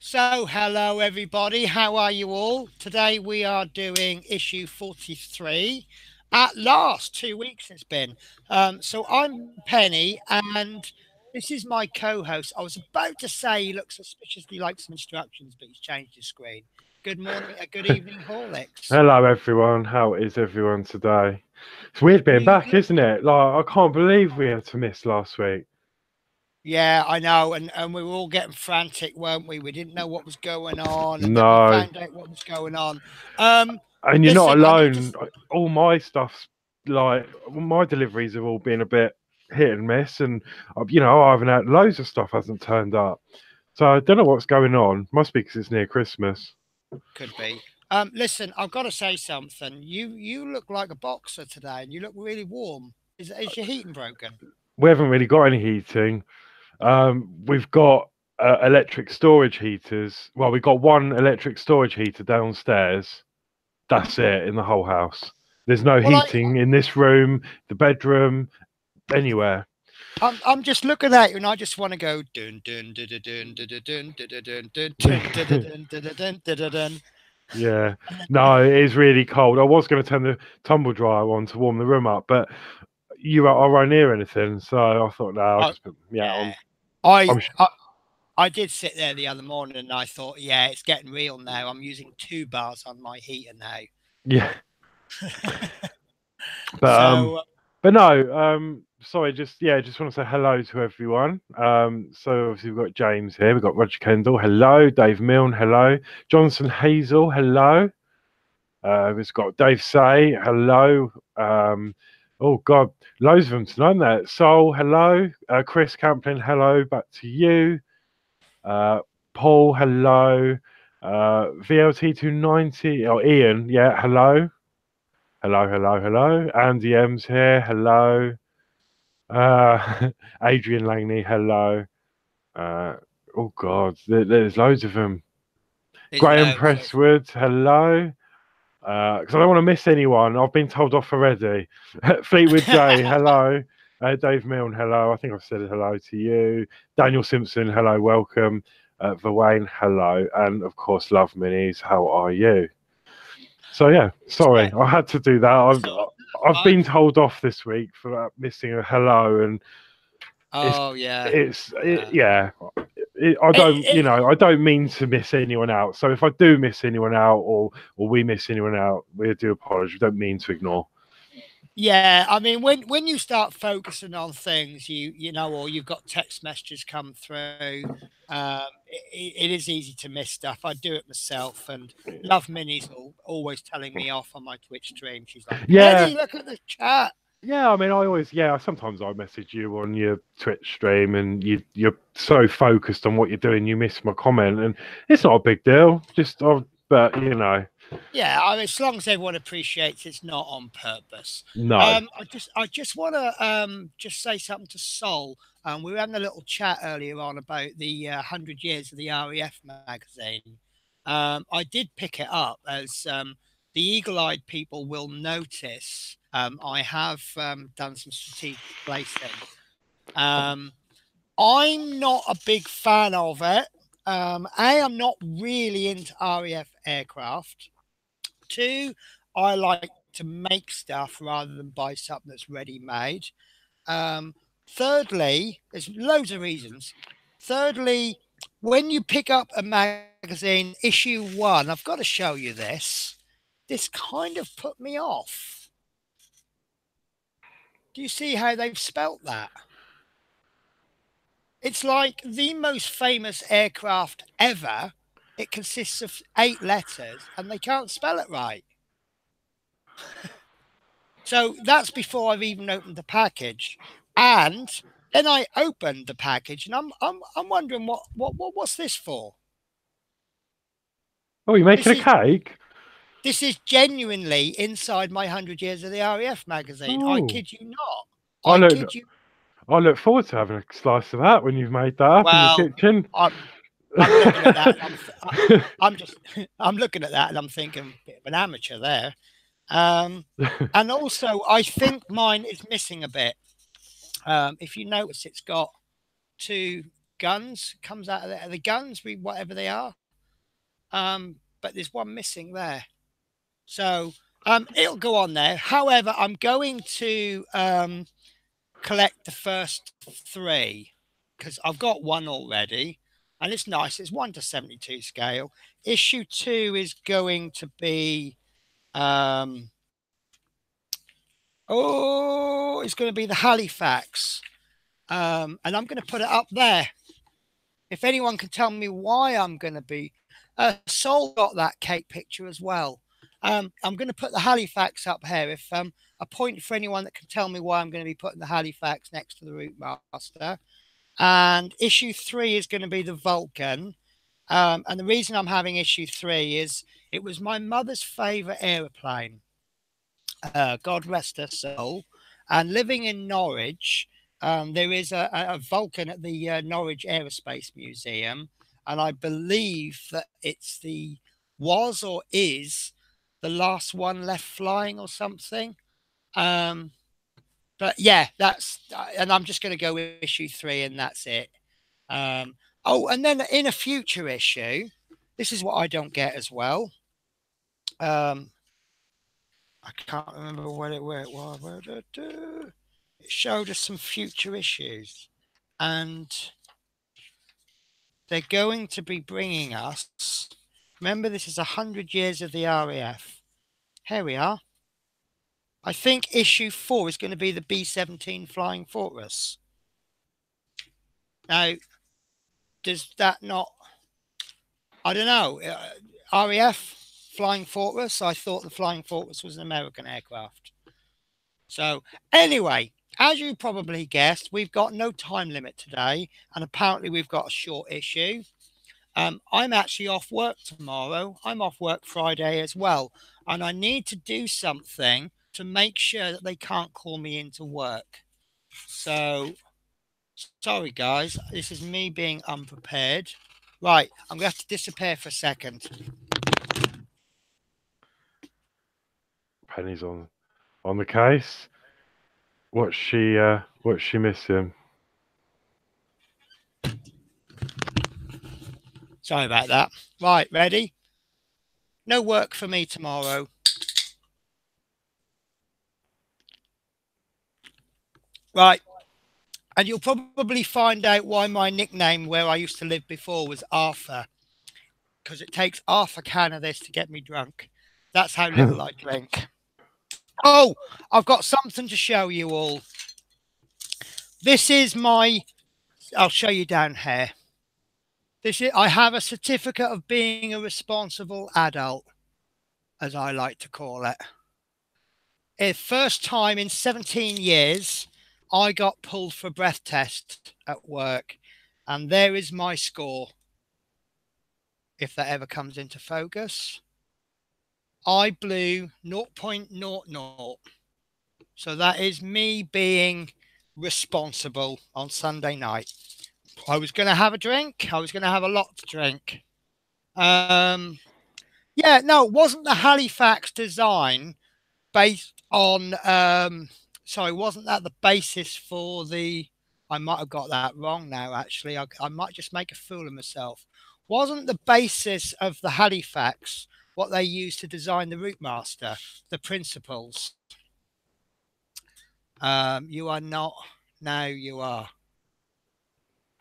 So, hello everybody. How are you all? Today we are doing issue 43. At last, 2 weeks it's been. So I'm Penny, and this is my co-host. I was about to say he looks suspiciously like some instructions, but he's changed his screen. Good morning, good evening, Horlicks. Hello, everyone. How is everyone today? It's weird being You back, look. isn't it? Like, I can't believe we had to miss last week. Yeah, I know, and we were all getting frantic, weren't we? We didn't know what was going on, and then we No, found out what was going on. Um, and you're not Listen, I need to. alone. All my stuff's all my deliveries have all been a bit hit and miss, and I haven't had loads of stuff hasn't turned up. So I don't know what's going on. Must be because it's near Christmas. Could be. Listen, I've got to say something. You look like a boxer today, and you look really warm. Is your heating broken? We haven't really got any heating. We've got electric storage heaters. Well, we've got one electric storage heater downstairs. That's it in the whole house. There's no Well, heating in this room, the bedroom, anywhere. I'm just looking at you, and I just want to go dun dun dun dun dun dun dun dun dun dun dun dun dun dun dun dun dun. Yeah. No, it is really cold. I was going to turn the tumble dryer on to warm the room up, but you are right near anything, so I thought, no, I'll Oh, just put yeah yeah. on. I, I'm I I did sit there the other morning, and I thought, yeah, it's getting real now. I'm using 2 bars on my heater now. yeah, but So but no, sorry, just want to say hello to everyone. So obviously we've got James here, we've got Roger Kendall, hello, Dave Milne, hello, Johnson Hazel, hello. We've got Dave Say, hello. Oh God, loads of them tonight. There, Sol, hello. Chris Camplin, hello. Back to you. Uh, Paul, hello. VLT290, oh Ian, yeah, hello. Hello. Andy M's here, hello. Adrian Langley, hello. Uh, oh God, there's loads of them. there's Graham loads. Presswood, hello. Because I don't want to miss anyone. I've been told off already. Fleetwood J, hello. Dave Milne, hello. I think I've said hello to you. Daniel Simpson, hello, welcome. Verwain, hello. And of course, Love Minis, how are you? So yeah, Yeah. sorry, I had to do that. So I've I. been told off this week for missing a hello, and it's Oh yeah. Yeah. yeah. I It, don't, it, I don't mean to miss anyone out. So if I do miss anyone out, or we miss anyone out, we do apologize. We don't mean to ignore. yeah, I mean, when you start focusing on things, or you've got text messages come through, it is easy to miss stuff. I do it myself, and Love Minnie's always telling me off on my Twitch stream. She's like, Yeah, "Penny, look at the chat." yeah. I mean, sometimes I message you on your Twitch stream, and you're so focused on what you're doing, you miss my comment, and it's not a big deal. But Yeah, I mean, as long as everyone appreciates it's not on purpose. no. I just want to just say something to Sol. We were having a little chat earlier on about the 100 years of the RAF magazine. I did pick it up as the eagle-eyed people will notice. I have done some strategic placing. Um, I'm not a big fan of it. I'm not really into RAF aircraft. Two, I like to make stuff rather than buy something that's ready made. Um, Thirdly, there's loads of reasons. Thirdly, when you pick up a magazine, issue 1, I've got to show you this. This kind of put me off. Do you see how they've spelt that? It's like the most famous aircraft ever. It consists of 8 letters and they can't spell it right. So that's before I've even opened the package. And then I opened the package and I'm wondering what's this for? Oh, you're This making a is cake? this is genuinely inside my 100 years of the RAF magazine. I Oh, kid you not. I I look, kid you. I look forward to having a slice of that when you've made that up in your Well, kitchen. I'm looking at that. I'm just I'm looking at that and I'm thinking bit of an amateur there. And also I think mine is missing a bit. If you notice, it's got two guns comes out of the guns, whatever they are. But there's one missing there. So it'll go on there. However, I'm going to collect the first three because I've got one already, and it's nice. It's 1:72 scale. Issue 2 is going to be it's going to be the Halifax, and I'm going to put it up there. If anyone can tell me why I'm going to be, Sol got that cake picture as well. I'm going to put the Halifax up here. If a point for anyone that can tell me why I'm going to be putting the Halifax next to the Routemaster. And issue 3 is going to be the Vulcan. And the reason I'm having issue 3 is it was my mother's favourite aeroplane. God rest her soul. And living in Norwich, there is a Vulcan at the Norwich Aerospace Museum. And I believe that it's was or is the last one left flying or something. But yeah, and I'm just going to go with issue 3 and that's it. And then in a future issue, this is what I don't get as well. I can't remember where it was. It showed us some future issues, and they're going to be bringing us. Remember, this is 100 years of the RAF. Here we are. I think issue 4 is going to be the B-17 Flying Fortress. Now, does that not? I don't know. RAF Flying Fortress. I thought the Flying Fortress was an American aircraft. So anyway, as you probably guessed, we've got no time limit today, and apparently we've got a short issue. I'm actually off work tomorrow. I'm off work Friday as well, and I need to do something to make sure that they can't call me into work. So, sorry guys, this is me being unprepared. Right, I'm going to have to disappear for a second. Penny's on the case. What's she missing? Sorry about that. Right, ready? No work for me tomorrow. Right. And you'll probably find out why my nickname where I used to live before was Arthur. Because it takes half a can of this to get me drunk. That's how little I drink. Oh, I've got something to show you all. This is I'll show you down here. I have a certificate of being a responsible adult, as I like to call it. It's first time in 17 years I got pulled for a breath test at work, and there is my score. If that ever comes into focus, I blew 0.00. So that is me being responsible on Sunday night. I was going to have a drink. I was going to have a lot to drink. Yeah, no, it wasn't the Halifax design based on, sorry, wasn't that the basis for I might have got that wrong now, actually. I might just make a fool of myself. Wasn't the basis of the Halifax what they used to design the Routemaster, the principles? You are not, now you are.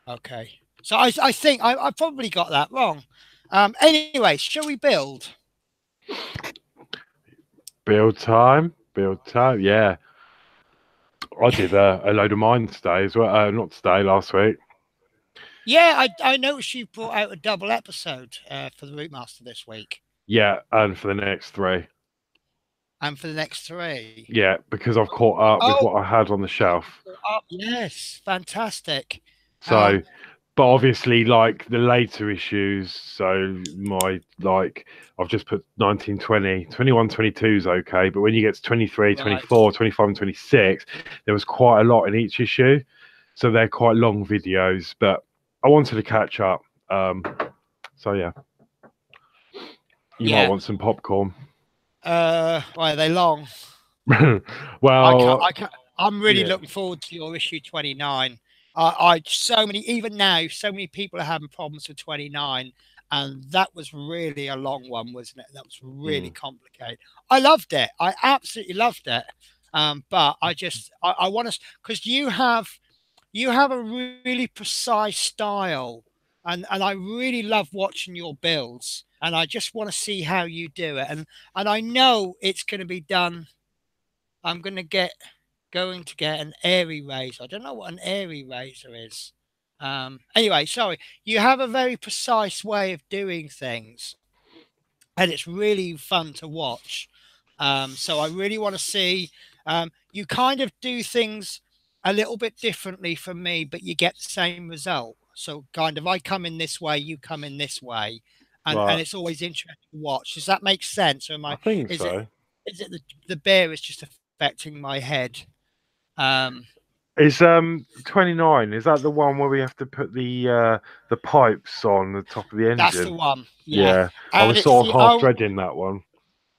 Okay, so I think I probably got that wrong. Anyway, shall we build? Build time, yeah. I did a load of mine today as well. Not today, last week. Yeah, I noticed you brought out a double episode for the Routemaster this week. Yeah, and for the next 3. And for the next 3. Yeah, because I've caught up with what I had on the shelf. Yes, fantastic. So, but obviously, like the later issues, so I've just put 19, 20, 21, 22 is okay. But when you get to 23, 24, 25, and 26, there was quite a lot in each issue. So they're quite long videos, but I wanted to catch up. So yeah. You might want some popcorn. Why are they long? Well, I'm really looking forward to your issue 29. I so many, even now, so many people are having problems with 29, and that was really a long one, wasn't it? That was really Mm. complicated. I loved it. I absolutely loved it. But I want to, because you have a really precise style, and I really love watching your builds, and I just want to see how you do it, and I know it's going to be done. I'm going to get an airy razor. I don't know what an airy razor is. Anyway, sorry. You have a very precise way of doing things, and it's really fun to watch. So I really want to see. You kind of do things a little bit differently from me, but you get the same result. So kind of, I come in this way, you come in this way, and Right. it's always interesting to watch. Does that make sense? Or am I I? think Is it? so. Is it the bear is just affecting my head? Um, Is 29, is that the one where we have to put the pipes on the top of the that's the engine? one. Yeah, Yeah. I and was sort of half dreading that one.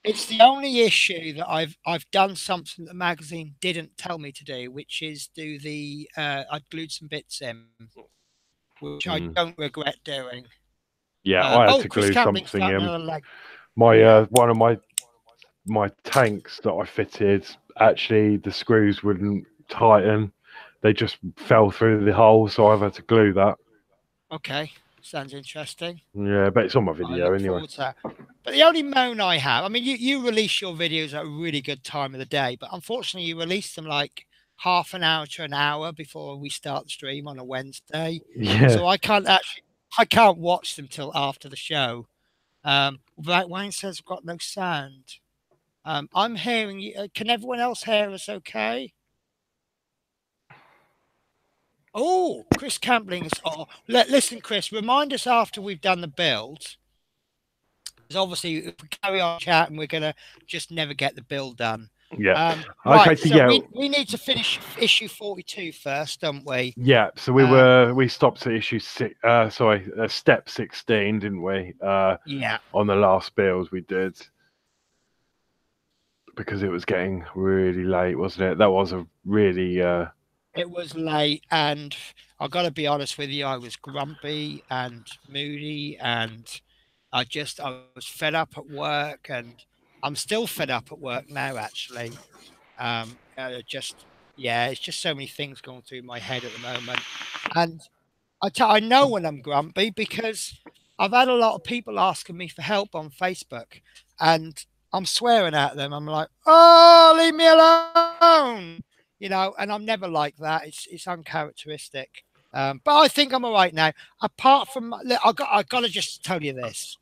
it's the only issue that I've done something that the magazine didn't tell me to do, which is do the I glued some bits in, which I Mm. don't regret doing. Yeah, I had Oh, to Chris glue Campling's something starting in. another leg. My Yeah. one of my tanks that I fitted, actually the screws wouldn't tighten. They just fell through the hole, so I've had to glue that. Okay. Sounds interesting. Yeah, but it's on my I video look anyway. forward to that. But the only moan I have, I mean, you release your videos at a really good time of the day, but unfortunately, you release them like half an hour to an hour before we start the stream on a Wednesday. Yeah. So I can't watch them till after the show. Black Wayne says, I've got no sound. I'm hearing you. Can everyone else hear us okay? Oh, Chris Campling's. Oh, listen, Chris, remind us after we've done the build. Because obviously, if we carry on chatting, we're going to just never get the build done. Yeah. Okay, Right, so so yeah, we need to finish issue 42 first, don't we? yeah. So we stopped at issue six. Sorry, step 16, didn't we? Yeah. On the last build we did, because it was getting really late, wasn't it? That was a really It was late, and I got to be honest with you, I was grumpy and moody, and I was fed up at work, and I'm still fed up at work now, actually. Just yeah, it's just so many things going through my head at the moment, and I know when I'm grumpy because I've had a lot of people asking me for help on Facebook, and I'm swearing at them. I'm like, "Oh, leave me alone," and I'm never like that. It's uncharacteristic. But I think I'm all right now. Apart from, I got to just tell you this.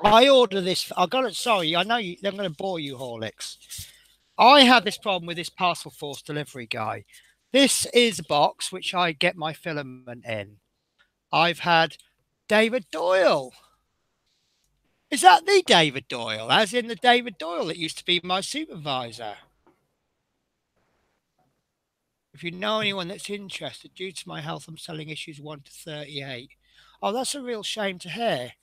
I order this. I got it. Sorry, I know you. I'm going to bore you, Horlicks. I have this problem with this parcel force delivery guy. This is a box which I get my filament in. I've had David Doyle. Is that the David Doyle? As in the David Doyle that used to be my supervisor? If you know anyone that's interested, due to my health, I'm selling issues 1 to 38. Oh, that's a real shame to hear.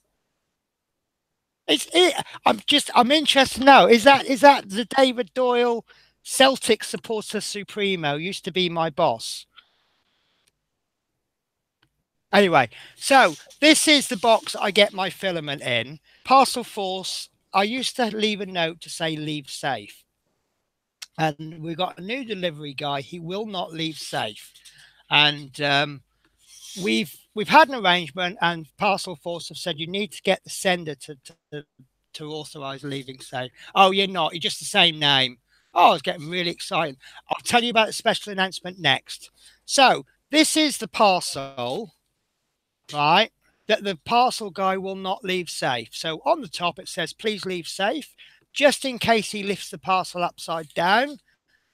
I'm interested to know. Is that the David Doyle Celtic supporter supremo? Used to be my boss. Anyway, so this is the box I get my filament in. Parcel Force, I used to leave a note to say leave safe. And we got a new delivery guy. He will not leave safe. And we've had an arrangement, and Parcel Force have said you need to get the sender to authorize leaving safe. Oh, you're not. You're just the same name. Oh, I was getting really excited. I'll tell you about the special announcement next. So this is the parcel, right? That the parcel guy will not leave safe. So on the top it says, please leave safe, just in case he lifts the parcel upside down.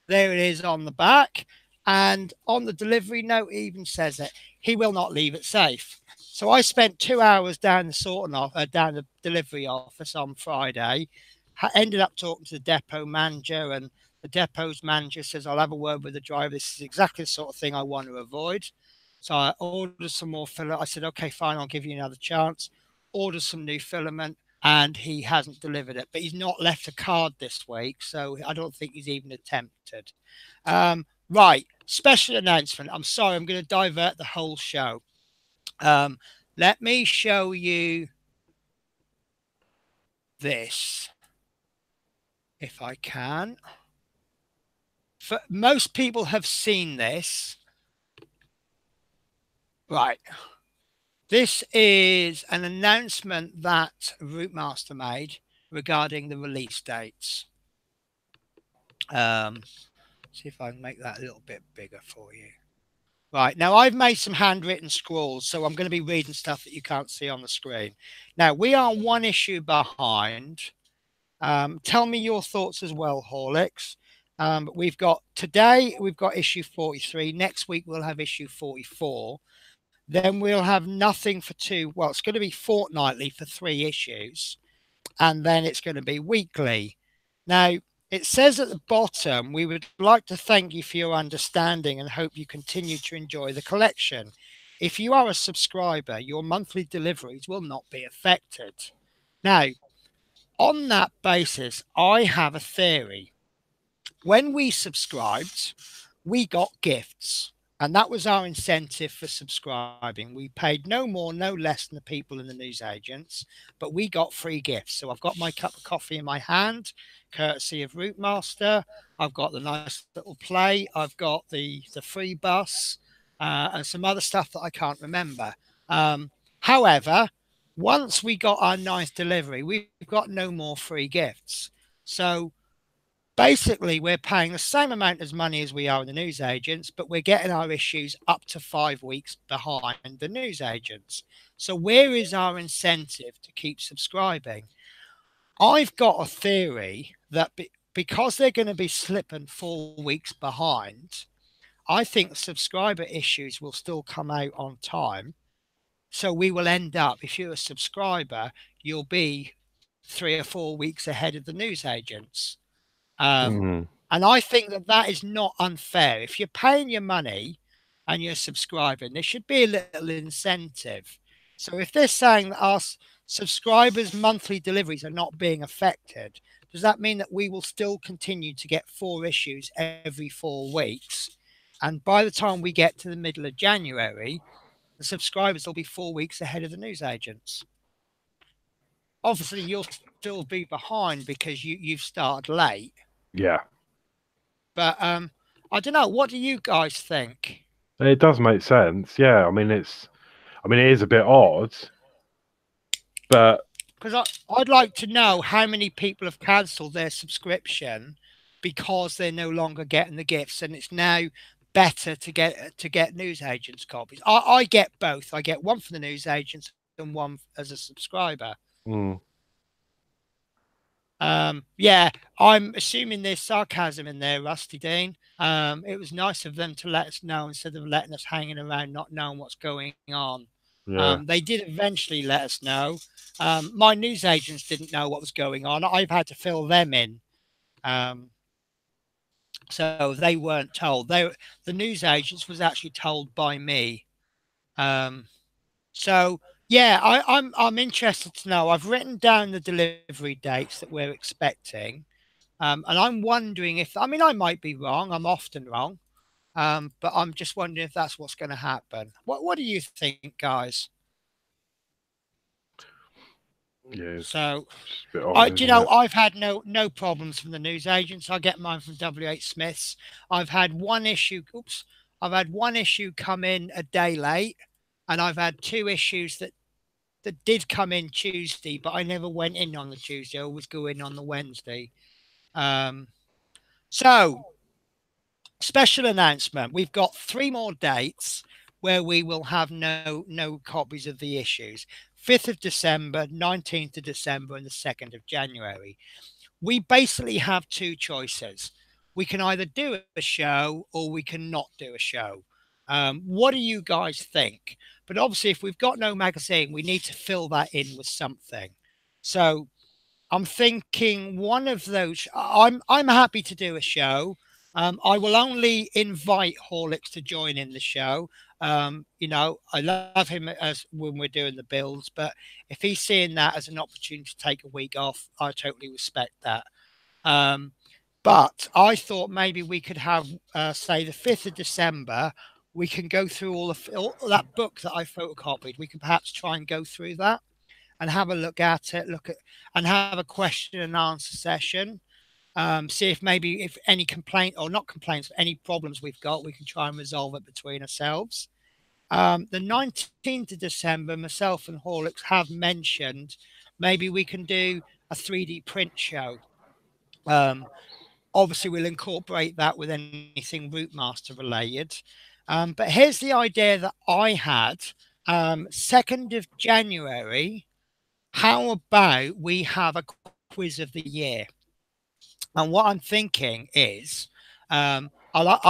There it is on the back. And on the delivery note, it even says it. He will not leave it safe. So I spent 2 hours down down the delivery office on Friday. Ended up talking to the depot manager, and the depot's manager says, I'll have a word with the driver. This is exactly the sort of thing I want to avoid. So I ordered some more filament. I said, okay, fine, I'll give you another chance. Ordered some new filament, and he hasn't delivered it. But he's not left a card this week, so I don't think he's even attempted. Right, special announcement. I'm sorry, I'm going to divert the whole show. Um, Let me show you this if I can. For, most people have seen this. Right. This is an announcement that Routemasters made regarding the release dates. See if I can make that a little bit bigger for you. Right, now I've made some handwritten scrawls, so I'm going to be reading stuff that you can't see on the screen. Now, we are one issue behind. Tell me your thoughts as well, Horlicks. We've got today, we've got issue 43. Next week, we'll have issue 44. Then we'll have nothing for two. Well, it's going to be fortnightly for 3 issues. And then it's going to be weekly. Now, it says at the bottom, we would like to thank you for your understanding and hope you continue to enjoy the collection. If you are a subscriber, your monthly deliveries will not be affected. Now, on that basis, I have a theory. When we subscribed, we got gifts. And that was our incentive for subscribing. We paid no more, no less than the people in the newsagents, but we got free gifts. So I've got my cup of coffee in my hand, courtesy of Routemaster. I've got the nice little play. I've got the free bus and some other stuff that I can't remember. However, once we got our nice delivery, we've got no more free gifts. So basically, we're paying the same amount of money as we are in the newsagents, but we're getting our issues up to 5 weeks behind the newsagents. So where is our incentive to keep subscribing? I've got a theory that because they're going to be slipping 4 weeks behind, I think subscriber issues will still come out on time. So we will end up, if you're a subscriber, you'll be 3 or 4 weeks ahead of the newsagents. Mm. And I think that that is not unfair. If you're paying your money and you're subscribing, there should be a little incentive. So if they're saying that our subscribers' monthly deliveries are not being affected, does that mean that we will still continue to get 4 issues every 4 weeks? And by the time we get to the middle of January, the subscribers will be 4 weeks ahead of the newsagents. Obviously, you'll still be behind because you've started late. Yeah, But I don't know. What do you guys think? it does make sense. Yeah, I mean, it is a bit odd, but Because I'd like to know how many people have cancelled their subscription because they're no longer getting the gifts, and it's now better to get newsagents copies. I get both. I get one from the newsagents and one as a subscriber. mm, Yeah, I'm assuming there's sarcasm in there, Rusty Dean. It was nice of them to let us know instead of letting us hanging around not knowing what's going on. yeah, They did eventually let us know. My newsagents didn't know what was going on. I've had to fill them in. So they weren't told. The newsagents was actually told by me. So yeah, I'm interested to know. I've written down the delivery dates that we're expecting. And I'm wondering if, I mean, I might be wrong. I'm often wrong. But I'm just wondering if that's what's going to happen. What do you think, guys? yeah. So, It's a bit odd, do you isn't know, it? I've had no problems from the newsagents. I get mine from WH Smiths. I've had one issue. Oops, I've had one issue come in a day late, and I've had 2 issues that did come in Tuesday, but I never went in on the Tuesday. I always go in on the Wednesday. Um, so special announcement. We've got 3 more dates where we will have no copies of the issues. 5th of December, 19th of December, and the 2nd of January. We basically have 2 choices. We can either do a show or we can not do a show. What do you guys think? But obviously, if we've got no magazine, we need to fill that in with something. So I'm thinking one of those. I'm happy to do a show. I will only invite Horlicks to join in the show. I love him as when we're doing the builds, but if he's seeing that as an opportunity to take a week off, I totally respect that. Um, But I thought maybe we could have, say, the 5th of December. We can go through all that book that I photocopied. We can perhaps try and go through that and have a look at it, and have a question and answer session. See if maybe if any complaint or not complaints, any problems we've got, we can try and resolve it between ourselves. The 19th of December, myself and Horlicks have mentioned maybe we can do a 3D print show. Obviously, we'll incorporate that with anything Routemasters related. But here's the idea that I had. 2nd of January, how about we have a quiz of the year? And what I'm thinking is I'll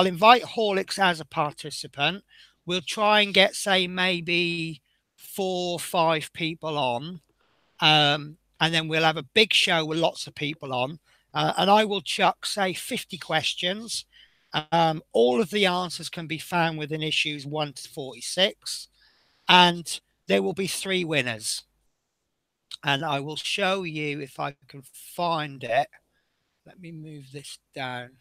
invite Horlicks as a participant. We'll try and get, say, maybe 4 or 5 people on. And then we'll have a big show with lots of people on. And I will chuck, say, 50 questions. All of the answers can be found within issues 1 to 46. And there will be 3 winners. And I will show you if I can find it. Let me move this down.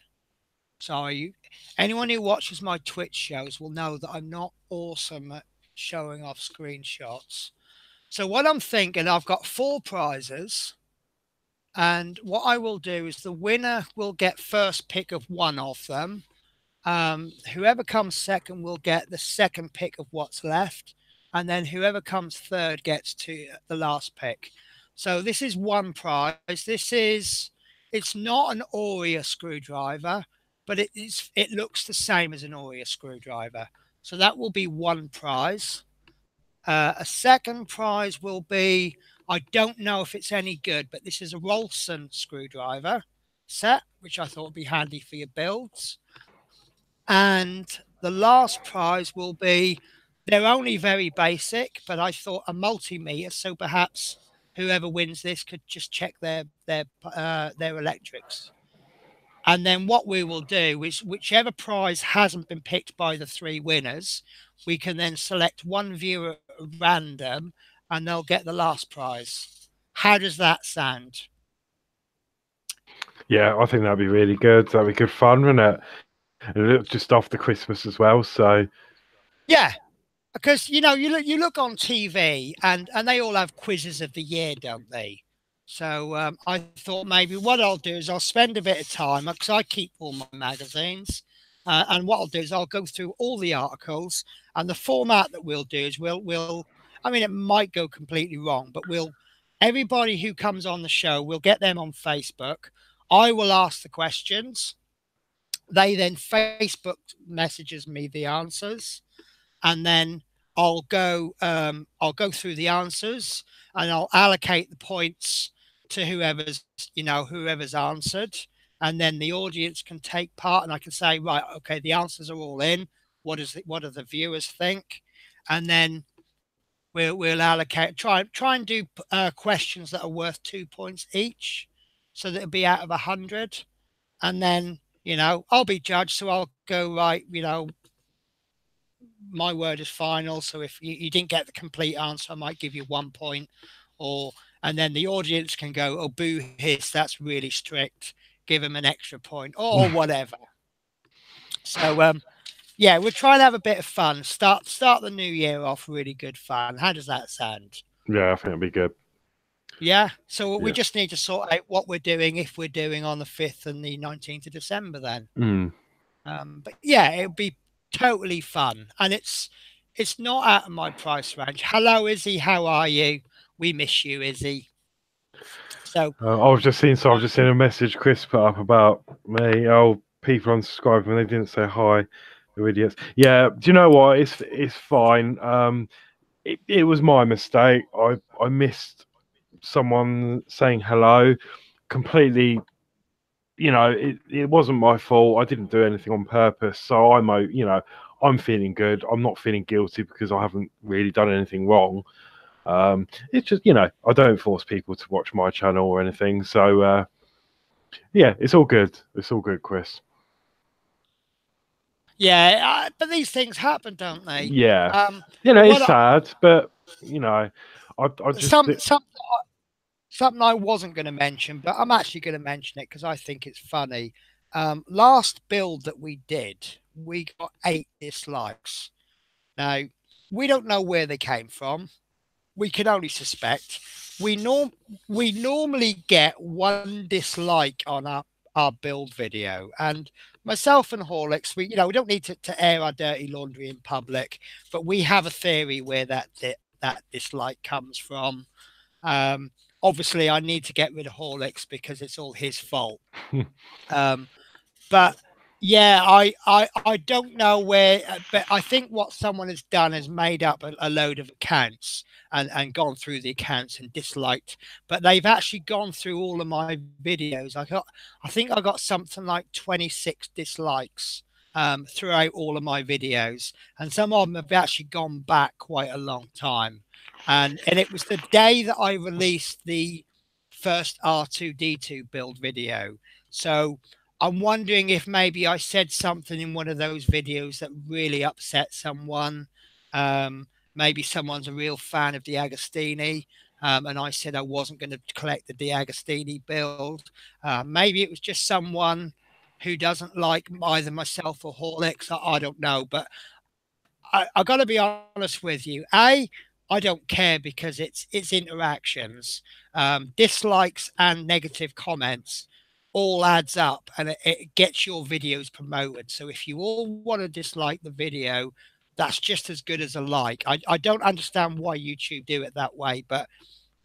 Sorry, anyone who watches my Twitch shows will know that I'm not awesome at showing off screenshots. So what I'm thinking, I've got 4 prizes. And what I will do is the winner will get first pick of one of them. Whoever comes second will get the second pick of what's left. And then whoever comes third gets to the last pick. So this is one prize. It's not an Aurea screwdriver, but it looks the same as an Aurea screwdriver. So that will be one prize. A second prize will be, I don't know if it's any good, but this is a Rolson screwdriver set, which I thought would be handy for your builds. And the last prize will be, they're only very basic, but I thought a multimeter, so perhaps whoever wins this could just check their electrics. And then what we will do is whichever prize hasn't been picked by the 3 winners, we can then select one viewer at random and they'll get the last prize. How does that sound? Yeah, I think that'd be really good. That'd be good fun, wouldn't it? And just after Christmas as well. So yeah, because you look on TV and they all have quizzes of the year, don't they? So I thought maybe what I'll do is I'll spend a bit of time, because I keep all my magazines, and what I'll do is I'll go through all the articles, and the format that we'll do is I mean, it might go completely wrong, but everybody who comes on the show, we'll get them on Facebook. I will ask the questions. They then Facebook messages me the answers, and then I'll go through the answers and I'll allocate the points to whoever's answered, and then the audience can take part, and I can say, right, okay, the answers are all in. What do the viewers think? And then we'll allocate, try and do questions that are worth 2 points each, so that it'll be out of 100. And then I'll be judged, so I'll go, right, my word is final. So if you didn't get the complete answer, I might give you 1 point, and then the audience can go, oh, boo hiss, that's really strict, give him an extra point or whatever. So yeah, we'll try and have a bit of fun. Start the new year off really good fun. How does that sound? yeah, I think it'd be good. Yeah. So we just need to sort out what we're doing, if we're doing on the 5th and the 19th of December then. But yeah, it'll be totally fun, and it's not out of my price range. Hello, Izzy, how are you? We miss you, Izzy. So I've just seen a message Chris put up about me. Oh, people unsubscribed and they didn't say hi. They're idiots. Yeah, do you know what? It's fine. It was my mistake. I missed someone saying hello completely. It wasn't my fault. I didn't do anything on purpose. So I'm feeling good. I'm not feeling guilty because I haven't really done anything wrong. It's just, I don't force people to watch my channel or anything. So, yeah, it's all good. It's all good, Chris. yeah, but these things happen, don't they? Yeah. It's sad, but, I just... something I wasn't going to mention, but I'm actually going to mention it because I think it's funny. Last build that we did, we got 8 dislikes. Now, we don't know where they came from. We can only suspect. We norm we normally get 1 dislike on our build video, and myself and Horlicks, we don't need to air our dirty laundry in public, but we have a theory where that dislike comes from. Obviously, I need to get rid of Horlicks because it's all his fault. Um, but yeah, I don't know where, but I think what someone has done is made up a load of accounts and gone through the accounts and disliked, but they've actually gone through all of my videos. I think I got something like 26 dislikes throughout all of my videos, and some of them have actually gone back quite a long time. And it was the day that I released the first R2D2 build video. So I'm wondering if maybe I said something in one of those videos that really upset someone. Maybe someone's a real fan of D'Agostini, and I said I wasn't going to collect the D'Agostini build. Maybe it was just someone who doesn't like either myself or Horlicks. I don't know, but I got to be honest with you. I don't care because it's interactions, dislikes and negative comments all adds up, and it gets your videos promoted. So if you all want to dislike the video, that's just as good as a like. I don't understand why YouTube do it that way, but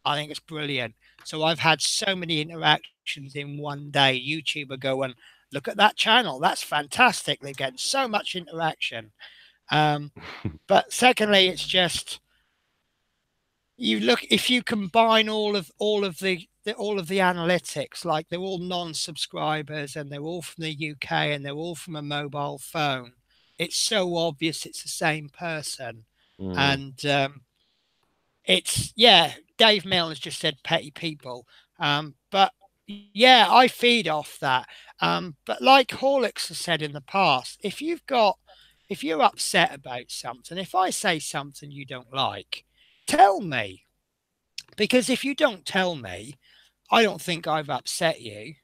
I think it's brilliant. So I've had so many interactions in one day. YouTube are going, look at that channel. That's fantastic. They're getting so much interaction. But secondly, it's just you look if you combine all of the analytics, like they're all non-subscribers and they're all from the UK and they're all from a mobile phone. It's so obvious it's the same person. And it's Dave Milne has just said petty people. But yeah, I feed off that. But like Horlicks has said in the past, if you're upset about something, if I say something you don't like, tell me. Because if you don't tell me, I don't think I've upset you.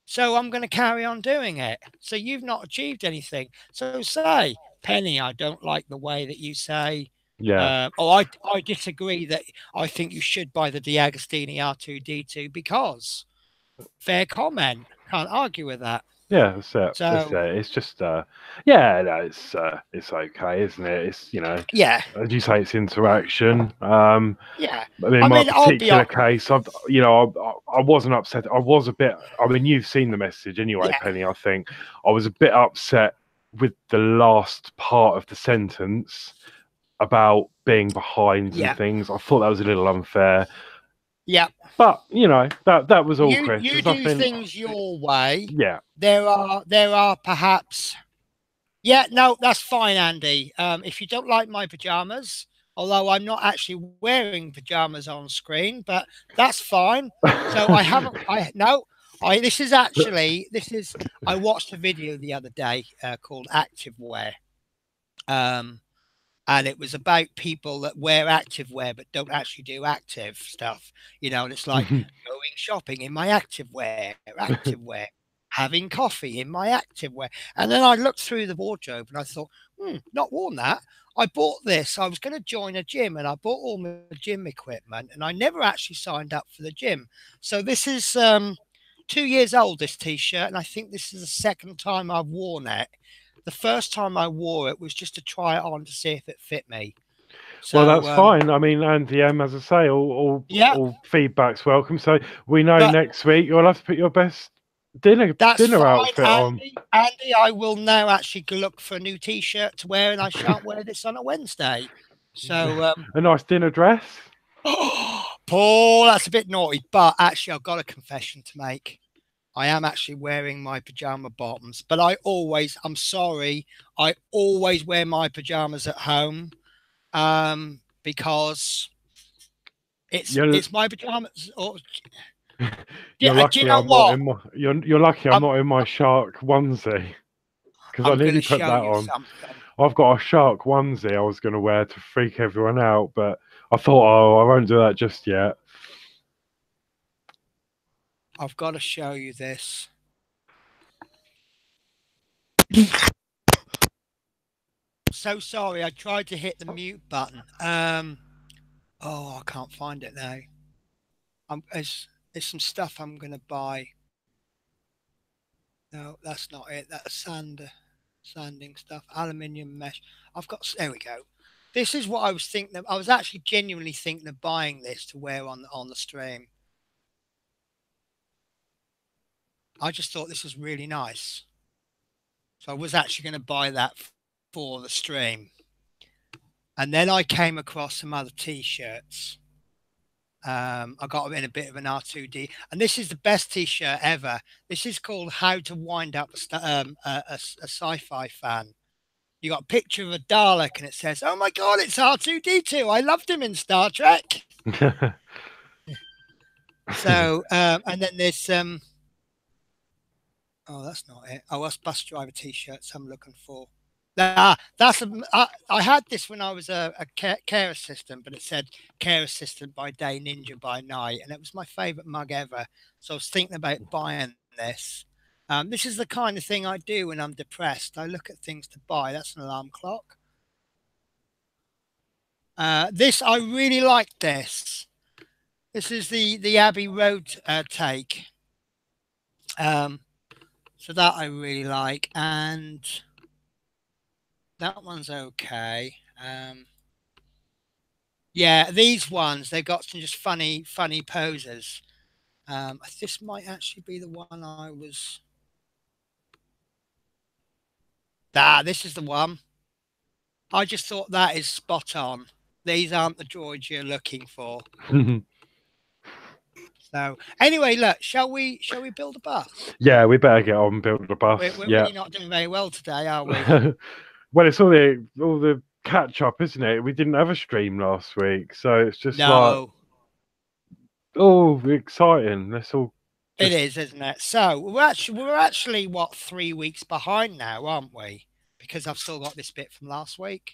So I'm going to carry on doing it. So you've not achieved anything. So say, Penny, I don't like the way that you say. Yeah. I disagree that I think you should buy the D'Agostini R2D2 because fair comment. Can't argue with that. Yeah, that's it. So That's it. It's just, yeah, no, it's okay, isn't it? It's, yeah, as you say, it's interaction. yeah. But in I my mean, I'll be particular case, I wasn't upset. I was a bit. I mean, you've seen the message anyway, yeah, Penny. I think I was a bit upset with the last part of the sentence about being behind yeah, and things. I thought that was a little unfair. yeah. But that was all, Chris. You There's do nothing. things your way. Yeah. There are perhaps. Yeah, no, that's fine, Andy. If you don't like my pajamas, although I'm not actually wearing pajamas on screen, but that's fine. So I haven't. This is I watched a video the other day called Activewear. And it was about people that wear activewear but don't actually do active stuff, and it's like going shopping in my activewear, having coffee in my activewear. And then I looked through the wardrobe and I thought, not worn that. I bought this. I was going to join a gym and I bought all my gym equipment and I never actually signed up for the gym. So this is 2 years old, this t-shirt, and I think this is the second time I've worn it. The first time I wore it was just to try it on to see if it fit me. So, well, that's fine. I mean, Andy, as I say, all feedback's welcome. So we know next week you'll have to put your best dinner outfit on. Andy, I will now actually look for a new t-shirt to wear, and I shan't wear this on a Wednesday. So a nice dinner dress. Paul, that's a bit naughty, but actually I've got a confession to make. I am actually wearing my pajama bottoms, but I'm sorry, I always wear my pajamas at home because it's my pajamas. You're lucky I'm not in my. You're lucky I'm not in my shark onesie because I nearly put that on. I've got a shark onesie I was going to wear to freak everyone out, but I thought, I won't do that just yet. I've got to show you this. So sorry, I tried to hit the mute button. Oh, I can't find it now. There's some stuff I'm gonna buy. No, that's not it. That's sanding stuff, aluminium mesh. There we go. This is what I was thinking of. I was actually genuinely thinking of buying this to wear on the stream. I just thought this was really nice. So I was actually going to buy that for the stream. And then I came across some other t-shirts. I got in a bit of an R2D, and this is the best t-shirt ever. This is called "How to Wind Up a Sci-Fi Fan." You got a picture of a Dalek, and it says, "Oh my God, it's R2D2. I loved him in Star Trek." So, and then there's oh, that's not it. Oh, that's bus driver t-shirts I'm looking for. I had this when I was a care assistant, but it said care assistant by day, ninja by night, and it was my favorite mug ever. So I was thinking about buying this. This is the kind of thing I do when I'm depressed. I look at things to buy. That's an alarm clock. This, I really like this. This is the Abbey Road take. So that I really like, and that one's okay. Yeah, these ones, they've got some just funny poses. This might actually be the one I was. This is the one. I just thought that is spot on. These aren't the droids you're looking for. So anyway, look, shall we build a bus? Yeah, we better get on building a bus. We're yeah. really not doing very well today, are we? Well, it's all the catch up, isn't it? We didn't have a stream last week, so it's just like, oh, exciting. Let's all. It is, isn't it? So we're actually what, 3 weeks behind now, aren't we? Because I've still got this bit from last week.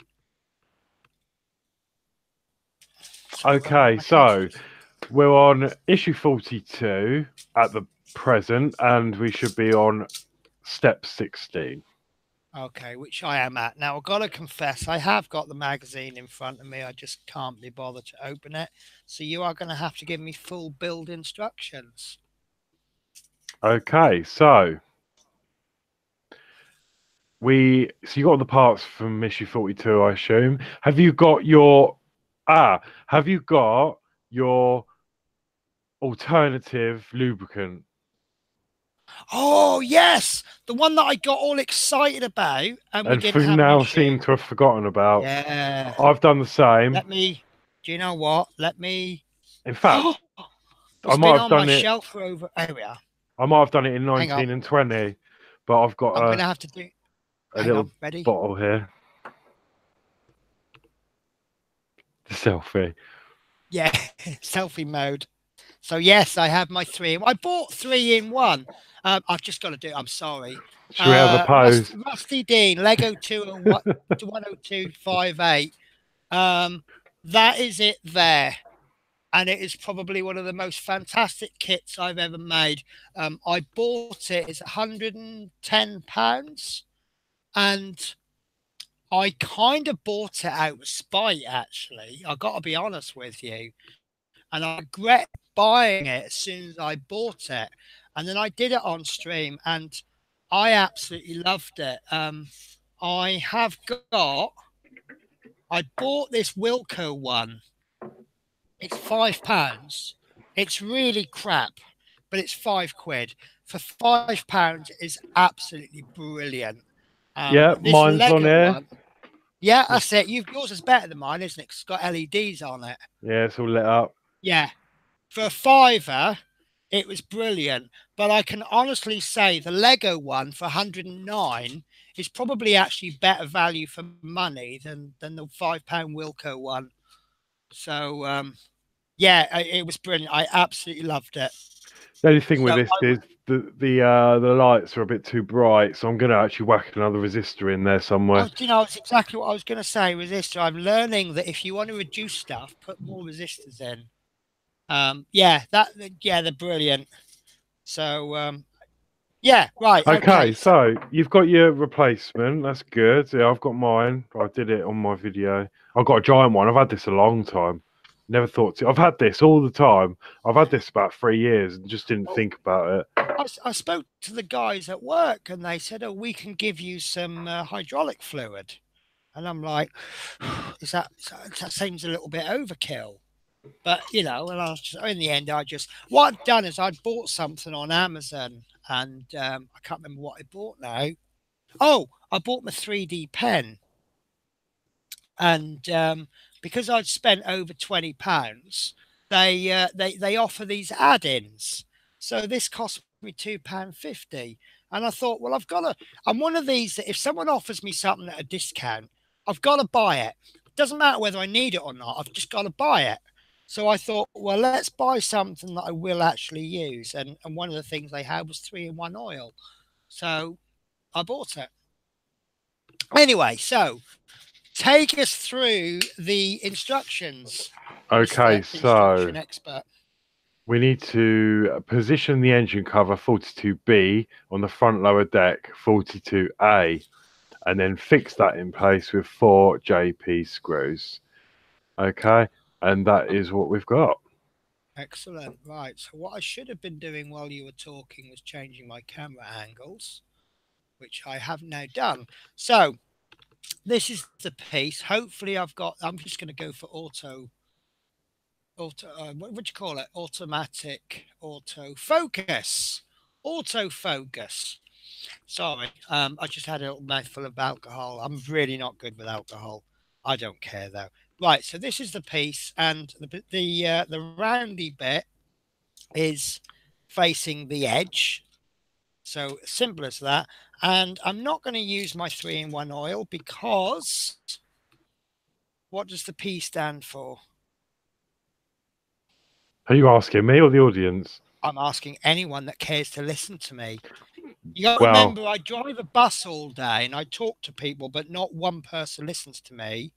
Okay, so we're on issue 42 at the present, and we should be on step 16. Okay, which I am at. Now, I've got to confess, I have got the magazine in front of me. I just can't be bothered to open it. So you are going to have to give me full build instructions. Okay, so you got the parts from issue 42, I assume. Have you got your alternative lubricant? Oh yes, the one that I got all excited about, and we didn't have now seem to have forgotten about. Yeah, I've done the same. Do you know what? In fact, I might have done it. Shelf for over. There we are. I might have done it in 19 and 20, but I've got. I'm gonna have to do a little bottle here. The selfie. Yeah, selfie mode. So yes, I have my 3. I bought 3 in 1. I've just got to do it. I'm sorry. Should we have a pose? Rusty Dean, Lego 10258. That is it there. And it is probably one of the most fantastic kits I've ever made. I bought it. It's £110. And I kind of bought it out of spite, actually. I got to be honest with you. And I regret buying it as soon as I bought it. And then I did it on stream, and I absolutely loved it. I bought this Wilco one. It's £5. It's really crap, but it's £5. For £5, it's absolutely brilliant. Yeah, mine's on there. Yeah, that's it. Yours is better than mine, isn't it? 'Cause it's got LEDs on it. Yeah, it's all lit up. Yeah. For a £5, it was brilliant. But I can honestly say the Lego one for 109 is probably actually better value for money than the £5 Wilco one. So yeah, it was brilliant. I absolutely loved it. The only thing with this is the lights are a bit too bright, so I'm going to actually whack another resistor in there somewhere. You know, it's exactly what I was going to say. Resistor. I'm learning that if you want to reduce stuff, put more resistors in. Yeah, they're brilliant. So yeah, right, Okay, okay. So so you've got your replacement. That's good. Yeah, I've got mine. I did it on my video. I've got a giant one. I've had this a long time. Never thought to. I've had this all the time. I've had this about 3 years and just didn't oh, think about it. I spoke to the guys at work and they said, "Oh, we can give you some hydraulic fluid." And I'm like, that seems a little bit overkill. But you know, and I was just, in the end, what I'd done is I'd bought something on Amazon, and I can't remember what I bought now. Oh, I bought my 3D pen, and because I'd spent over £20, they offer these add-ins. So this cost me £2.50, and I thought, well, I've got to. I'm one of these that if someone offers me something at a discount, I've got to buy it. It doesn't matter whether I need it or not. I've just got to buy it. So I thought, well, let's buy something that I will actually use. And one of the things they had was 3-in-1 oil. So I bought it. Anyway, so take us through the instructions, Okay, Mr. so Instruction Expert. we need to position the engine cover 42B on the front lower deck 42A, and then fix that in place with 4 JP screws. Okay, and that is what we've got. Excellent. Right. So what I should have been doing while you were talking was changing my camera angles, which I have now done. So this is the piece. Hopefully I'm just going to go for what would you call it? Automatic autofocus. Autofocus. Sorry, I just had a little mouthful of alcohol. I'm really not good with alcohol. I don't care though. Right, so this is the piece, and the roundy bit is facing the edge. So simple as that. And I'm not going to use my 3-in-1 oil because what does the P stand for? Are you asking me or the audience? I'm asking anyone that cares to listen to me. You got to Well, remember, I drive a bus all day and I talk to people, but not one person listens to me.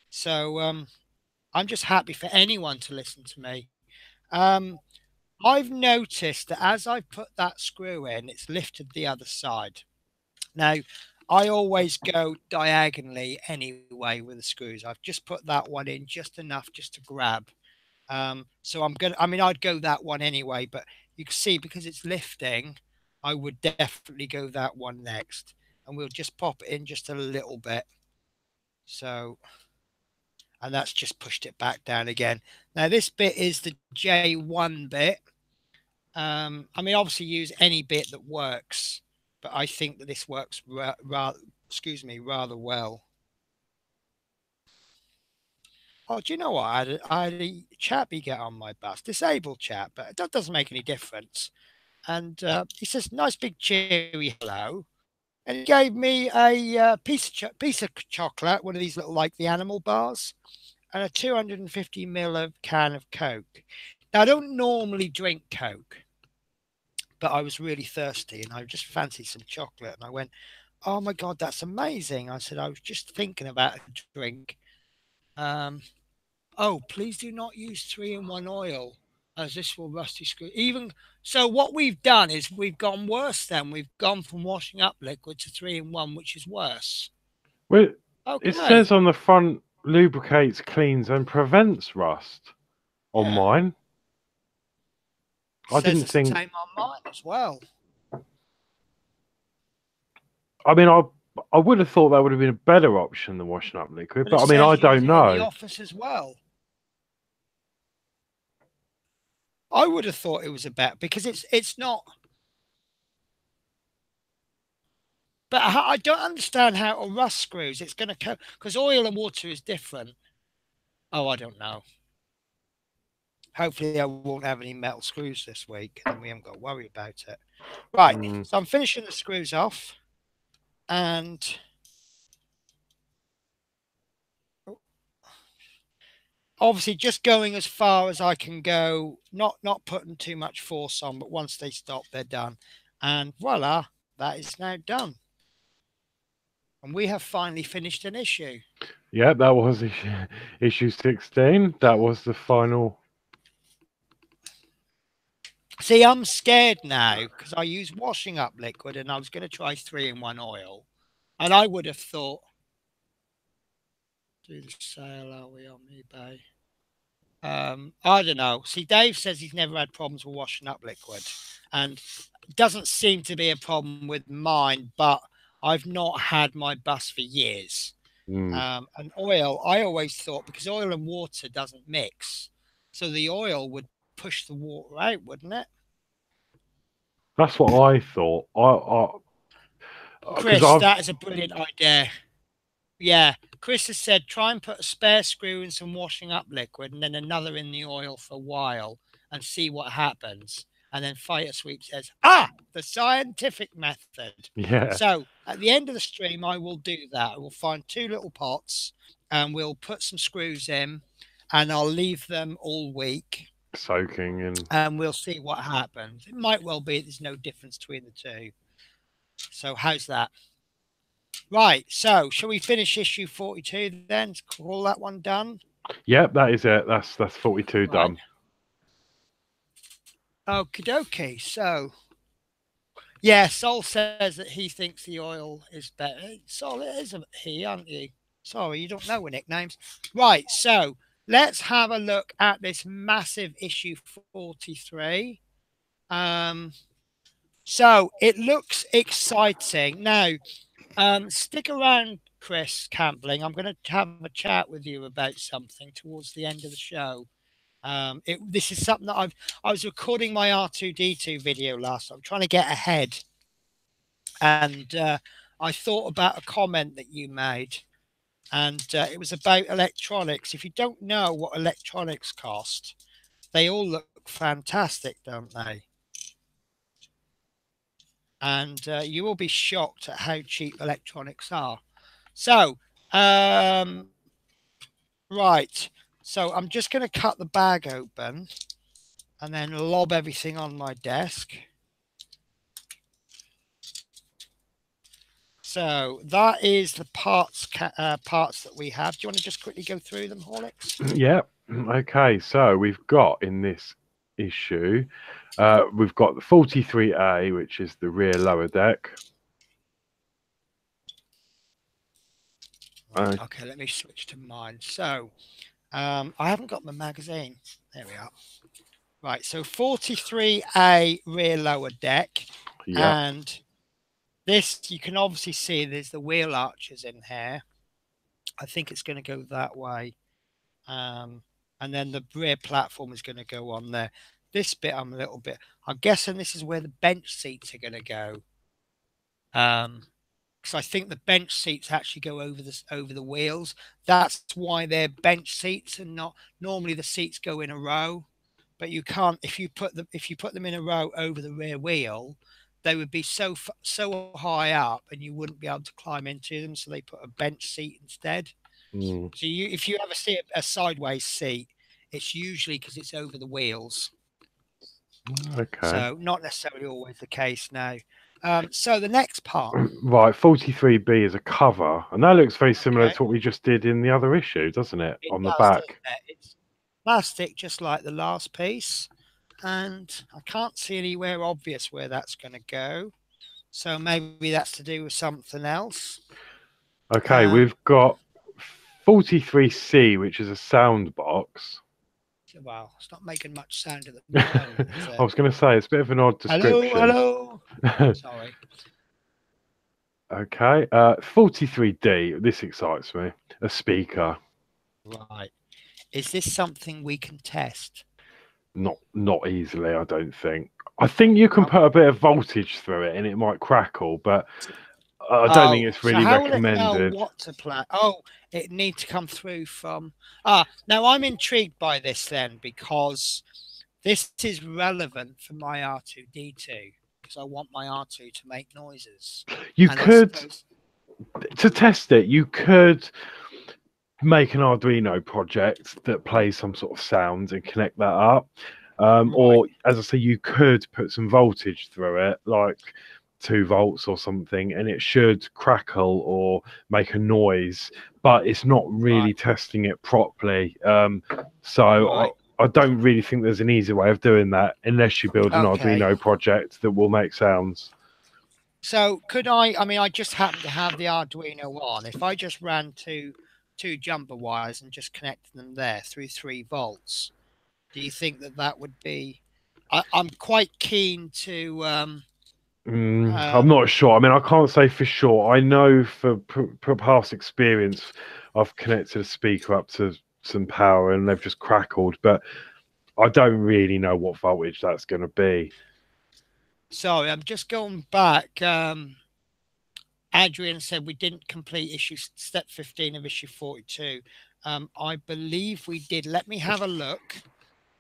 So I'm just happy for anyone to listen to me. Um, I've noticed that as I put that screw in, it's lifted the other side. Now, I always go diagonally anyway with the screws. I've just put that one in just enough just to grab. So I mean, I'd go that one anyway, but you can see because it's lifting, I would definitely go that one next. And we'll just pop it in just a little bit. So, and that's just pushed it back down again. Now, this bit is the J1 bit. I mean, obviously use any bit that works, but I think that this works rather well. Oh, do you know what? I had a chappie get on my bus, disabled chap, but that doesn't make any difference. And he says, "Nice big cheery hello," and he gave me a piece of chocolate, one of these little like the animal bars, and a 250 ml of can of Coke. Now I don't normally drink Coke, but I was really thirsty and I just fancied some chocolate, and I went, "Oh my God, that's amazing!" I said, "I was just thinking about a drink." Um, Oh, please do not use 3-in-1 oil, as this will rusty screw. Even so, what we've done is we've gone worse then. We've gone from washing up liquid to 3-in-1, which is worse. well, it Okay. says on the front lubricates, cleans, and prevents rust on Yeah. mine. I Says didn't the think. same on mine as well. I mean, I would have thought that would have been a better option than washing up liquid, But it but I mean, I says use don't it in the know. office as well. I would have thought it was a bet because it's not. But I don't understand how a rust screws. It's going to because oil and water is different. Oh, I don't know. Hopefully, I won't have any metal screws this week, and we haven't got to worry about it. Right, Mm. so I'm finishing the screws off, and obviously just going as far as I can go, not putting too much force on, but once they stop, they're done. And voila, that is now done. And we have finally finished an issue. Yeah, that was issue 16. That was the final. See, I'm scared now because I use washing up liquid and I was going to try 3-in-1 oil. And I would have thought, do the sale, are we on eBay? I don't know. See, Dave says he's never had problems with washing up liquid. And it doesn't seem to be a problem with mine, but I've not had my bus for years. And oil, I always thought, because oil and water doesn't mix, so the oil would push the water out, wouldn't it? That's what I thought. Because Chris, that is a brilliant idea. Yeah, Chris has said try and put a spare screw in some washing up liquid and then another in the oil for a while and see what happens. And then Fighter Sweep says, the scientific method. yeah, So at the end of the stream, I will do that. I will find 2 little pots and we'll put some screws in and I'll leave them all week soaking and we'll see what happens. It might well be there's no difference between the two. So how's that? Right, so shall we finish issue 42 then? Call that one done? Yep, that is it. That's 42 done. Okie dokie. So, yeah, Sol says that he thinks the oil is better. Sol, it isn't he, aren't you? Sorry, you don't know our nicknames. Right, so let's have a look at this massive issue 43. So it looks exciting. Now, stick around, Chris Campling. I'm going to have a chat with you about something towards the end of the show. This is something that I was recording my R2D2 video last. I'm trying to get ahead, and I thought about a comment that you made, and it was about electronics. If you don't know what electronics cost, they all look fantastic, don't they? And you will be shocked at how cheap electronics are. So, right. So I'm just going to cut the bag open and then lob everything on my desk. So that is the parts that we have. Do you want to just quickly go through them, Horlicks? Yep. Okay, so we've got in this issue, we've got the 43A, which is the rear lower deck. Okay, let me switch to mine. So I haven't got my magazine. There we are. Right, so 43A rear lower deck. Yep. And this, you can obviously see there's the wheel arches in here. I think it's going to go that way. And then the rear platform is going to go on there. This bit, I'm guessing this is where the bench seats are going to go. Because I think the bench seats actually go over the wheels. That's why they're bench seats and not normally the seats go in a row. But you can't if you put them in a row over the rear wheel, they would be so high up and you wouldn't be able to climb into them. So they put a bench seat instead. So if you ever see a sideways seat, it's usually because it's over the wheels. Okay. So not necessarily always the case now. So the next part. Right, 43B is a cover, and that looks very similar to what we just did in the other issue, doesn't it? On the back. It's plastic, just like the last piece. And I can't see anywhere obvious where that's going to go. So maybe that's to do with something else. Okay, we've got 43C, which is a sound box. Wow, it's not making much sound at the moment. I was going to say, it's a bit of an odd description. Hello. Sorry. Okay, 43D, this excites me. A speaker. Right. Is this something we can test? Not easily, I don't think. I think you can put a bit of voltage through it and it might crackle, but I don't think it's really recommended. Will it know what to play? Oh, it needs to come through from... now I'm intrigued by this then, because this is relevant for my R2D2, because I want my R2 to make noises. You could, to test it, you could make an Arduino project that plays some sort of sounds and connect that up. Or, as I say, you could put some voltage through it, like 2 volts or something, and it should crackle or make a noise, but it's not really testing it properly. So I I don't really think there's an easy way of doing that unless you build an Arduino project that will make sounds. So could I mean, I just happen to have the Arduino on. If I just ran two jumper wires and just connected them there through 3 volts, do you think that that would be? I'm quite keen to. I'm not sure. I mean, I can't say for sure. I know for past experience, I've connected a speaker up to some power and they've just crackled, but I don't really know what voltage that's going to be. Sorry, I'm just going back. Adrian said we didn't complete step 15 of issue 42. I believe we did. Let me have a look.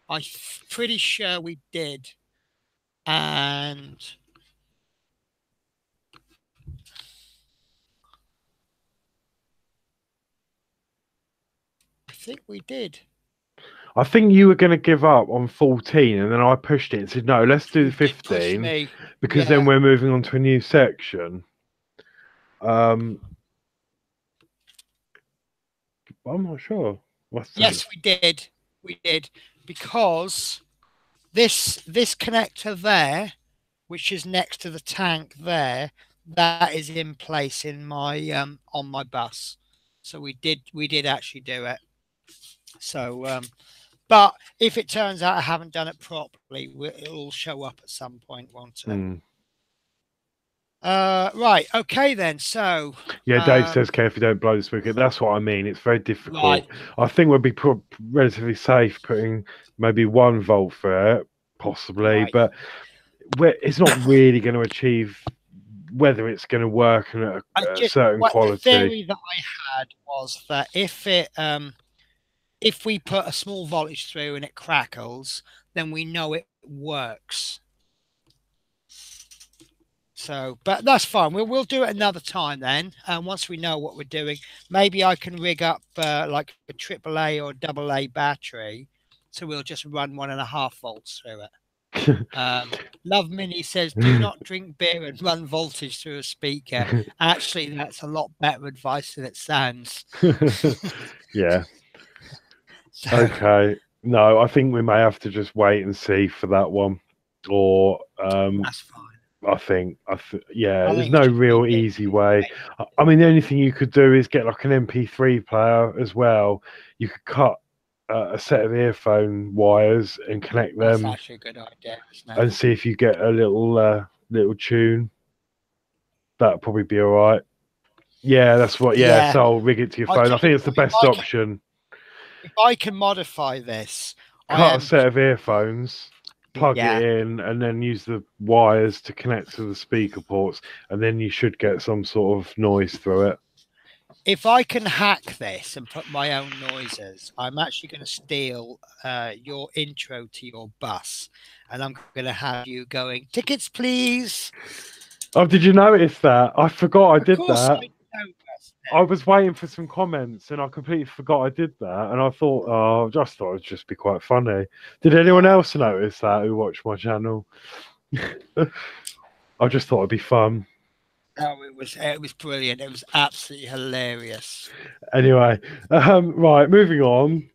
I'm pretty sure we did. And I think we did. I think you were going to give up on 14 and then I pushed it and said, no, let's do 15 because then we're moving on to a new section. I'm not sure. Yes, we did. We did, because this connector there, which is next to the tank there, that is in place in my on my bus. So we did actually do it. So but if it turns out I haven't done it properly, it'll show up at some point, won't it? Right, okay then. So yeah, Dave says carefully don't blow the speaker. That's what I mean. It's very difficult. Right. I think we'd be relatively safe putting maybe 1 volt for it, possibly, but it's not really going to achieve whether it's going to work at a certain quality. The theory that I had was that if we put a small voltage through and it crackles, then we know it works. So, but that's fine. We'll do it another time then. And once we know what we're doing, maybe I can rig up like a AAA or AA battery. So we'll just run 1.5 volts through it. Love Mini says, do not drink beer and run voltage through a speaker. Actually, that's a lot better advice than it sounds. Yeah. So, okay. No, I think we may have to just wait and see for that one. Or that's fine. I think there's no real easy way. I mean, the only thing you could do is get like an MP3 player as well. You could cut a set of earphone wires and connect them. That's actually a good idea, isn't it? And see if you get a little tune. That'd probably be all right. Yeah, that's what. Yeah, so I'll rig it to your phone. I think it's the best option. If I can modify this, cut a set of earphones, plug it in, and then use the wires to connect to the speaker ports, and then you should get some sort of noise through it. If I can hack this and put my own noises, I'm actually going to steal your intro to your bus, and I'm going to have you going, tickets, please. Oh, did you notice that? I forgot I did that. I was waiting for some comments and I completely forgot I did that. And I thought, I just thought it'd just be quite funny. Did anyone else notice that who watched my channel? I just thought it'd be fun. Oh, it was brilliant. It was absolutely hilarious. Anyway, right, moving on.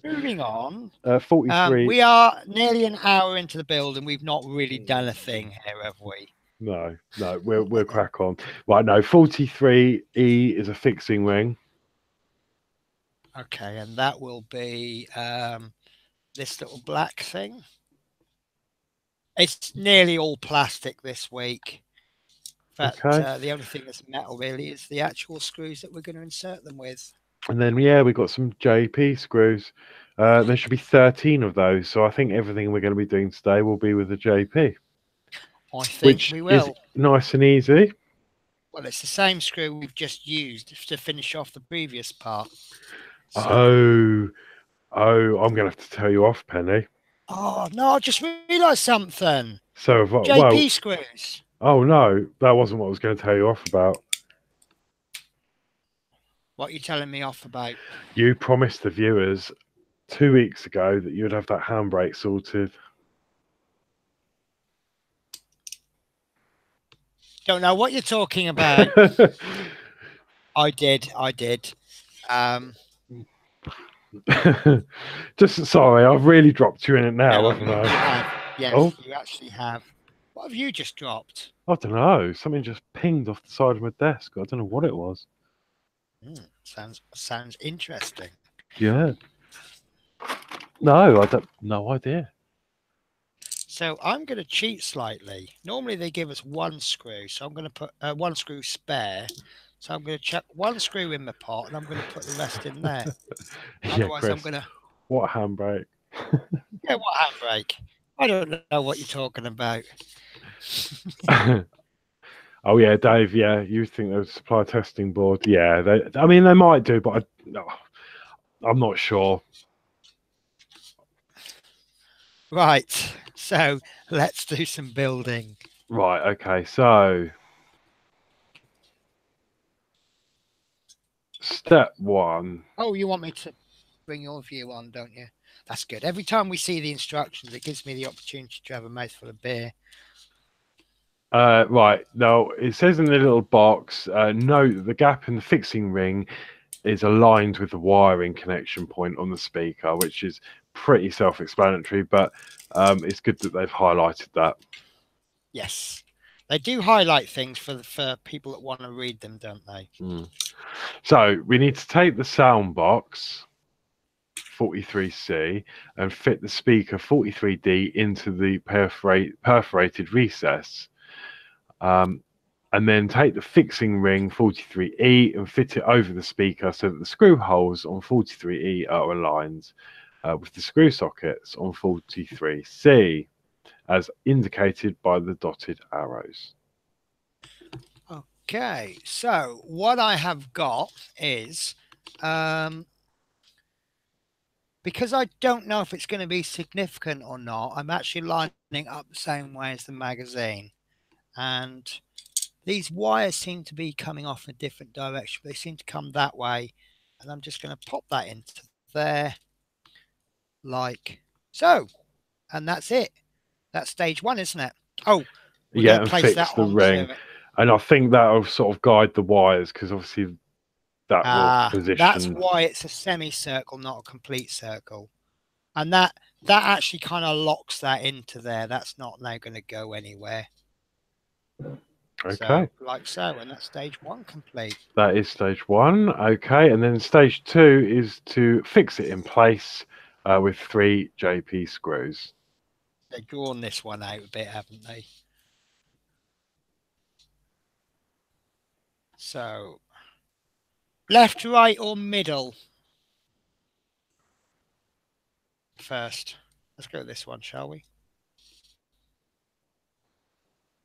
Moving on. 43. We are nearly an hour into the build and we've not really done a thing here, have we? No, we'll crack on. Right, no, 43E is a fixing ring. Okay, and that will be this little black thing. It's nearly all plastic this week. But the only thing that's metal really is the actual screws that we're going to insert them with. And then, we've got some JP screws. There should be 13 of those. So I think everything we're going to be doing today will be with the JP. I think we will. Is nice and easy. Well, it's the same screw we've just used to finish off the previous part. So... Oh, I'm going to have to tell you off, Penny. Oh, no, I just realised something. So, JP screws. Oh, no, that wasn't what I was going to tell you off about. What are you telling me off about? You promised the viewers 2 weeks ago that you would have that handbrake sorted. Don't know what you're talking about. I did. Just sorry, I've really dropped you in it now, No, haven't you I? have. Yes, Oh, you actually have. What have you just dropped? I don't know. Something just pinged off the side of my desk. I don't know what it was. Sounds interesting. Yeah. No, I don't. No idea. So I'm going to cheat slightly. Normally they give us one screw, so I'm going to put one screw spare. So I'm going to chuck one screw in the pot, and I'm going to put the rest in there. Yeah, Otherwise, I'm Chris. going to What a handbrake. yeah, what handbrake? I don't know what you're talking about. Oh yeah, Dave. Yeah, you think there's a supply testing board? Yeah, I mean, they might do, but no, I'm not sure. Right. So let's do some building. Right. Okay. So step one. Oh, you want me to bring your view on, don't you? That's good. Every time we see the instructions, it gives me the opportunity to have a mouthful of beer. Right. Now it says in the little box, note that the gap in the fixing ring is aligned with the wiring connection point on the speaker, which is pretty self-explanatory, but it's good that they've highlighted that. Yes. They do highlight things for people that want to read them, don't they? So we need to take the sound box 43C and fit the speaker 43D into the perforated recess. And then take the fixing ring 43E and fit it over the speaker so that the screw holes on 43E are aligned with the screw sockets on 43C, as indicated by the dotted arrows. Okay, so what I have got is, because I don't know if it's going to be significant or not, I'm actually lining up the same way as the magazine. And these wires seem to be coming off in a different direction. They seem to come that way. And I'm just going to pop that into there like so. And that's it. That's stage one, isn't it? Oh, we're Yeah, going to and place that fix the onto ring. it. And I think that'll sort of guide the wires because obviously that will That's position. why it's a semicircle, not a complete circle. And that actually kind of locks that into there. That's not now going to go anywhere. Okay. So, like so, and that's stage one complete. That is stage one. Okay. And then stage two is to fix it in place with 3 JP screws. They've drawn this one out a bit, haven't they? So, left, right, or middle? First. Let's go this one, shall we?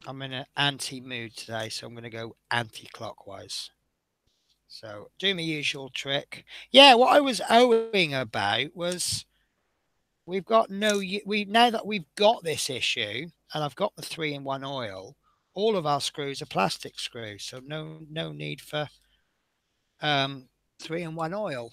I'm in an anti mood today, so I'm going to go anti clockwise. So, do my usual trick. Yeah, what I was owing about was we've got now that we've got this issue and I've got the 3-in-1 oil, all of our screws are plastic screws, so no need for 3-in-1 oil.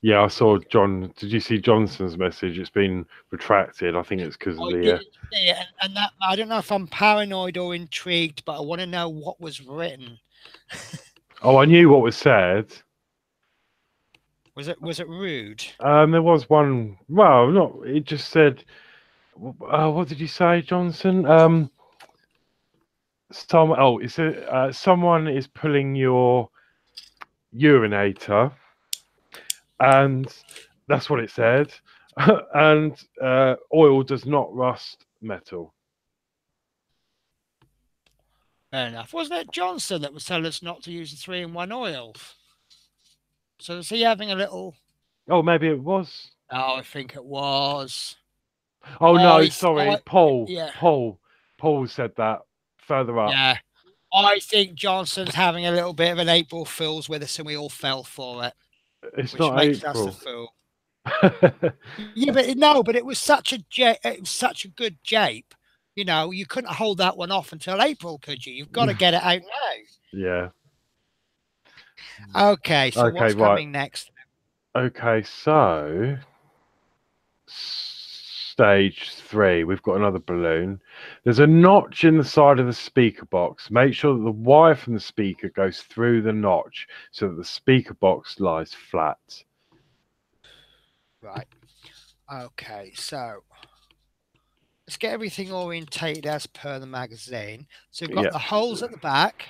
Yeah, I saw John. Did you see Johnson's message? It's been retracted. I think it's because of I the. didn't see it, and that I don't know if I'm paranoid or intrigued, but I want to know what was written. Oh, I knew what was said. Was it rude? There was one. Well, not. It just said. What did you say, Johnson? It's someone is pulling your urinator, and that's what it said. And oil does not rust metal. Fair enough. Wasn't it Johnson that was telling us not to use the 3-in-1 oil? So is he having a little? Oh, maybe it was. Oh, I think it was. Oh no, sorry, Paul. Yeah, Paul said that further up. yeah. I think Johnson's having a little bit of an April Fool's with us, and we all fell for it, It's which not makes us the April. fool. Yeah, but no, but it was such a good jape. You know, you couldn't hold that one off until April, could you? You've got to get it out now. Yeah. Okay, so Okay, what's right. coming next? Okay, so stage 3, we've got another balloon. There's a notch in the side of the speaker box. Make sure that the wire from the speaker goes through the notch so that the speaker box lies flat. Right. Okay, so let's get everything orientated as per the magazine. So we've got the holes at the back,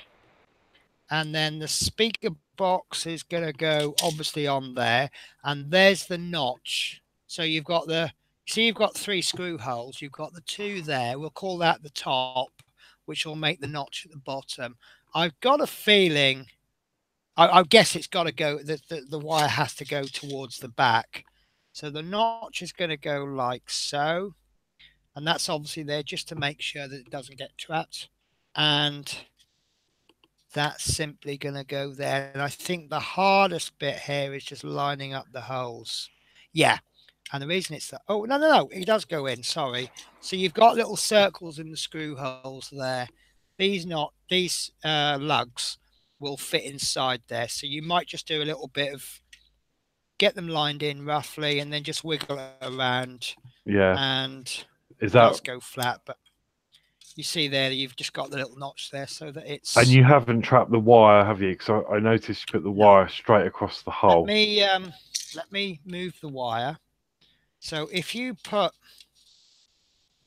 and then the speaker box is going to go obviously on there, and there's the notch. So you've got you've got 3 screw holes. You've got the 2 there. We'll call that the top, which will make the notch at the bottom. I've got a feeling, I guess it's got to go, the wire has to go towards the back. So the notch is going to go like so. And that's obviously there just to make sure that it doesn't get trapped. And that's simply going to go there. And I think the hardest bit here is just lining up the holes. Yeah. And the reason it's that, oh, no, it does go in, sorry. So you've got little circles in the screw holes there. These lugs will fit inside there. So you might just do a little bit of, get them lined in roughly, and then just wiggle it around. Yeah. And it does go flat, but you see there you've just got the little notch there so that it's. And you haven't trapped the wire, have you? Because I noticed you put the wire straight across the hole. Let me move the wire. So if you put,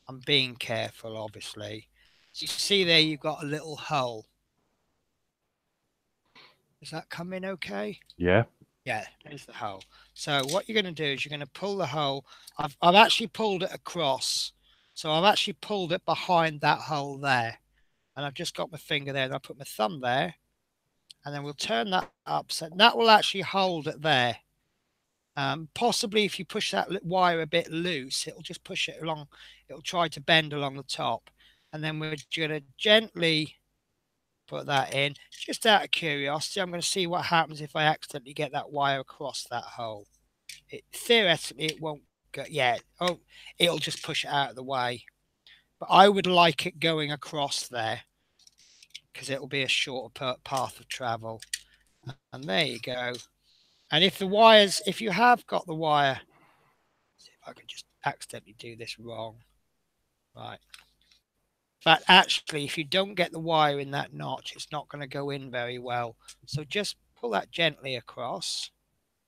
I'm being careful, obviously. So you see there you've got a little hole. Does that come in okay? Yeah. Yeah, there's the hole. So what you're going to do is you're going to pull the hole. I've actually pulled it across. So I've actually pulled it behind that hole there. And I've just got my finger there, and I put my thumb there. And then we'll turn that up. So that will actually hold it there. Possibly if you push that wire a bit loose, it'll just push it along. It'll try to bend along the top. And then we're going to gently put that in. Just out of curiosity, I'm going to see what happens if I accidentally get that wire across that hole. Theoretically, it won't go. Yeah. Oh, it'll just push it out of the way. But I would like it going across there because it'll be a shorter path of travel. And there you go. And if you have got the wire, see if I can just accidentally do this wrong. Right. But actually, if you don't get the wire in that notch, it's not going to go in very well. So just pull that gently across.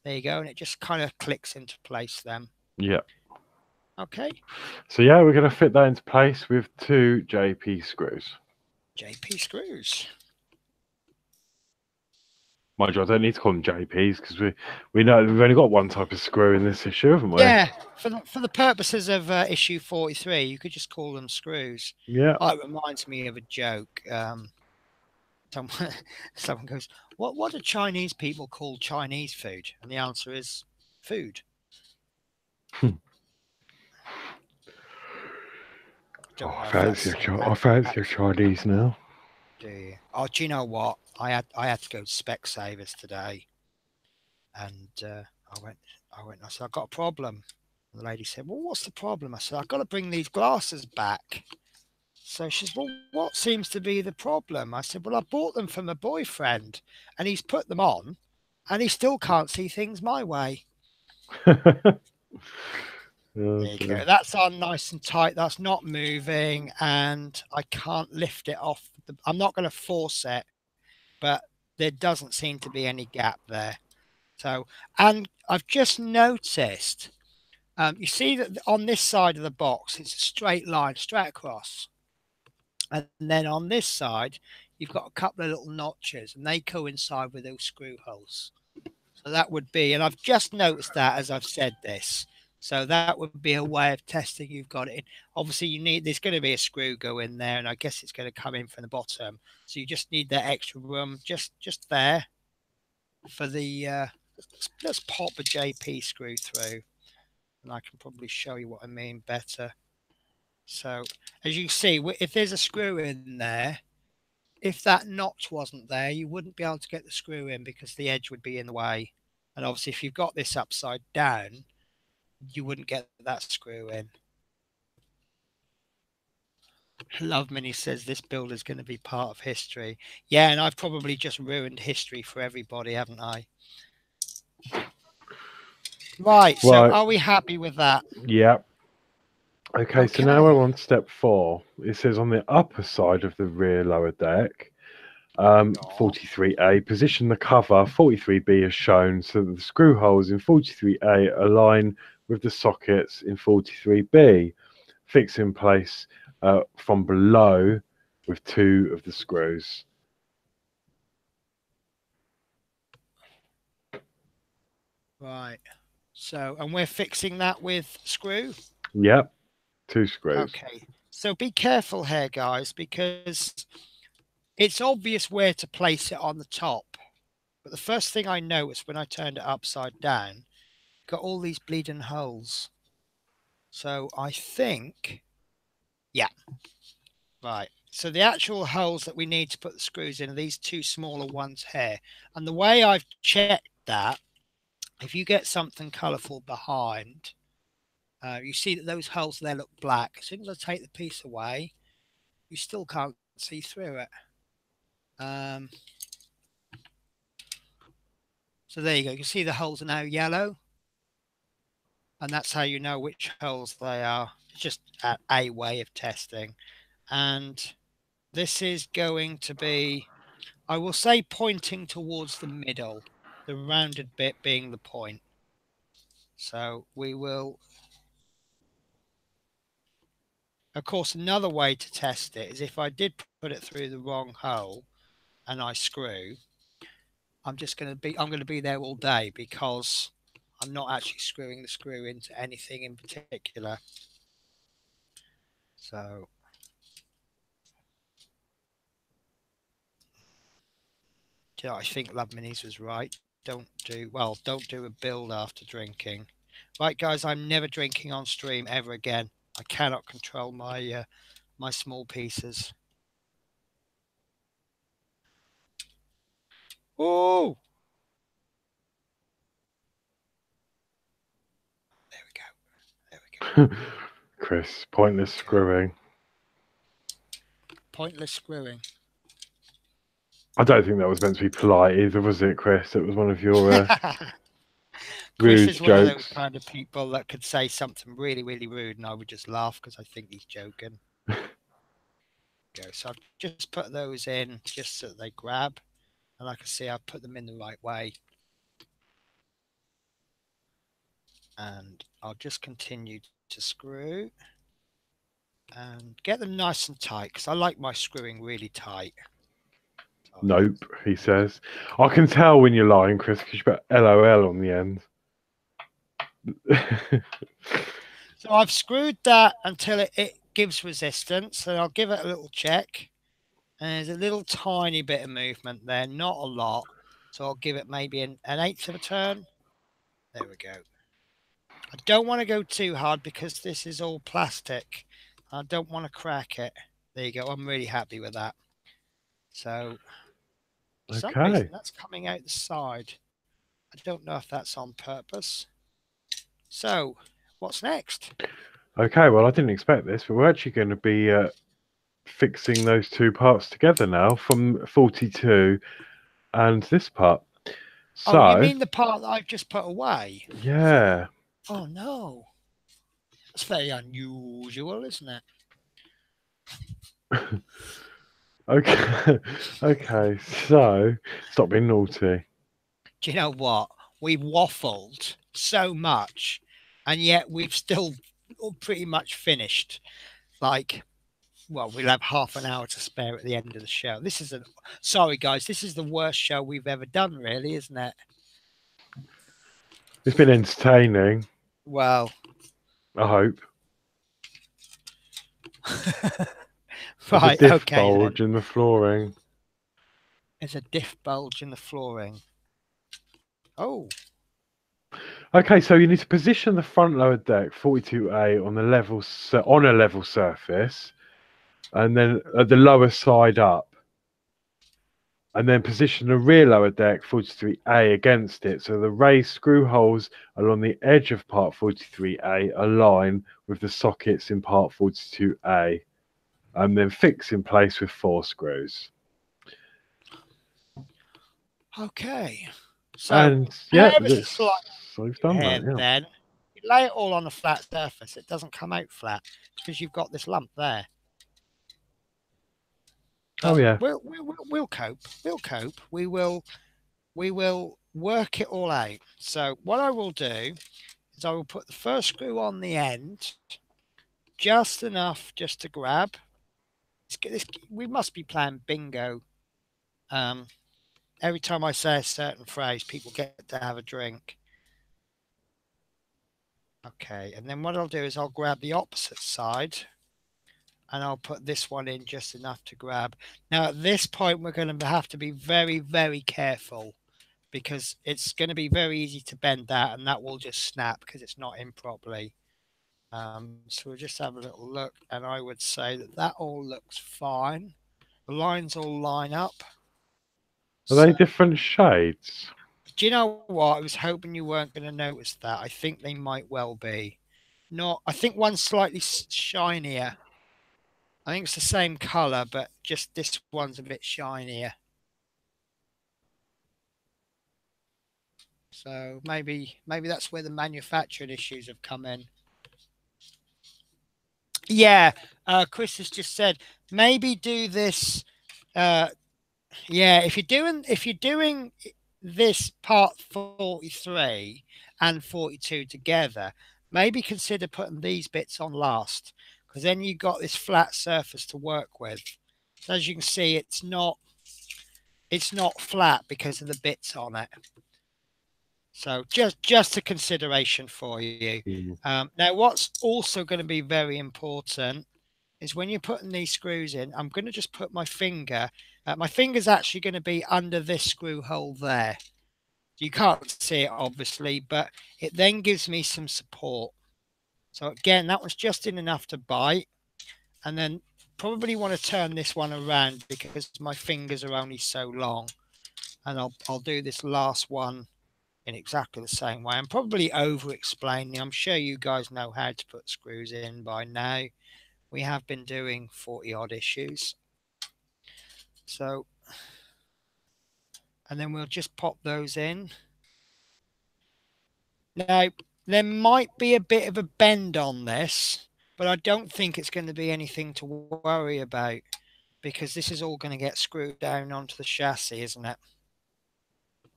There you go. And it just kind of clicks into place then. Yeah. Okay. So yeah, we're going to fit that into place with 2 JP screws. JP screws. Mind you, I don't need to call them JPs because we know we've only got one type of screw in this issue, haven't we? Yeah, for the purposes of issue 43, you could just call them screws. Yeah. Oh, it reminds me of a joke. Someone goes, "What do Chinese people call Chinese food?" And the answer is food. I fancy a Chinese now. Do you? Oh, do you know what? I had to go to Specsavers today, and I went. I said, I've got a problem. And the lady said, "Well, what's the problem?" I said, "I've got to bring these glasses back." So she said, "Well, what seems to be the problem?" I said, "Well, I bought them from a boyfriend, and he's put them on, and he still can't see things my way." There you go. That's on nice and tight. That's not moving, and I can't lift it off. I'm not going to force it, but there doesn't seem to be any gap there. So, and I've just noticed, you see that on this side of the box, it's a straight line, straight across. And then on this side, you've got a couple of little notches, and they coincide with those screw holes. So that would be, and I've just noticed that as I've said this. So that would be a way of testing you've got it in. Obviously, there's going to be a screw go in there, and I guess it's going to come in from the bottom. So you just need that extra room just there for the, let's pop a JP screw through, and I can probably show you what I mean better. So as you can see, if there's a screw in there, if that notch wasn't there, you wouldn't be able to get the screw in because the edge would be in the way. And obviously, if you've got this upside down, you wouldn't get that screw in. Love Mini says this build is going to be part of history. Yeah, and I've probably just ruined history for everybody, haven't I? Right, so are we happy with that? Yeah. Okay, so now we're on step 4. It says on the upper side of the rear lower deck, 43A, position the cover 43B as shown so that the screw holes in 43A align with the sockets in 43B. Fix in place from below with 2 of the screws. Right. So, and we're fixing that with screw? Yep, 2 screws. Okay. So be careful here, guys, because it's obvious where to place it on the top. But the first thing I noticed when I turned it upside down, got all these bleeding holes. So I think, yeah, right. So the actual holes that we need to put the screws in are these 2 smaller ones here. And the way I've checked that, if you get something colourful behind, you see that those holes there look black. As soon as I take the piece away, you still can't see through it. So there you go. You can see the holes are now yellow. And that's how you know which holes they are. It's just a way of testing. And this is going to be, I will say, pointing towards the middle, the rounded bit being the point. So we will, of course, another way to test it is if I did put it through the wrong hole and I screw, I'm going to be there all day because I'm not actually screwing the screw into anything in particular. So you know, I think Love Minis was right. Don't do a build after drinking. Right, guys, I'm never drinking on stream ever again. I cannot control my my small pieces. Oh, there we go. There we go. Chris, pointless screwing. Pointless screwing. I don't think that was meant to be polite either, was it, Chris? It was one of your Chris rude is one jokes. of those kind of people that could say something really, really rude, and I would just laugh because I think he's joking. Go. So I've just put those in just so that they grab, and like I see, I've put them in the right way. And I'll just continue to screw and get them nice and tight because I like my screwing really tight. Nope, he says. I can tell when you're lying, Chris, because you've got LOL on the end. So I've screwed that until it gives resistance, and I'll give it a little check. And there's a little tiny bit of movement there, not a lot. So I'll give it maybe an eighth of a turn. There we go. I don't want to go too hard because this is all plastic. I don't want to crack it. There you go. I'm really happy with that. So for some reason that's coming out the side. I don't know if that's on purpose. So what's next? Okay, well, I didn't expect this, but we're actually going to be fixing those 2 parts together now from 42 and this part. So, Oh, you mean the part that I've just put away? Yeah. Oh, no. That's very unusual, isn't it? Okay, okay, so stop being naughty. Do you know what? We've waffled so much, and yet we've still pretty much finished. Like, well, we'll have half an hour to spare at the end of the show. This is sorry, guys, this is the worst show we've ever done, really, isn't it? It's been entertaining. Well, I hope. Right, There's a diff okay. bulge in the flooring. There's a diff bulge in the flooring. Oh. Okay, so you need to position the front lower deck 42A on a level surface, and then the lower side up, and then position the rear lower deck 43A against it, so the raised screw holes along the edge of part 43A align with the sockets in part 42A, and then fix in place with 4 screws. Okay. So And yeah, so we've done that. Yeah. then you lay it all on a flat surface, it doesn't come out flat because you've got this lump there. Oh But yeah. we'll cope. We'll cope. We will work it all out. So what I will do is I will put the first screw on the end, just enough just to grab. We must be playing bingo. Every time I say a certain phrase, people get to have a drink. Okay, and then what I'll do is I'll grab the opposite side and I'll put this one in just enough to grab. Now at this point, we're going to have to be very, very careful because it's going to be very easy to bend that and that will just snap because it's not in properly. So we'll just have a little look and I would say that that all looks fine. The lines all line up. Are they different shades? Do you know what? I was hoping you weren't going to notice that. I think they might well be. Not. I think one's slightly shinier. I think it's the same color, but just this one's a bit shinier. So maybe that's where the manufacturing issues have come in. Yeah, Chris has just said maybe do this. Yeah, if you're doing this part 43 and 42 together, maybe consider putting these bits on last because then you've got this flat surface to work with. So as you can see, it's not flat because of the bits on it. So just a consideration for you. Now, what's also going to be very important is when you're putting these screws in, I'm going to just put my finger. My finger's actually going to be under this screw hole there. You can't see it, obviously, but it then gives me some support. So again, that was just in enough to bite. And then probably want to turn this one around because my fingers are only so long. And I'll do this last one in exactly the same way. I'm probably over-explaining. I'm sure you guys know how to put screws in by now. We have been doing 40-odd issues. So, and then we'll just pop those in. Now, there might be a bit of a bend on this, but I don't think it's going to be anything to worry about because this is all going to get screwed down onto the chassis, isn't it?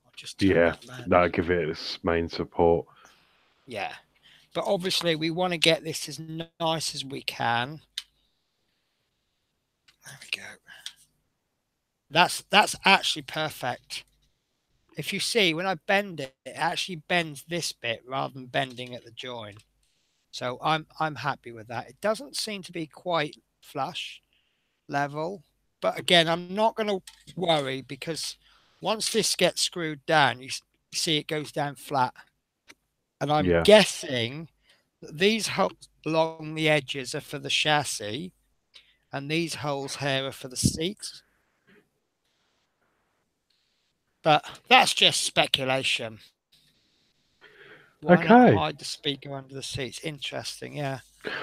I'll just turn that'll give it its main support. Yeah, but obviously we want to get this as nice as we can. There we go. That's actually perfect. If you see, when I bend it, it actually bends this bit rather than bending at the join. So I'm happy with that. It doesn't seem to be quite flush level, but again, I'm not going to worry because once this gets screwed down, you see it goes down flat. And I'm guessing that these holes along the edges are for the chassis and these holes here are for the seats. But that's just speculation. Why not hide the speaker under the seats? Interesting, yeah.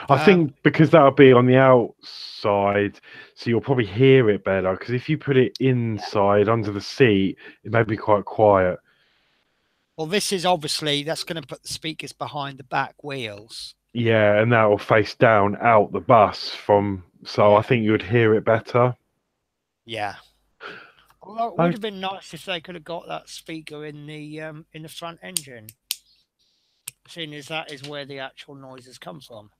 I think because that'll be on the outside, so you'll probably hear it better. Because if you put it inside under the seat, it may be quite quiet. Well, this is obviously, that's going to put the speakers behind the back wheels. Yeah, and that will face down out the bus from, so I think you would hear it better. Yeah. Although it would have been nice if they could have got that speaker in the front engine, seeing as that is where the actual noises come from.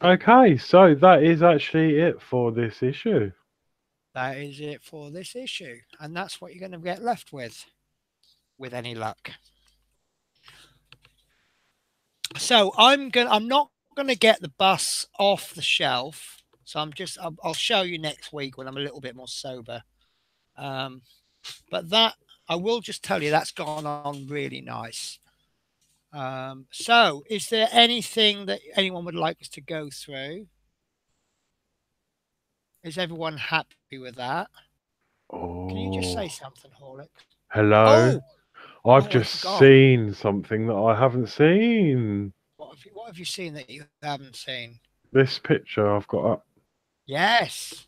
Okay, so that is actually it for this issue. That is it for this issue, and that's what you're going to get left with any luck. So I'm not gonna get the bus off the shelf. So I'll show you next week when I'm a little bit more sober. But that I will just tell you that's gone on really nice. So is there anything that anyone would like us to go through? Is everyone happy with that? Oh. Can you just say something, Horlicks? Hello. I've just seen something that I haven't seen. What have you seen that you haven't seen? This picture I've got up. Yes,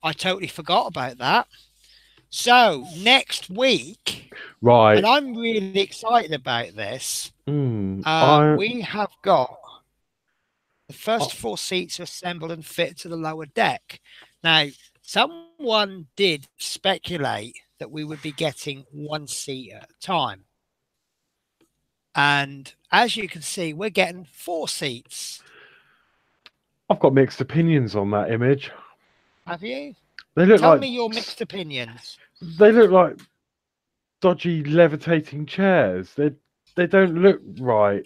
I totally forgot about that. So next week, and Right. I'm really excited about this. Mm, I, We have got the I first four seats are assembled and fit to the lower deck. Now, someone did speculate that we would be getting one seat at a time. And as you can see, we're getting four seats. I've got mixed opinions on that image. Have you? They look Tell like me your mixed opinions. they look like dodgy levitating chairs. They don't look right.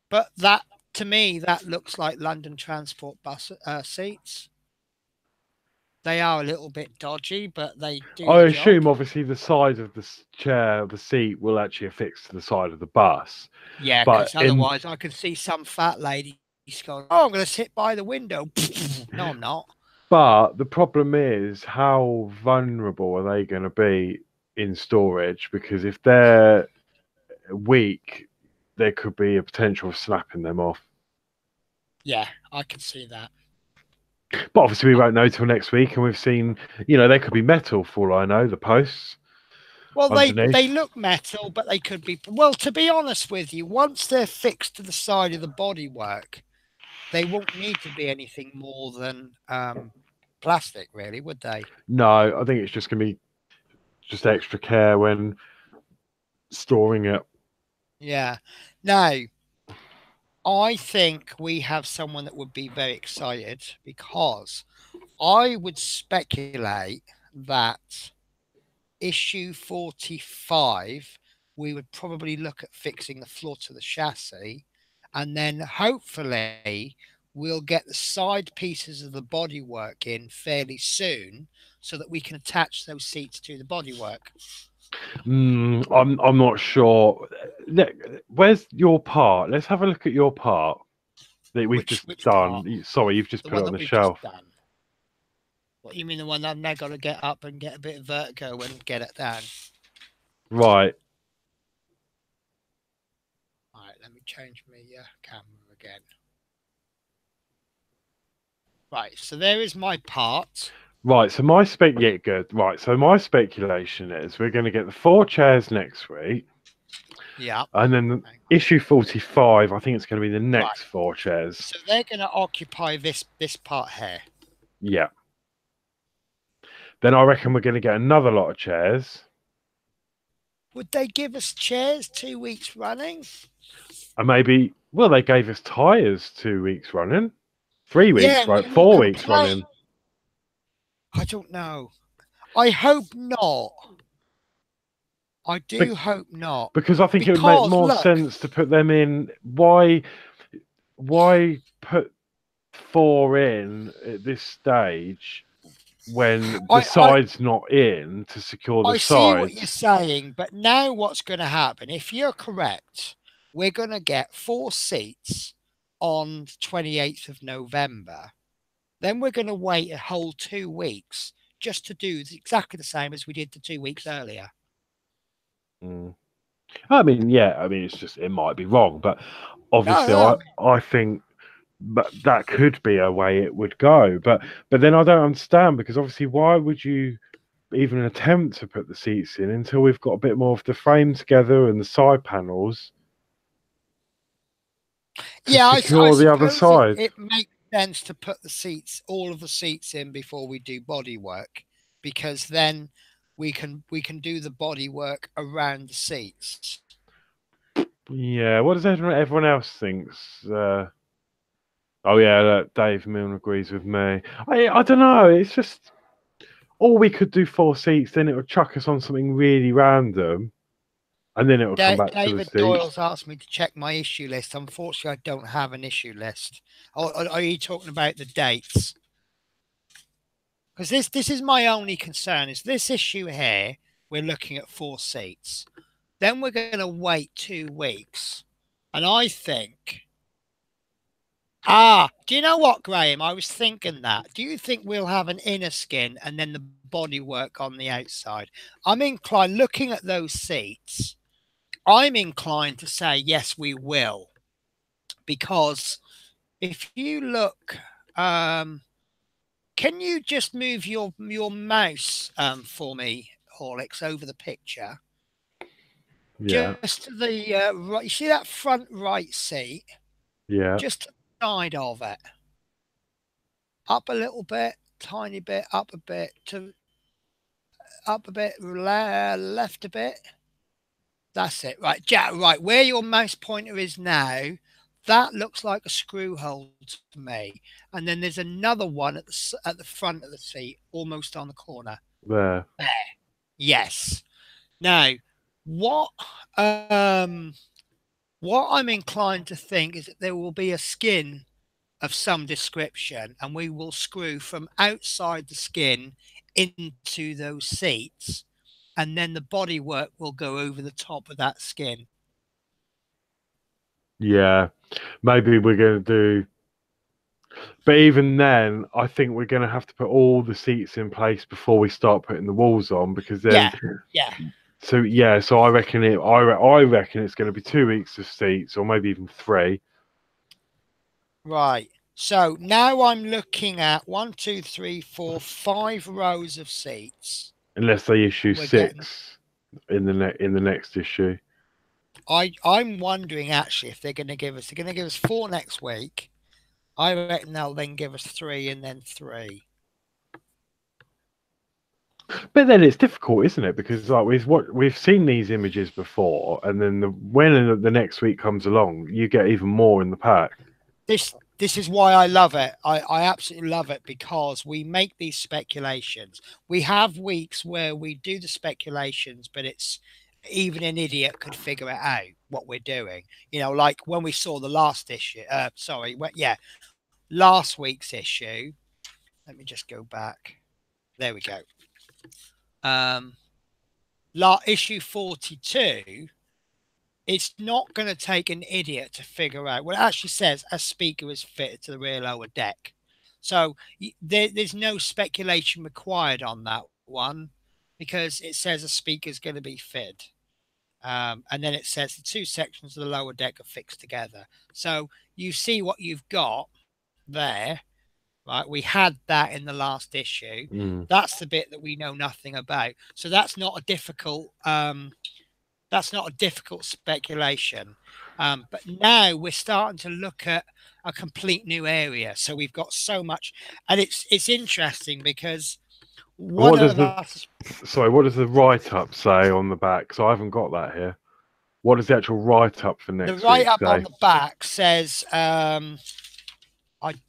But that, to me, that looks like London Transport bus seats. They are a little bit dodgy, but they do I the assume job. obviously the side of the chair, the seat will actually affix to the side of the bus. Yeah, But because in otherwise I could see some fat lady going, "Oh, I'm going to sit by the window." No, I'm not. but the problem is how vulnerable are they going to be in storage? Because if they're weak, there could be a potential of snapping them off. Yeah, I can see that. But obviously, we won't know till next week, and we've seen, they could be metal for all I know, the posts Well, they underneath. look metal, but they could be. Well, to be honest with you, once they're fixed to the side of the bodywork, they won't need to be anything more than plastic, really, would they? No, I think it's just going to be just extra care when storing it. Yeah. Now, I think we have someone that would be very excited because I would speculate that issue 45, we would probably look at fixing the floor to the chassis, and then hopefully we'll get the side pieces of the bodywork in fairly soon so that we can attach those seats to the bodywork. I'm not sure. Where's your part? Let's have a look at your part that we've just Which part? done. Sorry, you've just The put it one on that the we've just shelf. done. What you mean the one that I've now got to get up and get a bit of vertigo and get it down? Right. All right, let me change my camera again. Right, so there is my part. Right, so yeah, good. Right, so my speculation is we're going to get the 4 chairs next week, Yeah. and then issue 45. I think it's going to be the Right. next 4 chairs. So they're going to occupy this part here. Yeah. Then I reckon we're going to get another lot of chairs, Would they give us chairs 2 weeks running? and maybe they gave us tires 2 weeks running, 3 weeks, Yeah, right? we 4 weeks complain. running. I don't know. I hope not. I do hope not. Because I think it would make more look, sense to put them in. Why put 4 in at this stage when the side's not in to secure the I see what sides? you're saying, but now what's going to happen? If you're correct, we're going to get 4 seats on the 28th of November. Then we're going to wait a whole 2 weeks just to do exactly the same as we did the 2 weeks earlier. I mean, it's just it might be wrong, but obviously, I think that could be a way it would go. But then I don't understand, because obviously, why would you even attempt to put the seats in until we've got a bit more of the frame together and the side panels to secure the other side? It makes sense to put all of the seats in before we do body work, because then we can do the body work around the seats. Yeah, what does everyone else thinks? Oh yeah, look, Dave Milne agrees with me. I don't know. It's just, or we could do 4 seats, then it would chuck us on something really random, and then it would come back to the David seats. Doyle's asked me to check my issue list. Unfortunately, I don't have an issue list. Are you talking about the dates? Because this is my only concern, is this issue here, we're looking at 4 seats. Then we're going to wait 2 weeks. And I think, do you know what, Graham? I was thinking that. Do you think we'll have an inner skin and then the bodywork on the outside? I'm inclined, looking at those seats, I'm inclined to say, yes, we will. Because if you look, Can you just move your mouse for me, Horlicks, over the picture? Yeah, Just to the right. You see that front right seat? yeah, Just to the side of it. Up a little bit, tiny bit, up a bit, to up a bit, left a bit. That's it. Right, Jack, right. Where your mouse pointer is now, that looks like a screw hole to me. And then there's another one at the front of the seat, almost on the corner. there. There. Yes. Now, what um what I'm inclined to think is that there will be a skin of some description, and we will screw from outside the skin into those seats, and then the bodywork will go over the top of that skin. Yeah, maybe we're going to do. But even then, I think we're going to have to put all the seats in place before we start putting the walls on, because then. Yeah, yeah. So yeah, so I reckon I reckon it's going to be 2 weeks of seats, or maybe even 3. Right. So now I'm looking at 5 rows of seats. Unless they issue We're getting. 6 in the next issue. I'm wondering actually if they're going to give us. They're going to give us 4 next week. I reckon they'll then give us 3 and then 3. But then it's difficult, isn't it? Because like we've seen these images before, and then when the next week comes along, you get even more in the pack. This is why I love it. I absolutely love it, because we make these speculations. We have weeks where we do the speculations, but it's even an idiot could figure it out what we're doing. You know, like when we saw the last issue. Last week's issue. Let me just go back. There we go. Issue 42. It's not going to take an idiot to figure out. Well, it actually says a speaker is fitted to the rear lower deck. So there's no speculation required on that one, because it says a speaker is going to be fitted. And then it says the 2 sections of the lower deck are fixed together. So you see what you've got there, right? We had that in the last issue. That's the bit that we know nothing about. So that's not a difficult speculation. But now we're starting to look at a complete new area. So we've got so much, and it's interesting because what does the write-up say on the back? So I haven't got that here. What is the actual write-up for next week? The write-up on the back says, I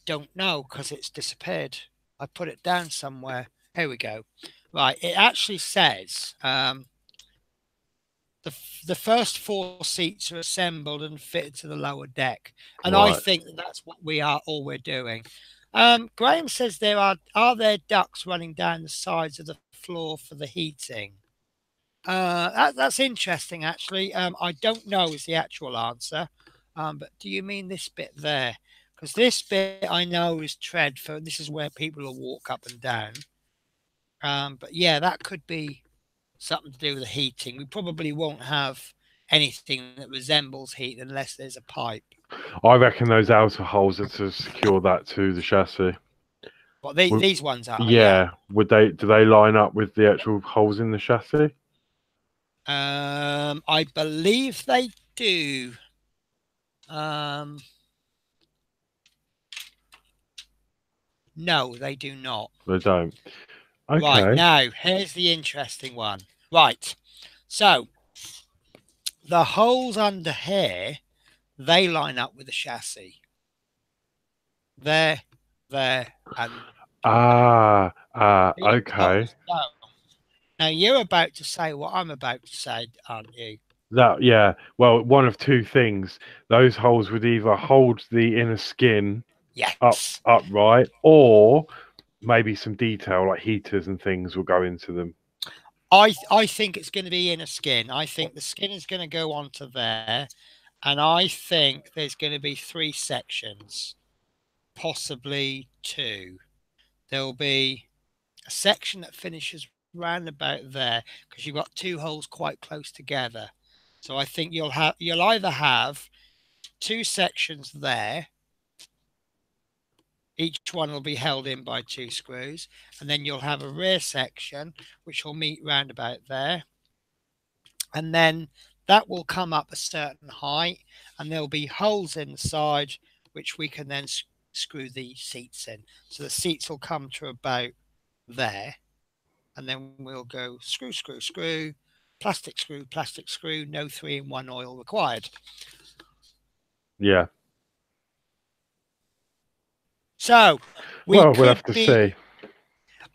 don't know, because it's disappeared. I put it down somewhere. Here we go. Right, it actually says the first 4 seats are assembled and fitted to the lower deck, and right. I think that's what all we're doing. Graham says are there ducts running down the sides of the floor for the heating? That's interesting, actually. I don't know is the actual answer. But do you mean this bit there? Because this bit I know is tread for. This is where people will walk up and down. But yeah, that could be something to do with the heating. We probably won't have anything that resembles heat unless there's a pipe. I reckon those outer holes are to secure that to the chassis. What these ones are? Yeah. Do they line up with the actual holes in the chassis? I believe they do. No, they do not. They don't. Okay. Right, now, here's the interesting one. Right, so the holes under here, they line up with the chassis. There, and okay. Now, you're about to say what I'm about to say, aren't you? Yeah. Well, one of 2 things. Those holes would either hold the inner skin upright, or maybe some detail like heaters and things will go into them. I think it's going to be inner skin. I think the skin is going to go onto there, and I think there's going to be 3 sections, possibly 2. There'll be a section that finishes round about there, because you've got 2 holes quite close together. So I think you'll either have 2 sections there, Each one will be held in by 2 screws, and then you'll have a rear section which will meet round about there, and then that will come up a certain height, and there'll be holes inside which we can then screw the seats in. So the seats will come to about there, and then we'll go screw, screw, screw, plastic screw, no 3-in-1 oil required. Yeah. So Well, we'll have to see.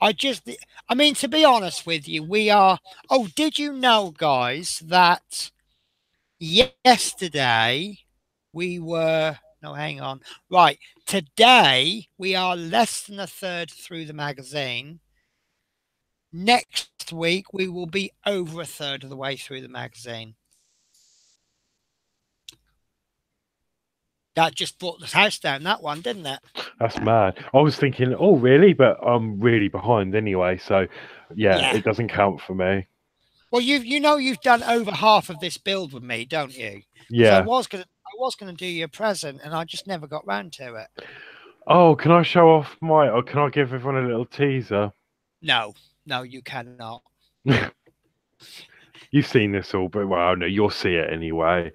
I mean, to be honest with you, we are. Oh, did you know, guys, that yesterday we were. No, hang on. Right. Today we are less than a third through the magazine. Next week we will be over a third of the way through the magazine. That just brought the house down, that one, didn't it? That's mad. I was thinking, oh, really? But I'm really behind anyway. So, yeah, it doesn't count for me. Well, you've done over half of this build with me, don't you? Because Yeah. I was gonna do you a present, and I just never got round to it. Oh, can I show off or can I give everyone a little teaser? No, you cannot. You've seen this all, but well, no, you'll see it anyway.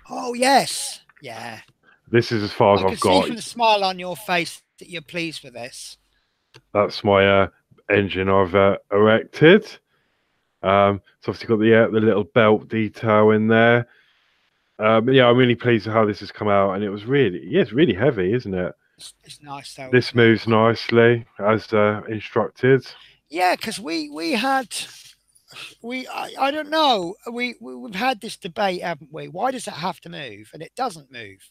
Oh yes, yeah. This is as far as I I've can got. see from the smile on your face that you're pleased with this. That's my engine I've erected. It's obviously got the little belt detail in there. Yeah, I'm really pleased with how this has come out, and it's really heavy, isn't it? It's nice though. This moves nicely as instructed. Yeah, because I don't know. We've had this debate, haven't we? Why does it have to move? And it doesn't move.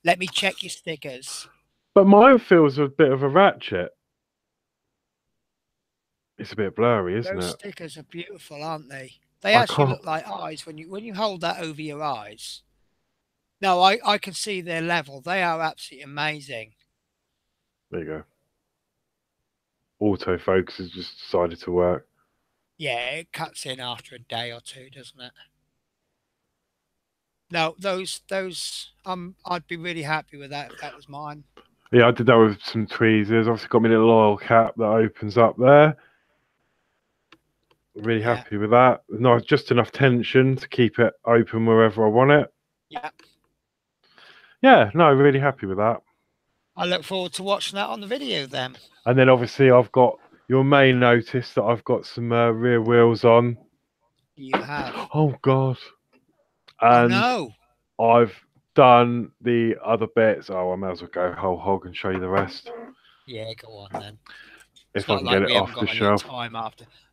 Let me check your stickers. But mine feels a bit of a ratchet. It's a bit blurry, isn't Those it? stickers are beautiful, aren't they? They actually look like eyes when you hold that over your eyes. No, I can see their level. They are absolutely amazing. There you go. Autofocus has just decided to work. Yeah, it cuts in after a day or two, doesn't it? No, those I'd be really happy with that if that was mine. Yeah, I did that with some tweezers. Obviously got me a little oil cap that opens up there. Really happy with that. Not just enough tension to keep it open wherever I want it. Yeah. Yeah, no, really happy with that. I look forward to watching that on the video then. And then obviously I've got, you may notice that I've got some rear wheels on. You have. Oh God. And And I've done the other bits. Oh, I may as well go whole hog and show you the rest. Yeah, go on then. If I can get it off the shelf.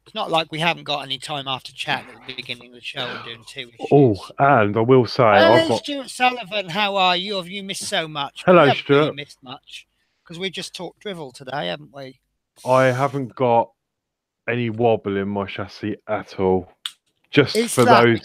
It's not like we haven't got any time after chatting at the beginning of the show and doing 2 issues. Oh, and I will say, I've got Stuart Sullivan. How are you? Have you missed so much? Hello, we haven't Stuart. really missed much because we just talked drivel today, haven't we? I haven't got any wobble in my chassis at all. Just Is for that those,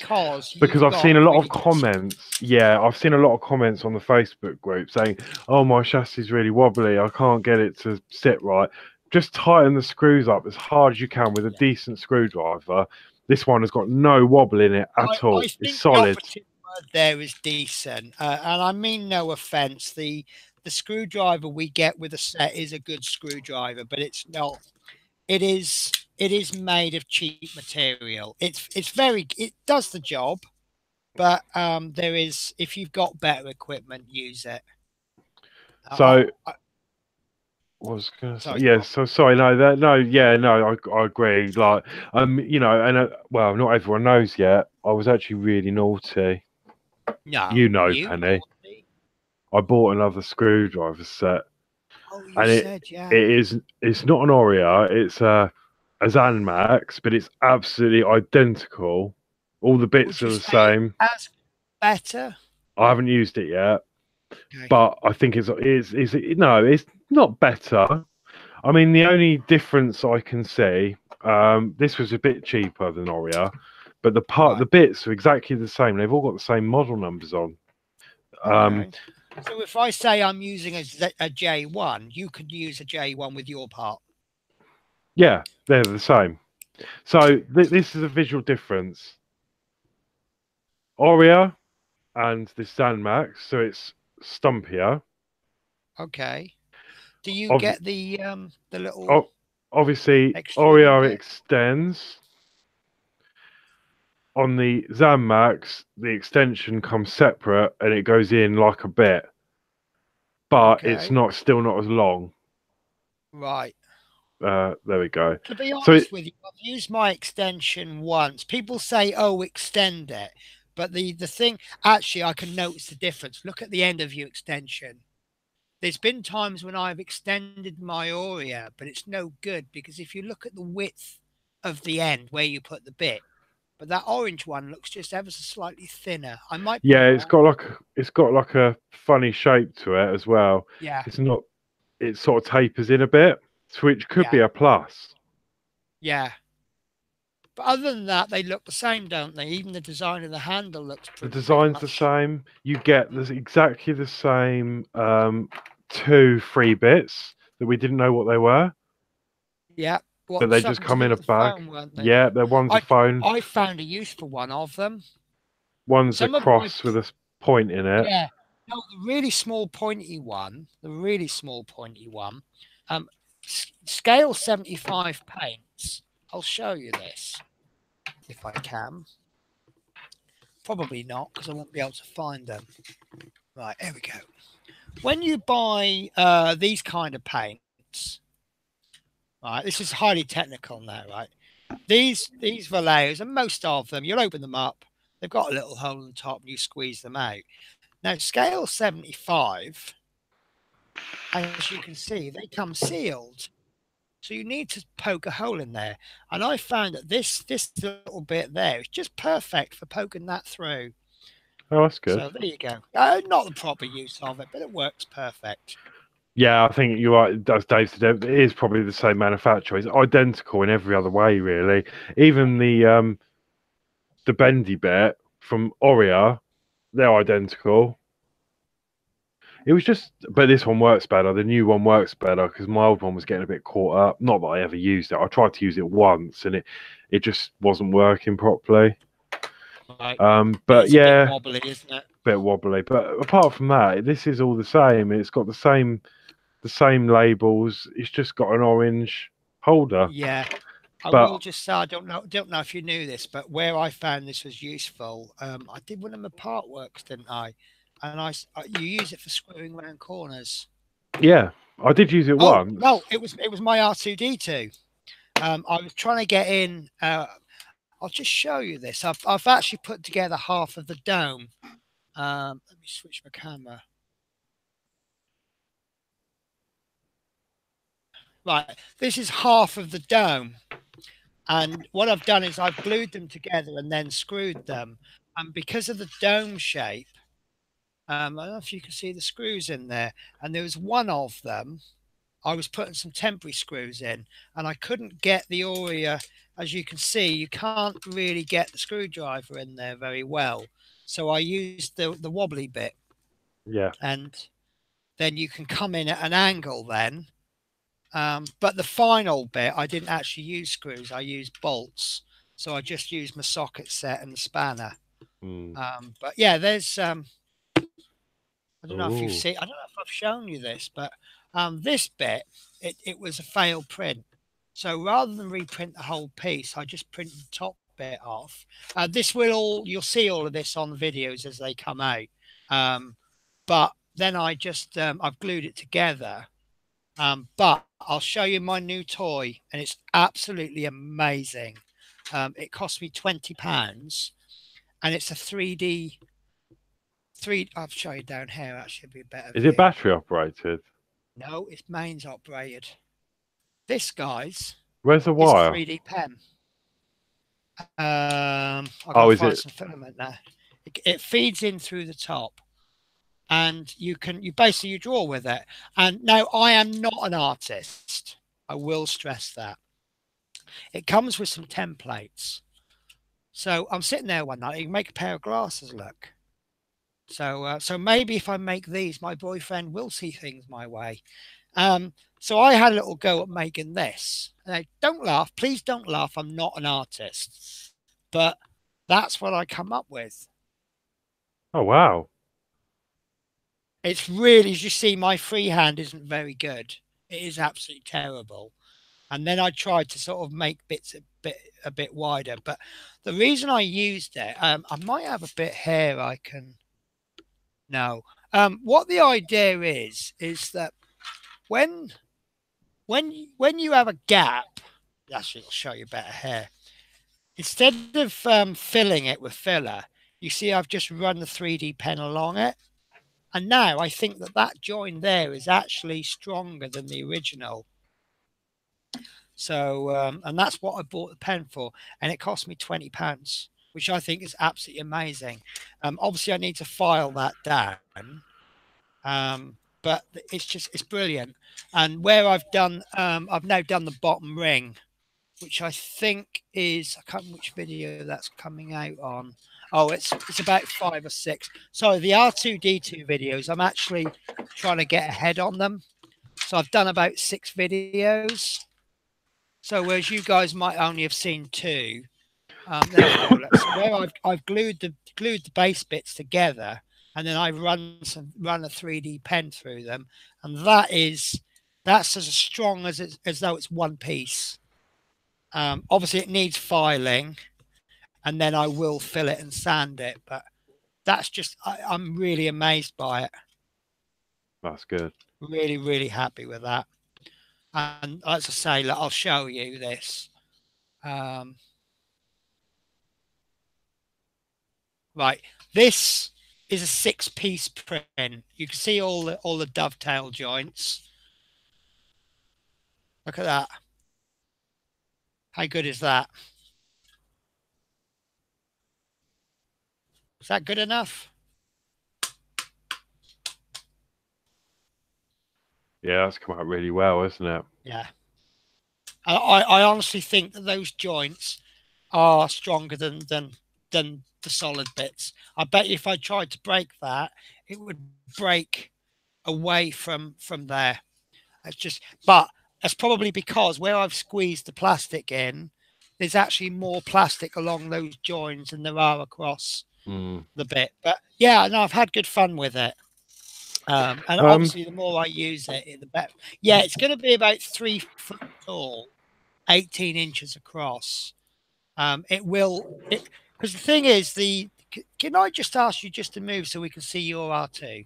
because I've seen a lot of comments. Yeah, I've seen a lot of comments on the Facebook group saying, "Oh, my chassis is really wobbly. I can't get it to sit right." Just tighten the screws up as hard as you can with a decent screwdriver. This one has got no wobble in it at all. It's solid. The operative word there is decent, and I mean no offense. The screwdriver we get with a set is a good screwdriver, but it's not. It is made of cheap material. It does the job, but there is, if you've got better equipment, use it. So was gonna say, yeah, so sorry, no, I agree. Like, you know, and well, not everyone knows yet. I was actually really naughty. No, you know, Penny. Naughty? I bought another screwdriver set. Oh, you said, yeah. It's not an Oria, it's a Zanmax, but it's absolutely identical. All the bits are the same. As better. I haven't used it yet. Okay. But I think it's not better. I mean, the only difference I can see, this was a bit cheaper than Oria, but the bits are exactly the same. They've all got the same model numbers on. Okay. So if I say I'm using a J1, you could use a J1 with your part. Yeah, they're the same. So this is a visual difference. Oria and this Zanmax, so it's stumpier. Okay. Do you Ob- get the little o- Obviously, extruding Oreo bit? extends. On the Zanmax, the extension comes separate and it goes in like a bit, but it's Okay, not still not as long. right. There we go. To be So honest with you, I've used my extension once. People say, "Oh, extend it," but the thing actually, I can notice the difference. Look at the end of your extension. There's been times when I've extended my Aurea, but it's no good because if you look at the width of the end where you put the bit, but that orange one looks just ever so slightly thinner. I might be yeah, wrong. it's got like a funny shape to it as well. Yeah, It's not. It sort of tapers in a bit, which could be yeah, a plus. yeah. But other than that, they look the same, don't they? Even the design of the handle looks The pretty design's the much. same. You get this exactly the same two free bits that we didn't know what they were, Yeah. but What, they just something to come do in a with the bag. phone, weren't they? Yeah, they're one's a I phone, I found a use for one of them. one's a Some of my cross with a point in it. Yeah. No, the really small pointy one, um, scale 75 paints. I'll show you this if I can. Probably not because I won't be able to find them. Right, here we go. When you buy these kind of paints, right, this is highly technical now, right? These Valleos, and most of them, you'll open them up. They've got a little hole in the top, and you squeeze them out. Now, scale 75, as you can see, they come sealed. So you need to poke a hole in there. And I found that this little bit there is just perfect for poking that through. Oh, that's good. So there you go. Not the proper use of it, but it works perfect. Yeah, I think you're right. As Dave said, it is probably the same manufacturer. It's identical in every other way, really. Even the bendy bit from Oria, they're identical. It was just, but this one works better. The new one works better because my old one was getting a bit caught up. Not that I ever used it. I tried to use it once and it just wasn't working properly. Right. It But is a bit yeah, wobbly, isn't it? bit wobbly. But apart from that, this is all the same. It's got the same labels. It's just got an orange holder. Yeah. I But will just say I don't know if you knew this, but where I found this was useful, I did one of my partworks, didn't I? And you use it for screwing around corners. yeah, I did use it Oh no, once. it was my R2D2. I was trying to get in. I'll just show you this. I've actually put together half of the dome. Let me switch my camera. Right, this is half of the dome. And what I've done is I've glued them together and then screwed them. And because of the dome shape, I don't know if you can see the screws in there. And there was one of them. I was putting some temporary screws in, and I couldn't get the Aurea. As you can see, you can't really get the screwdriver in there very well. So I used the wobbly bit, Yeah. and then you can come in at an angle then. But the final bit, I didn't actually use screws. I used bolts. So I just used my socket set and the spanner. Mm. But yeah, there's I don't know if you've Oh, seen. I don't know if I've shown you this, but this bit it was a failed print. So rather than reprint the whole piece, I just printed the top bit off. This will all you'll see all of this on the videos as they come out. But then I've glued it together. But I'll show you my new toy, and it's absolutely amazing. It cost me £20, and it's a 3D. I'll show you down here. Actually, be a better is it view. battery operated? No, it's mains operated. This, guys, Where's the is a wire? 3D pen. I've got Oh, to is find it? some filament there. It feeds in through the top, and you basically you draw with it. And now I am not an artist. I will stress that. It comes with some templates. So I'm sitting there one night. You can make a pair of glasses look. So maybe if I make these, my boyfriend will see things my way. So I had a little go at making this. Now, don't laugh, please don't laugh. I'm not an artist, but that's what I come up with. Oh, wow. It's really, as you see, my freehand isn't very good. It is absolutely terrible. And then I tried to sort of make bits a bit wider. But the reason I used it, I might have a bit here I can. No. What the idea is that when when you have a gap, actually, I'll show you better here. Instead of filling it with filler, you see I've just run the 3D pen along it. And now I think that that join there is actually stronger than the original. So, and that's what I bought the pen for. And it cost me £20, which I think is absolutely amazing. Obviously, I need to file that down. But it's brilliant. And where I've now done the bottom ring, which I think is, I can't remember which video that's coming out on. Oh, it's about 5 or 6. So the R2D2 videos, I'm actually trying to get ahead on them. So I've done about 6 videos. So whereas you guys might only have seen 2, where I've glued the base bits together, and then I've run a 3D pen through them, and that's as strong as though it's one piece. Obviously, it needs filing, and then I will fill it and sand it. But that's just I'm really amazed by it. That's good. Really, really happy with that. And as I say, look, I'll show you this. Right, this is a 6-piece print. You can see all the dovetail joints. Look at that. How good is that? Is that good enough? Yeah, that's come out really well, isn't it? Yeah. I honestly think that those joints are stronger than the solid bits. I bet if I tried to break that, it would break away from there. It's just, but that's probably because where I've squeezed the plastic in, there's actually more plastic along those joins than there are across the bit. But yeah, no, I've had good fun with it. And obviously, the more I use it, the better. Yeah, it's going to be about 3 foot tall, 18 inches across. It will, because the thing is, can I just ask you just to move so we can see your R2?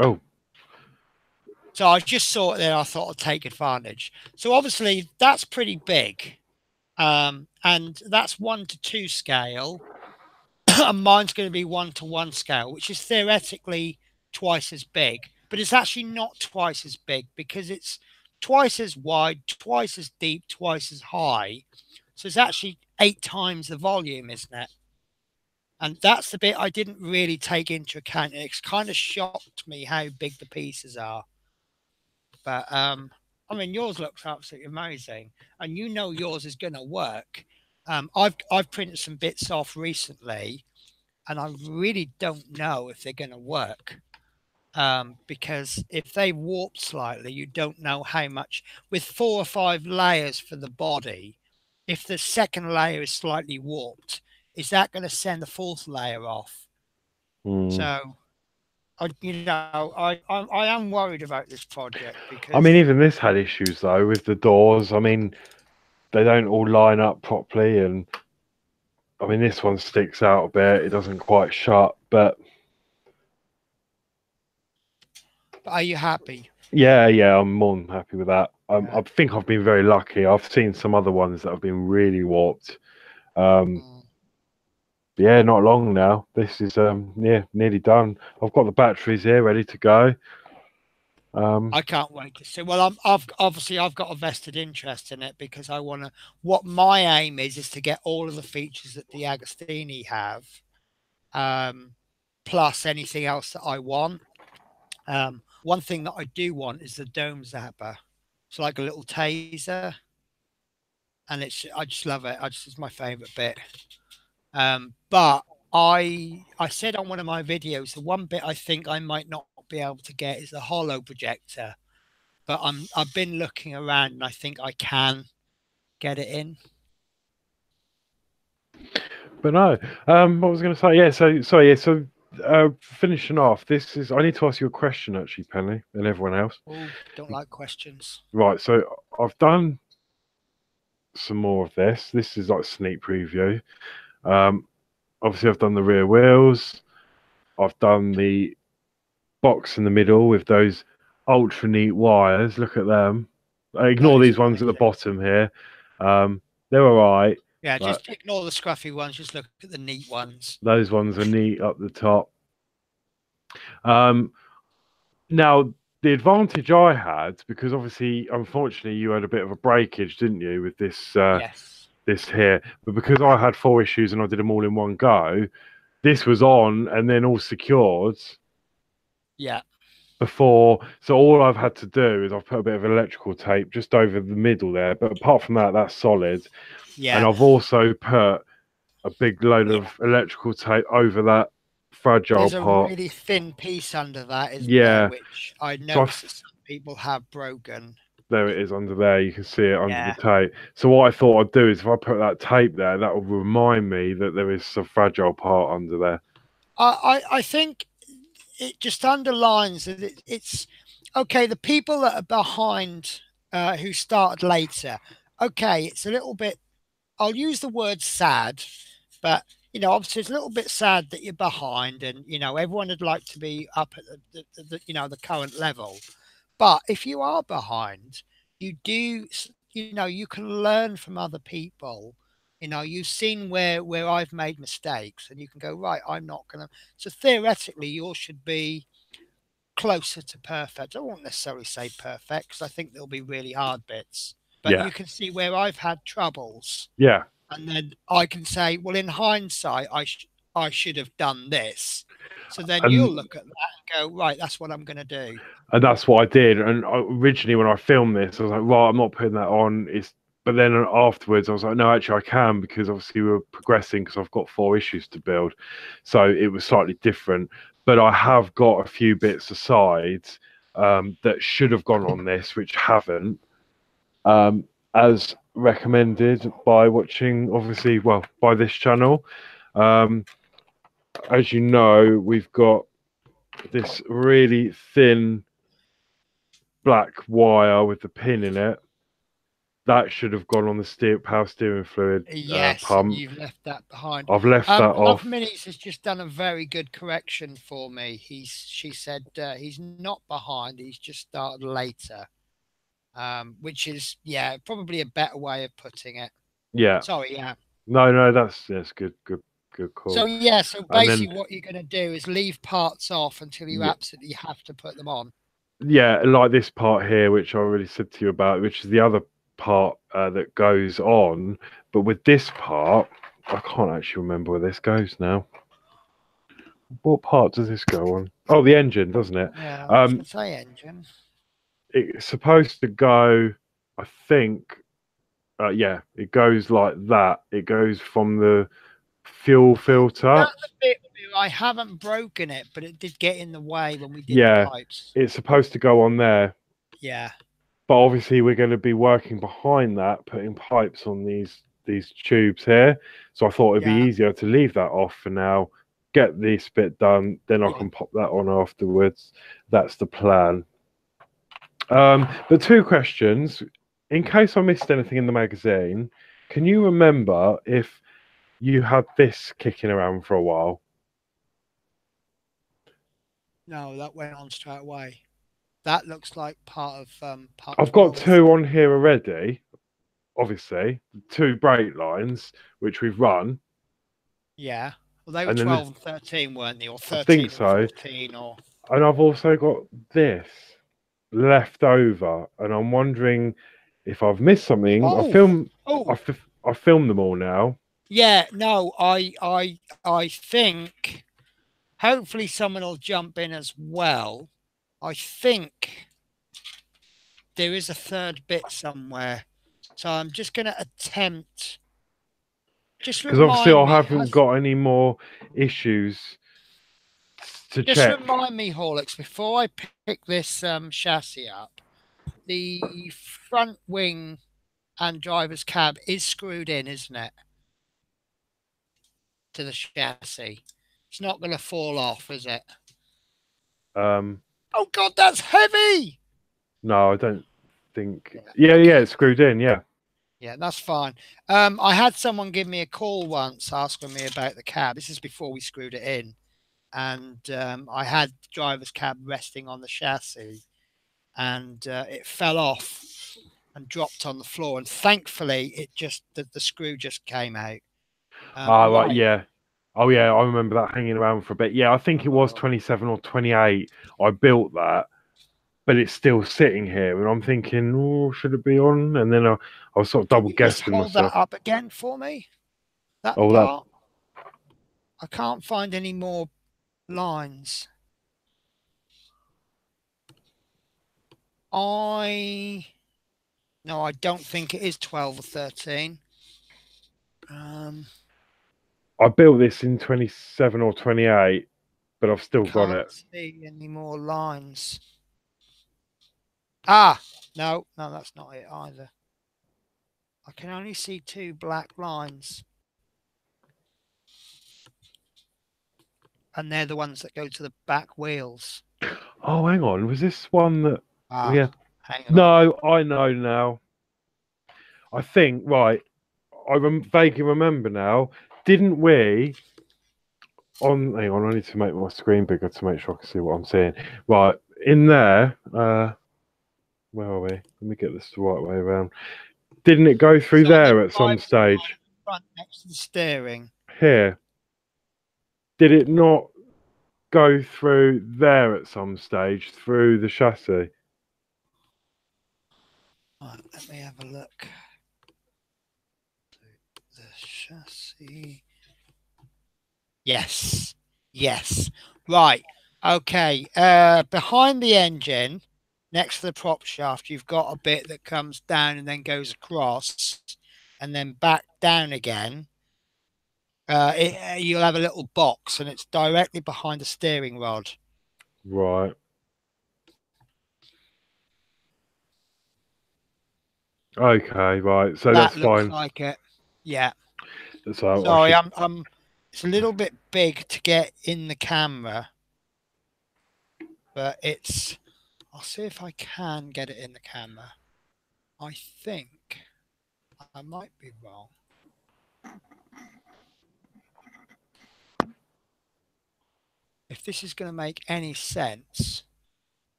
Oh. So I just saw it there. I thought I'd take advantage. So obviously that's pretty big. And that's 1:2 scale. And mine's going to be 1:1 scale, which is theoretically twice as big. But it's actually not twice as big because it's twice as wide, twice as deep, twice as high. So it's actually 8 times the volume, isn't it? And that's the bit I didn't really take into account. It's kind of shocked me how big the pieces are. But I mean, yours looks absolutely amazing, and you know yours is going to work. I've printed some bits off recently, and I really don't know if they're going to work. Because if they warp slightly, you don't know how much. With 4 or 5 layers for the body, if the second layer is slightly warped, is that going to send the 4th layer off? So, I am worried about this project because I mean, even this had issues though with the doors. I mean, they don't all line up properly, and I mean, this one sticks out a bit. It doesn't quite shut, but are you happy? Yeah, I'm more than happy with that. I think I've been very lucky. I've seen some other ones that have been really warped. Yeah, not long now. This is nearly done. I've got the batteries here ready to go. I can't wait to see. Well, I've got a vested interest in it because I want to. What my aim is to get all of the features that the Agostini have, plus anything else that I want. One thing that I do want is the dome zapper. It's like a little taser, and I just love it. It's my favorite bit. But I said on one of my videos, the one bit I think I might not be able to get is the hollow projector. But I've been looking around and I think I can get it in. But no, what was I going to say? Yeah, so finishing off, this is. I need to ask you a question, actually, Penny, and everyone else. Oh, don't like questions. Right, so I've done some more of this. This is like sneak preview. Obviously, I've done the rear wheels. I've done the box in the middle with those ultra neat wires. Look at them. That Ignore is these ones at the amazing. bottom here. They're all right, Yeah, but just ignore the scruffy ones. Just look at the neat ones. those ones are neat up the top. Um, Now, the advantage I had, because obviously, unfortunately, you had a bit of a breakage, didn't you, with Yes. this here? But because I had 4 issues and I did them all in one go, this was on and then all secured Yeah. before. So all I've had to do is I've put a bit of electrical tape just over the middle there. But apart from that, that's solid. And Yeah. I've also put a big load Yeah. of electrical tape over that fragile There's a part. really thin piece under that, isn't there? Yeah. Which I So noticed that some people have broken. there it is under there. You can see it under the Yeah. tape. So what I thought I'd do is if I put that tape there, that will remind me that there is some fragile part under there. I think it just underlines that it's okay. The people that are behind, who started later, okay, it's a little bit. I'll use the word sad, but obviously it's a little bit sad that you're behind, and everyone would like to be up at the current level. But if you are behind, you do, you can learn from other people. You've seen where I've made mistakes, and you can go, right, I'm not gonna. So theoretically, yours should be closer to perfect. I won't necessarily say perfect because I think there'll be really hard bits, but Yeah. you can see where I've had troubles, Yeah. and then I can say, well, in hindsight, I should have done this. So then you'll And look at that and go, right, that's what I'm going to do. and that's what I did. And originally when I filmed this, I was like, right, I'm not putting that on. It's but then afterwards, I was like, no, actually, I can because obviously we were progressing because I've got 4 issues to build, so it was slightly different. But I have got a few bits aside that should have gone on this, which haven't, as recommended by watching, obviously, well, by this channel. Um, as you know, we've got this really thin black wire with the pin in it. That should have gone on the power steering fluid Yes, and pump. you've left that behind. I've left that Love off. Minis has just done a very good correction for me. She said he's not behind. He's just started later, which is probably a better way of putting it. Yeah. Sorry, yeah. No, that's good So call. so And then basically, what you're going to do is leave parts off until you yeah, absolutely have to put them on. yeah, like this part here, which I already said to you about, which is the other part that goes on. But with this part, I can't actually remember where this goes now. What part does this go on? Oh, the engine, doesn't it? Yeah, I was going to say engine. It's supposed to go, I think, yeah, it goes like that. It goes from the fuel filter. That's the bit where I haven't broken it, but it did get in the way when we did the Yeah, pipes. it's supposed to go on there. Yeah. But obviously, we're going to be working behind that, putting pipes on these tubes here. So I thought it'd be Yeah. easier to leave that off for now, get this bit done, then I Yeah. can pop that on afterwards. That's the plan. But 2 questions. In case I missed anything in the magazine, can you remember if you had this kicking around for a while? No, that went on straight away. That looks like part I've of got both. 2 on here already, obviously, 2 brake lines, which we've run. Yeah. Well, they were And then 12 and 13, weren't they? Or I think 13 and so. 14, or And I've also got this left over, and I'm wondering if I've missed something. oh, I filmed them all now. yeah. No, I think hopefully someone will jump in as well. I think there is a third bit somewhere, so I'm just going to attempt. Just Because obviously remind I me. haven't got any more issues to Just check. remind me, Horlicks, before I pick this chassis up, the front wing and driver's cab is screwed in, isn't it? To the chassis. It's not going to fall off, is it? Oh God, that's heavy. no, I don't think. Yeah, it's screwed in. Yeah. Yeah, that's fine. I had someone give me a call once asking me about the cab. This is before we screwed it in, and I had the driver's cab resting on the chassis, and it fell off and dropped on the floor. And thankfully, the screw just came out. Right, yeah. Oh yeah, I remember that hanging around for a bit. Yeah, I think it was 27 or 28. I built that, but it's still sitting here, and I'm thinking, oh, should it be on? And then I was sort of double guessing myself. Hold that up again for me. That part. I can't find any more lines. No, I don't think it is 12 or 13. I built this in 27 or 28, but I've still got it. Can't see any more lines. No, that's not it either. I can only see 2 black lines. And they're the ones that go to the back wheels. Oh, hang on. Was this one that... yeah. Hang on. No, I know now. I think, right, I vaguely remember now. Didn't we... hang on, I need to make my screen bigger to make sure I can see what I'm seeing. Right, in there... where are we? Let me get this the right way around. Didn't it go through there at some stage? Front next to the steering. Here. Did it not go through there at some stage, through the chassis? Right, let me have a look. The chassis. Yes. Right. Okay. Behind the engine, next to the prop shaft, you've got a bit that comes down and then goes across and then back down again. You'll have a little box and it's directly behind the steering rod. Right. Okay, right. So that's fine. Like it. Yeah. So sorry, it's a little bit big to get in the camera, but I'll see if I can get it in the camera. I think I might be wrong. If this is going to make any sense,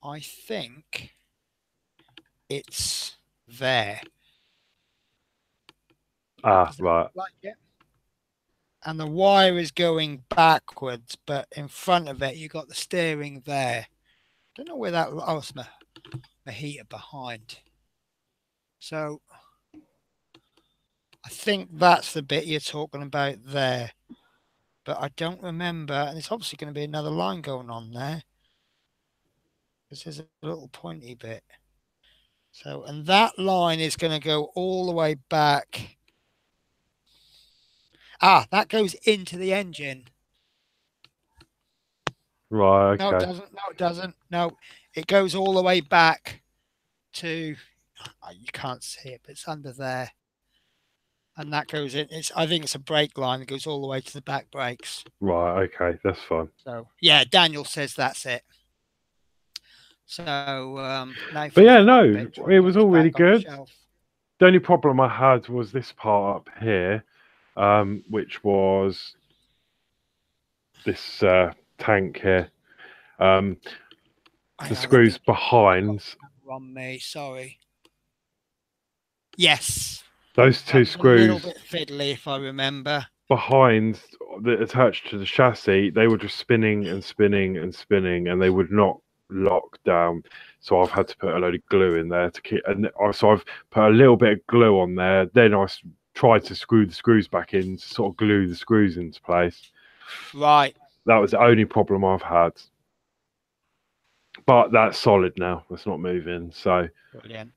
I think it's there. Right. Like it? And the wire is going backwards, but in front of it, you've got the steering there. Don't know where that... Oh, it's my heater behind. So I think that's the bit you're talking about there. But I don't remember. And it's obviously going to be another line going on there. Because there's a little pointy bit. So, and that line is going to go all the way back. That goes into the engine. Right, okay. No, it doesn't. No, it doesn't. No, it goes all the way back to... you can't see it, but it's under there. And that goes in. I think it's a brake line that goes all the way to the back brakes. Right, okay, that's fine. So, yeah, Daniel says that's it. So, but yeah, no, it was all really good. The only problem I had was this part up here, which was this tank here. The screws behind. On me, sorry. Yes. Those two screws. A little bit fiddly, if I remember. Behind, attached to the chassis, they were just spinning and spinning and spinning, and they would not lock down. So I've had to put a load of glue in there to keep. And so I've put a little bit of glue on there. Then I tried to screw the screws back in to sort of glue the screws into place. Right. That was the only problem I've had. But that's solid now. It's not moving. So. Brilliant.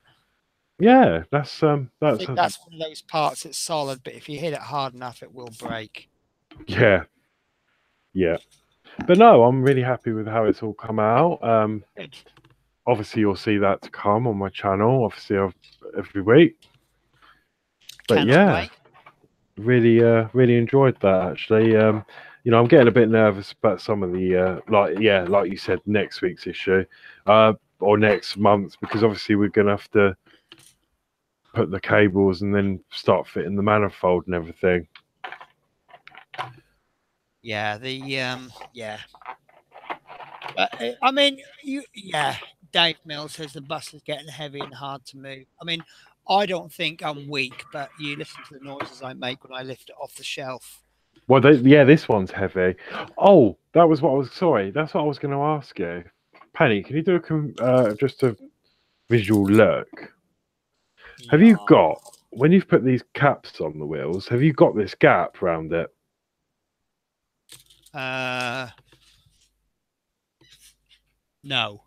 Yeah, that's I think that's one of those parts that's solid, but if you hit it hard enough, it will break. Yeah. But no, I'm really happy with how it's all come out. Obviously, you'll see that to come on my channel, obviously every week. But yeah, really enjoyed that actually. I'm getting a bit nervous about some of the like you said, next week's issue, or next month, because obviously we're gonna have to put the cables and then start fitting the manifold and everything. Yeah, yeah. I mean, Dave Mills says the bus is getting heavy and hard to move. I mean, I don't think I'm weak, but you listen to the noises I make when I lift it off the shelf. Well, this one's heavy. Oh, that was what I was. Sorry, that's what I was going to ask you. Penny, can you do just a visual look? Have you Yeah. got, when you've put these caps on the wheels, have you got this gap around it? No.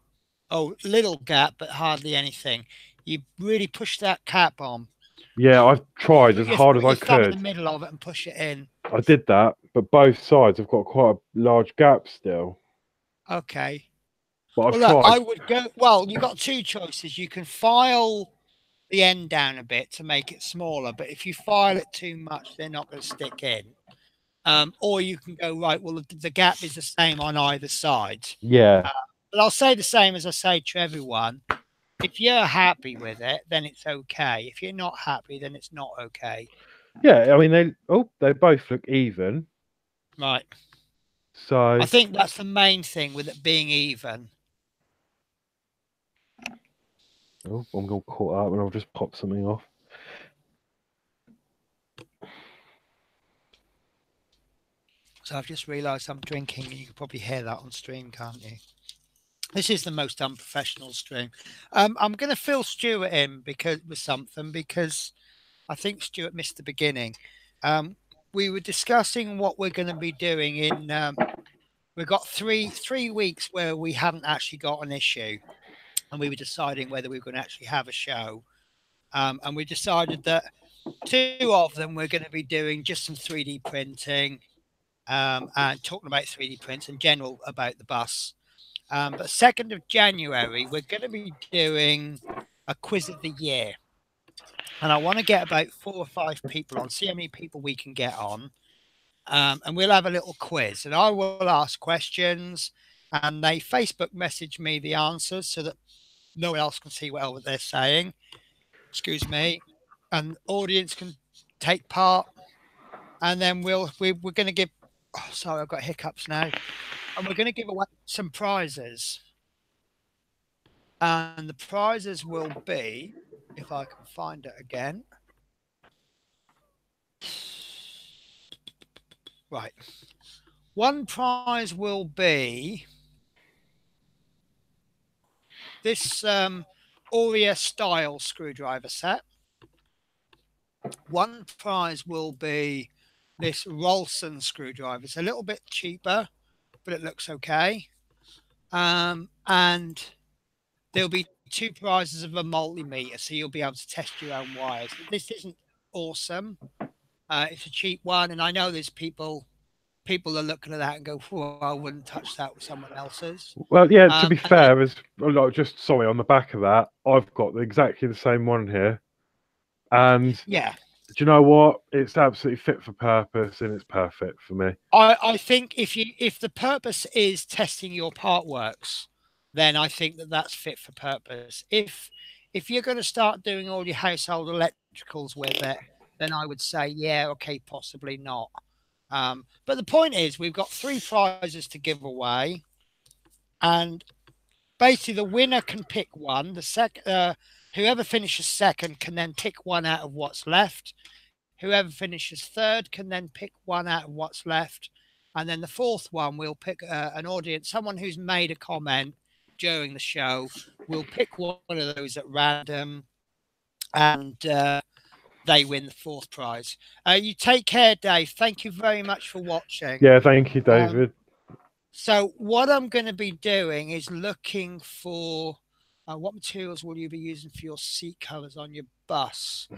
Oh, little gap, but hardly anything. You really push that cap on. Yeah, I've tried as hard Put as I your thumb in the could. middle of it and push it in. I did that, but both sides have got quite a large gap still. Okay. But I've Well, look, tried. I would go. Well, you've got two choices. You can file the end down a bit to make it smaller, but if you file it too much, they're not going to stick in. Or you can go, right, well, the gap is the same on either side. Yeah. But I'll say the same as I say to everyone. If you're happy with it, then it's okay. If you're not happy, then it's not okay. Yeah, I mean they both look even. Right. So I think that's the main thing with it being even. I'm all caught up and I'll just pop something off. So I've just realised I'm drinking. You can probably hear that on stream, can't you? This is the most unprofessional stream. I'm going to fill Stuart in with something because I think Stuart missed the beginning. We were discussing what we're going to be doing in. We've got three weeks where we haven't actually got an issue, and we were deciding whether we were going to actually have a show. And we decided that two of them we're going to be doing just some 3D printing, and talking about 3D prints in general about the bus. But 2nd of January, we're going to be doing a quiz of the year. And I want to get about 4 or 5 people on, see how many people we can get on. And we'll have a little quiz. And I will ask questions, and they Facebook message me the answers so that no one else can see what they're saying. Excuse me. And audience can take part. And then we're going to give. Oh, sorry, I've got hiccups now. And we're going to give away some prizes. And the prizes will be, if I can find it again. Right. One prize will be this Aurea style screwdriver set. One prize will be this Rolson screwdriver. It's a little bit cheaper, but it looks okay. And there'll be 2 prizes of a multimeter, so you'll be able to test your own wires. This isn't awesome. It's a cheap one, and I know there's people are looking at that and go, "Whoa, I wouldn't touch that with someone else's." Well, yeah. To be And fair, as just sorry on the back of that, I've got exactly the same one here, and yeah, do you know what? It's absolutely fit for purpose, and it's perfect for me. I think if the purpose is testing your part works, then I think that's fit for purpose. If you're going to start doing all your household electricals with it, then I would say, yeah, okay, possibly not. But the point is, we've got 3 prizes to give away, and basically the winner can pick one. Whoever finishes second can then pick one out of what's left. Whoever finishes third can then pick one out of what's left. And then the 4th one, we'll pick an audience, someone who's made a comment during the show. We'll pick one of those at random, and they win the 4th prize. You take care, Dave. Thank you very much for watching. Yeah, thank you, David. So what I'm going to be doing is looking for what materials will you be using for your seat covers on your bus?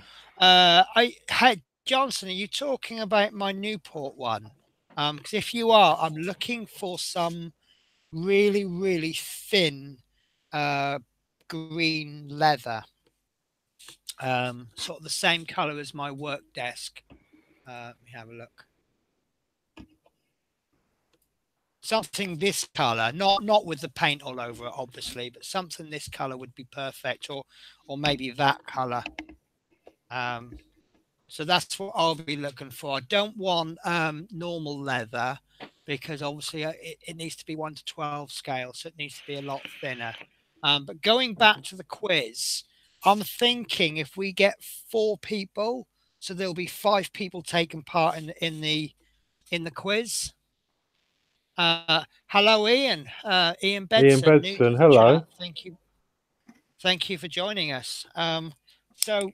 Johnson, are you talking about my Newport one? Because if you are, I'm looking for some really, really thin green leather, sort of the same color as my work desk. Let me have a look. something this color, not with the paint all over it, obviously, but something this color would be perfect, or maybe that color. So that's what I'll be looking for. I don't want normal leather because obviously it needs to be 1:12 scale, so it needs to be a lot thinner. But going back to the quiz, I'm thinking if we get 4 people, so there'll be 5 people taking part in the quiz. Hello, Ian. Ian Ian Bedson, new Bedston, to the hello. chat. Thank you for joining us. So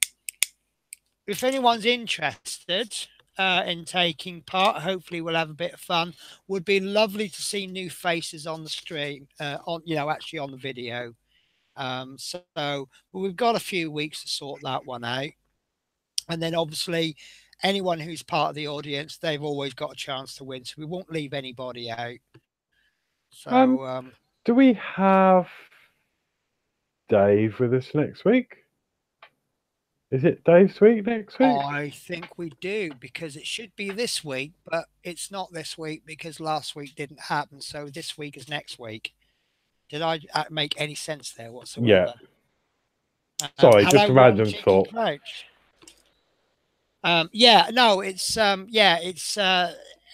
if anyone's interested in taking part, hopefully we'll have a bit of fun. Would be lovely to see new faces on the stream, actually on the video. So we've got a few weeks to sort that one out, and then obviously anyone who's part of the audience, they've always got a chance to win. So we won't leave anybody out. So do we have Dave with us next week? Is it Dave's week next week? I think we do, because it should be this week, but it's not this week because last week didn't happen. So this week is next week. Did I make any sense there whatsoever? Yeah. Sorry, just a random thought. It's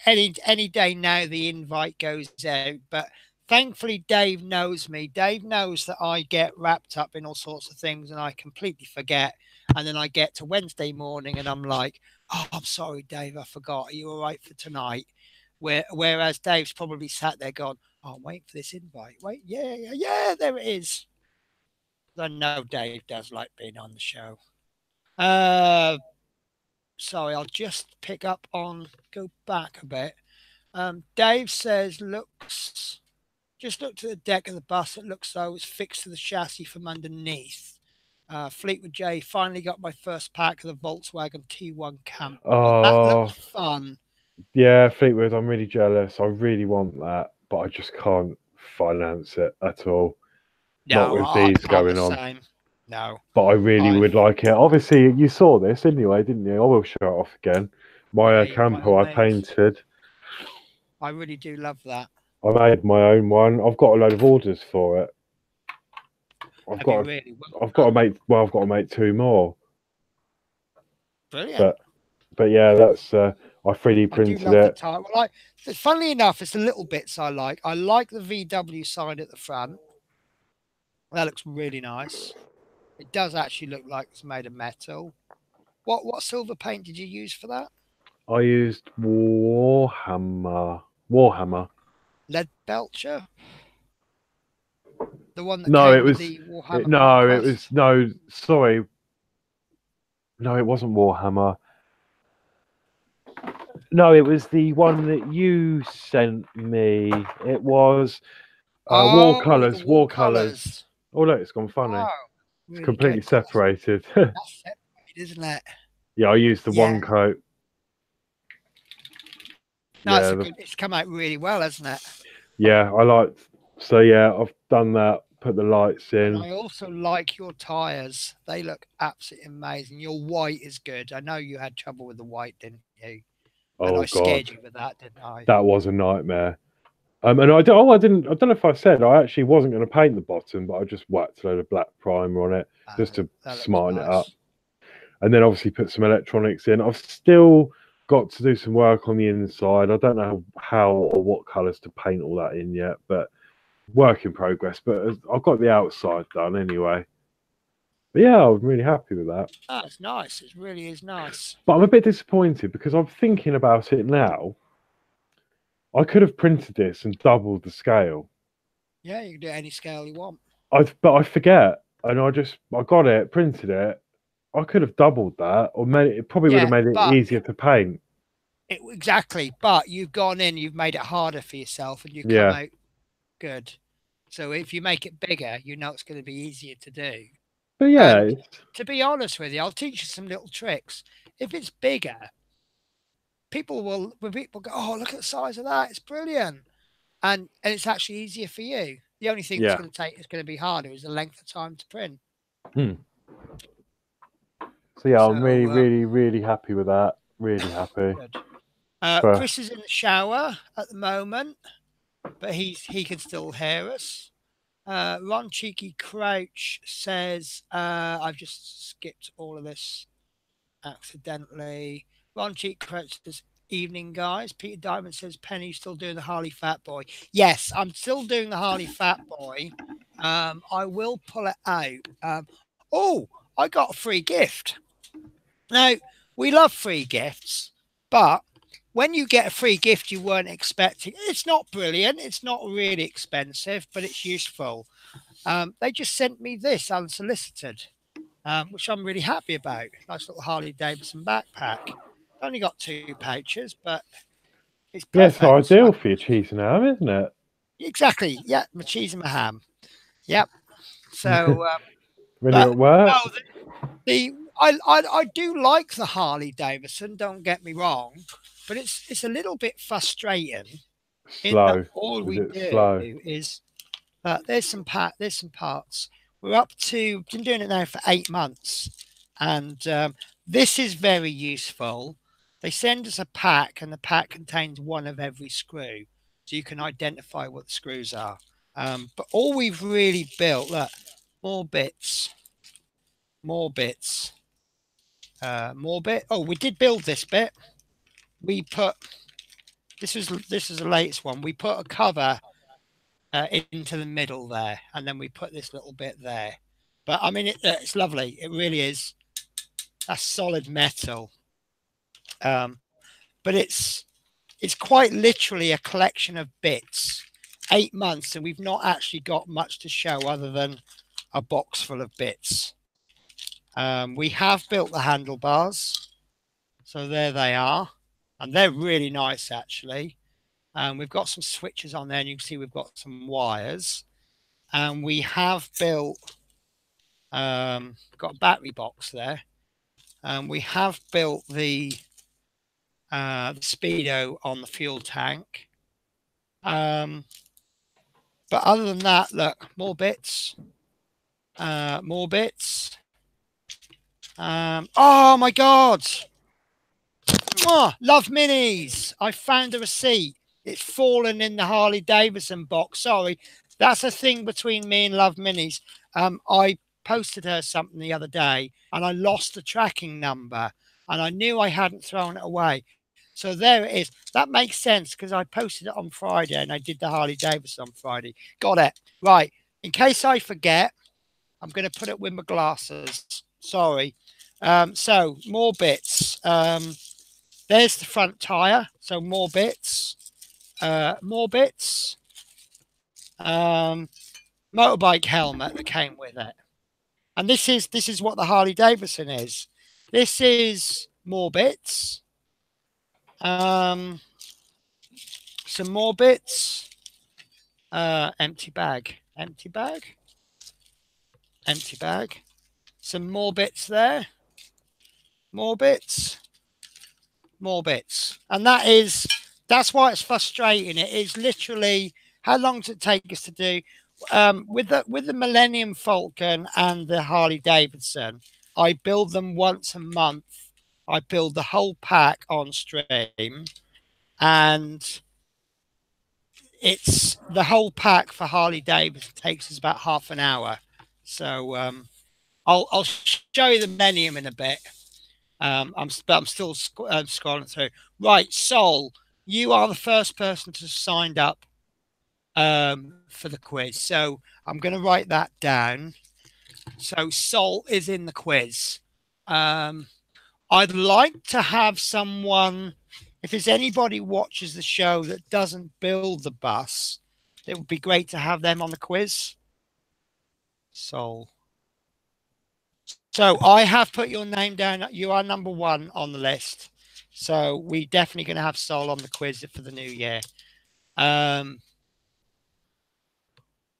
any day now the invite goes out, but thankfully Dave knows me. Dave knows that I get wrapped up in all sorts of things and I completely forget. And then I get to Wednesday morning and I'm like, oh, I'm sorry, Dave, I forgot. Are you all right for tonight? Whereas Dave's probably sat there going, oh, I'm waiting for this invite. Wait, yeah, there it is. I know Dave does like being on the show. Sorry, I'll just go back a bit. Dave says, just looked at the deck of the bus. It looks though it's fixed to the chassis from underneath. Fleetwood J, finally got my first pack of the Volkswagen T1 Camper. That looks fun. Yeah, Fleetwood, I'm really jealous. I really want that, but I just can't finance it at all. No, not with these going on. Same. No. But I really would like it. Obviously, you saw this anyway, didn't you? I will show it off again. My camper I painted. I really do love that. I made my own one. I've got a load of orders for it. I've got to make 2 more. Brilliant. But yeah, that's I 3D printed it. Well, funnily enough, it's the little bits I like. I like the VW sign at the front. That looks really nice. It does actually look like it's made of metal. What silver paint did you use for that? I used Warhammer. Lead Belcher? The one that it was the Warhammer sorry. No, it wasn't Warhammer. No, it was the one that you sent me. It was War Colours. War Colours. Oh, look, it's gone funny. Wow. It's completely separated. That's separated, isn't it? Yeah, I used the one coat. No, it's come out really well, hasn't it? Yeah, I liked. So yeah, I've done that. Put the lights in. And I also like your tyres. They look absolutely amazing. Your white is good. I know you had trouble with the white, didn't you? Oh, and I scared you with that, didn't I? That was a nightmare. And I don't know if I said I actually wasn't going to paint the bottom, but I just whacked a load of black primer on it just to smarten it up. And then obviously put some electronics in. I've still got to do some work on the inside. I don't know how or what colours to paint all that in yet, but work in progress. But I've got the outside done anyway. But yeah, I'm really happy with that. Oh, it's nice. It really is nice. But I'm a bit disappointed because I'm thinking about it now. I could have printed this and doubled the scale. Yeah, you can do any scale you want. But I forget, and I got it, printed it. I could have doubled that, or it probably would have made it easier to paint. Exactly, but you've gone in, you've made it harder for yourself, and you come out good. So if you make it bigger, you know it's going to be easier to do. But yeah, to be honest with you, I'll teach you some little tricks. If it's bigger, people go, oh, look at the size of that, it's brilliant, and it's actually easier for you. The only thing it's going to be harder is the length of time to print. So yeah, I'm really happy with that. Really happy. Good. Chris is in the shower at the moment. but he can still hear us. Ron Cheeky Crouch says, I've just skipped all of this accidentally. Ron Cheeky Crouch says, evening guys. Peter Diamond says, Penny still doing the Harley Fat Boy. Yes, I'm still doing the Harley Fat Boy. I will pull it out. Oh, I got a free gift. Now, we love free gifts, but when you get a free gift you weren't expecting, it's not brilliant, it's not really expensive, but it's useful. They just sent me this unsolicited, which I'm really happy about. Nice little Harley Davidson backpack. Only got 2 pouches, but it's Yeah, it's perfect. ideal for your cheese and ham, isn't it? Exactly. Yeah, my cheese and my ham. Yep. So, When you're but at work, no, I do like the Harley Davidson. Don't get me wrong, but it's a little bit frustrating in that slow. all Is we it slow? do is there's some parts. We're up to been doing it now for 8 months, and this is very useful. They send us a pack, and the pack contains one of every screw, so you can identify what the screws are. But all we've really built, look, more bits, more bits, more bit. Oh, we did build this bit. We put this is the latest one. We put a cover into the middle there, and then we put this little bit there. But I mean, it's lovely. It really is. That's solid metal. But it's quite literally a collection of bits. 8 months, and we've not actually got much to show other than a box full of bits. We have built the handlebars, so there they are, and they're really nice actually. We've got some switches on there, and you can see we've got some wires. And we have built, got a battery box there. We have built the speedo on the fuel tank. But other than that, look, more bits, more bits. Oh my God! Oh, love minis. I found a receipt. It's fallen in the Harley Davidson box. Sorry, that's a thing between me and Love Minis. I posted her something the other day, and I lost the tracking number, and I knew I hadn't thrown it away. So there it is. That makes sense because I posted it on Friday, and I did the Harley Davidson on Friday. Got it. Right. In case I forget, I'm going to put it with my glasses. Sorry. So more bits. There's the front tire, so more bits, more bits. Motorbike helmet that came with it, and this is what the Harley Davidson is. This is more bits. Some more bits. Empty bag, empty bag, empty bag. Some more bits there. More bits. More bits, and that's why it's frustrating. It is literally, how long does it take us to do with the Millennium Falcon and the Harley Davidson? I build them once a month. I build the whole pack on stream, and it's the whole pack for Harley Davidson takes us about half an hour. So I'll show you the Millennium in a bit. I'm still scrolling through. Right, Sol, you are the first person to sign up for the quiz. So I'm going to write that down. So Sol is in the quiz. I'd like to have someone, if there's anybody watches the show that doesn't build the bus, it would be great to have them on the quiz. Sol. So I have put your name down. You are number 1 on the list. So we're definitely going to have Sol on the quiz for the new year.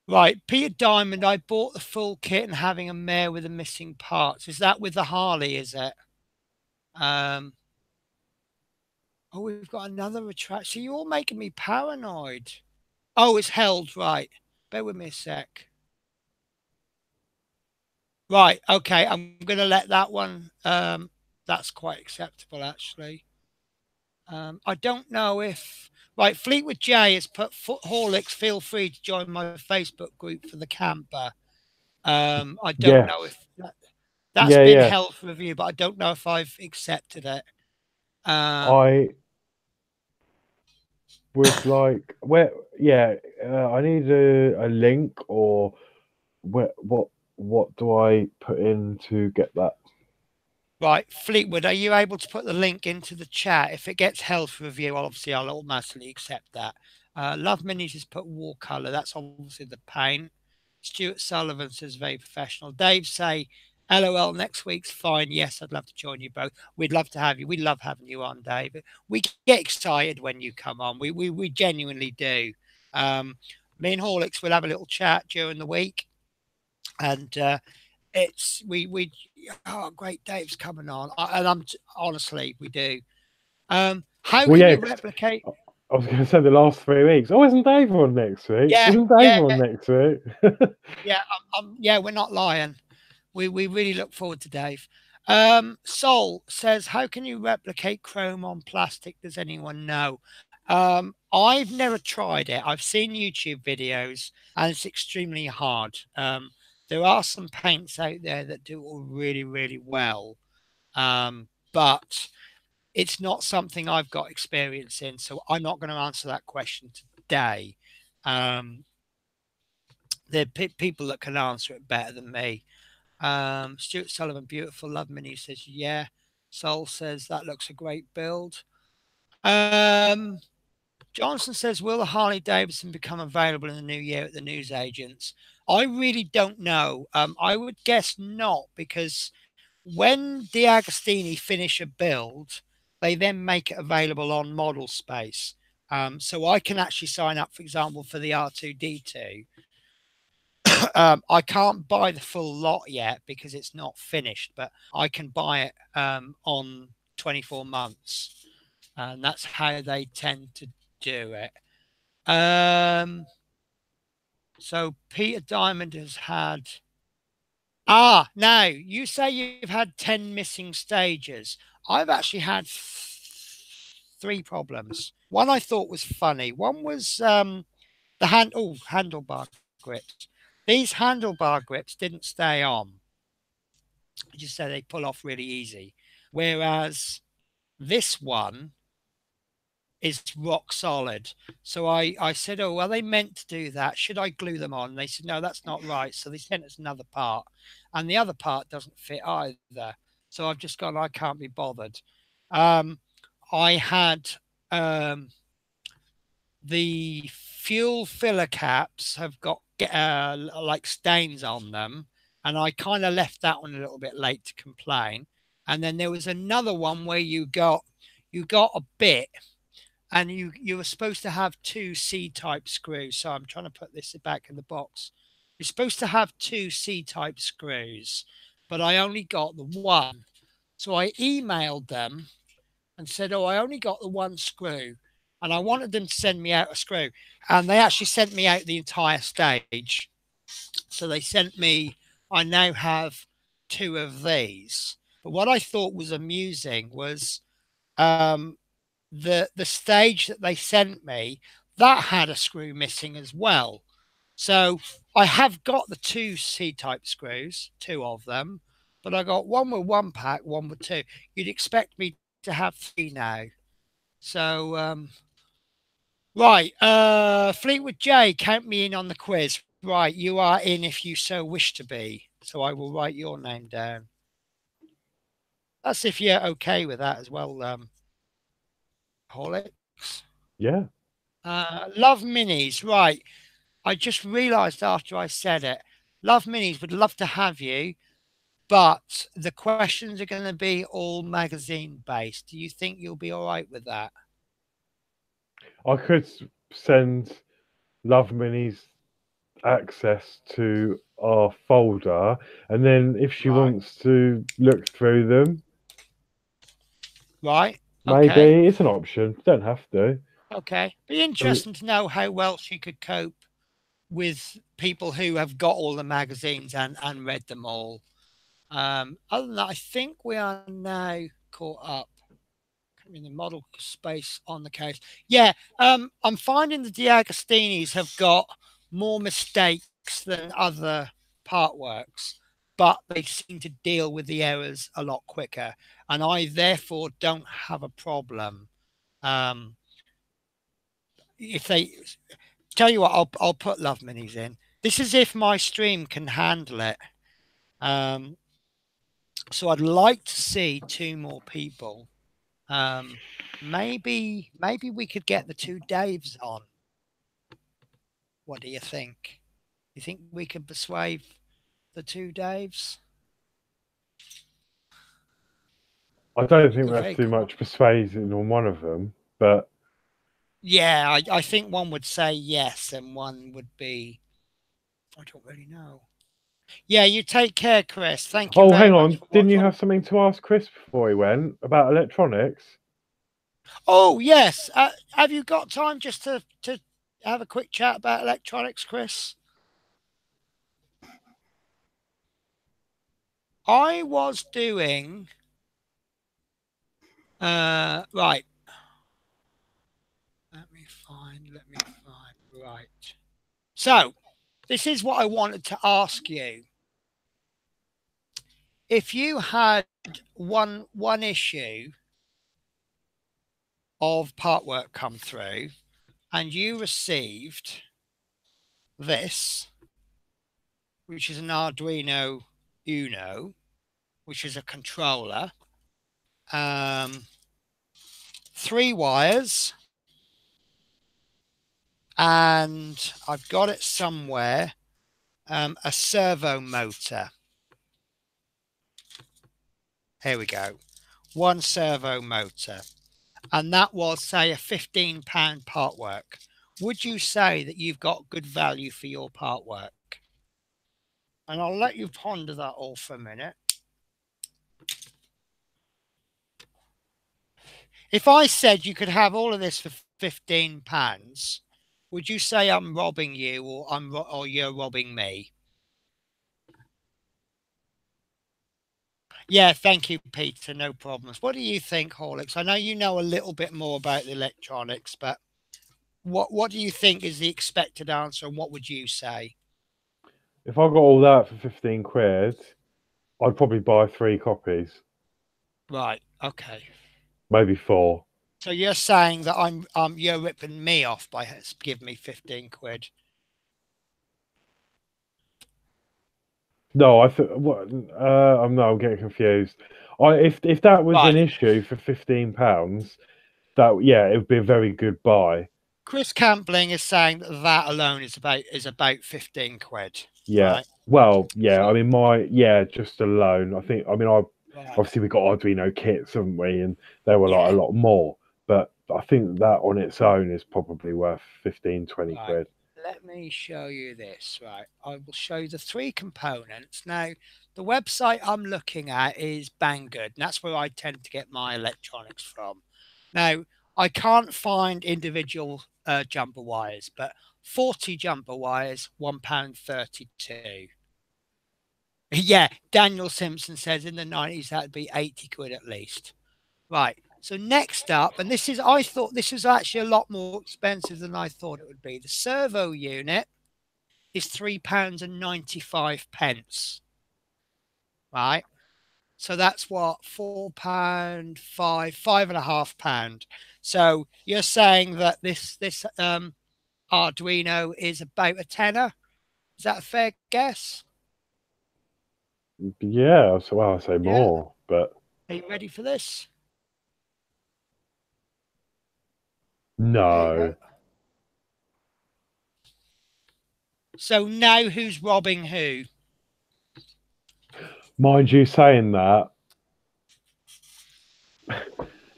Right, Peter Diamond, I bought the full kit and having a mare with the missing parts. Is that with the Harley, is it? Oh, we've got another retract. So you're all making me paranoid. Oh, it's held, right. Bear with me a sec. Right, okay, I'm going to let that one, that's quite acceptable, actually. I don't know if Right, Fleetwood J has put Horlicks. Feel free to join my Facebook group for the camper. I don't know Yes. if that's Yeah, been yeah. held for review, but I don't know if I've accepted it. I would like where yeah, I need a link or where what do I put in to get that? Right, Fleetwood, are you able to put the link into the chat? If it gets held for review, obviously I'll automatically accept that. Love Minis has put watercolor. That's obviously the paint. Stuart Sullivan says very professional. Dave say, LOL, next week's fine. Yes, I'd love to join you both. We'd love to have you. We love having you on, Dave. We get excited when you come on. We genuinely do. Me and Horlicks will have a little chat during the week, and it's we oh great Dave's coming on, and honestly we do. How Well, can yeah, you 'cause replicate? I was going to say the last 3 weeks. Oh, isn't Dave on next week? Yeah, Isn't Dave yeah, on next week? yeah. Yeah, we're not lying. We really look forward to Dave. Sol says, how can you replicate chrome on plastic? Does anyone know? I've never tried it. I've seen YouTube videos, and it's extremely hard. There are some paints out there that do it really, really well, but it's not something I've got experience in, so I'm not going to answer that question today. There are people that can answer it better than me. Stuart Sullivan, beautiful. Love Mini says, yeah. Sol says, that looks a great build. Johnson says, will the Harley Davidson become available in the new year at the newsagents? I really don't know. I would guess not, because when DeAgostini finish a build, they then make it available on model space. So I can actually sign up, for example, for the R2D2. I can't buy the full lot yet because it's not finished, but I can buy it on 24 months. And that's how they tend to do it. So Peter Diamond has had. Now you say you've had 10 missing stages. I've actually had three problems. One I thought was funny. One was the handlebar grips. These handlebar grips didn't stay on. I just say they pull off really easy. Whereas this one is rock solid. So I said, oh, well, they meant to do that. Should I glue them on? And they said, no, that's not right. So they sent us another part. And the other part doesn't fit either. So I've just gone, I can't be bothered. I had the fuel filler caps have got like stains on them, and I kind of left that one a little bit late to complain. And then there was another one where you got a bit, and you were supposed to have two C-type screws. So I'm trying to put this back in the box. You're supposed to have two C-type screws, but I only got the one. So I emailed them and said, oh, I only got the one screw, and I wanted them to send me out a screw. And they actually sent me out the entire stage. So they sent me, I now have two of these. But what I thought was amusing was the stage that they sent me, that had a screw missing as well. So I have got the two C-type screws, two of them, but I got one with one pack, one with two. You'd expect me to have three now. So right, Fleetwood J, count me in on the quiz. Right, you are in if you so wish to be. So I will write your name down. That's if you're okay with that as well, Horlicks. Yeah. Love Minis, right. I just realised after I said it, Love Minis would love to have you, but the questions are going to be all magazine based. Do you think you'll be all right with that? I could send Love Minnie's access to our folder, and then if she Right. wants to look through them, Right. Okay. maybe it's an option. Don't have to. Okay. Be interesting to know how well she could cope with people who have got all the magazines and read them all. Other than that, I think we are now caught up. in the model space on the case. Yeah, I'm finding the DeAgostinis have got more mistakes than other part works, but they seem to deal with the errors a lot quicker, and I therefore don't have a problem. If they tell you what, I'll put Love Minis in. This is if my stream can handle it. So I'd like to see two more people. Maybe we could get the two Daves on. What do you think? You think we could persuade the two Daves? I don't think Okay, that's too much persuasion on one of them, but yeah, I think one would say yes, and one would be, I don't really know. Yeah, you take care, Chris. Thank you oh, very hang much on, for didn't you watching. have something to ask Chris before he went about electronics? Oh yes, have you got time just to have a quick chat about electronics, Chris? I was doing right. Let me find right. So this is what I wanted to ask you. If you had one issue of part work come through and you received this, which is an Arduino Uno, which is a controller, 3 wires, and I've got it somewhere, a servo motor. Here we go. One servo motor. And that was, say, a £15 part work. Would you say that you've got good value for your part work? And I'll let you ponder that all for a minute. If I said you could have all of this for £15, would you say I'm robbing you, or you're robbing me? Yeah, thank you, Peter. No problems. What do you think, Horlicks? I know you know a little bit more about the electronics, but what do you think is the expected answer, and what would you say? If I got all that for 15 quid, I'd probably buy 3 copies, Right. Okay. maybe 4. So you're saying that you're ripping me off by giving me 15 quid. No, I thought what? I'm no, I'm getting confused. If that was an Right. issue for £15, that yeah, it would be a very good buy. Chris Campbelling is saying that that alone is about 15 quid. Yeah. Right. Well, yeah. I So mean, just alone. I think. I mean, right. obviously we got Arduino kits, haven't we? And they were like Yeah. a lot more. But I think that on its own is probably worth 15, 20 Right. quid. Let me show you this. Right. I will show you the 3 components. Now, the website I'm looking at is Banggood, and that's where I tend to get my electronics from. Now, I can't find individual jumper wires, but 40 jumper wires, £1.32. Yeah, Daniel Simpson says in the 90s that'd be 80 quid at least. Right. So next up, and I thought this was actually a lot more expensive than I thought it would be. The servo unit is £3.95. Right. So that's what, £4, £5.50. So you're saying that this Arduino is about a tenner? Is that a fair guess? Yeah. So well, I say Yeah. more, but Are you ready for this? There you no. go. So now who's robbing who? Mind you, saying that,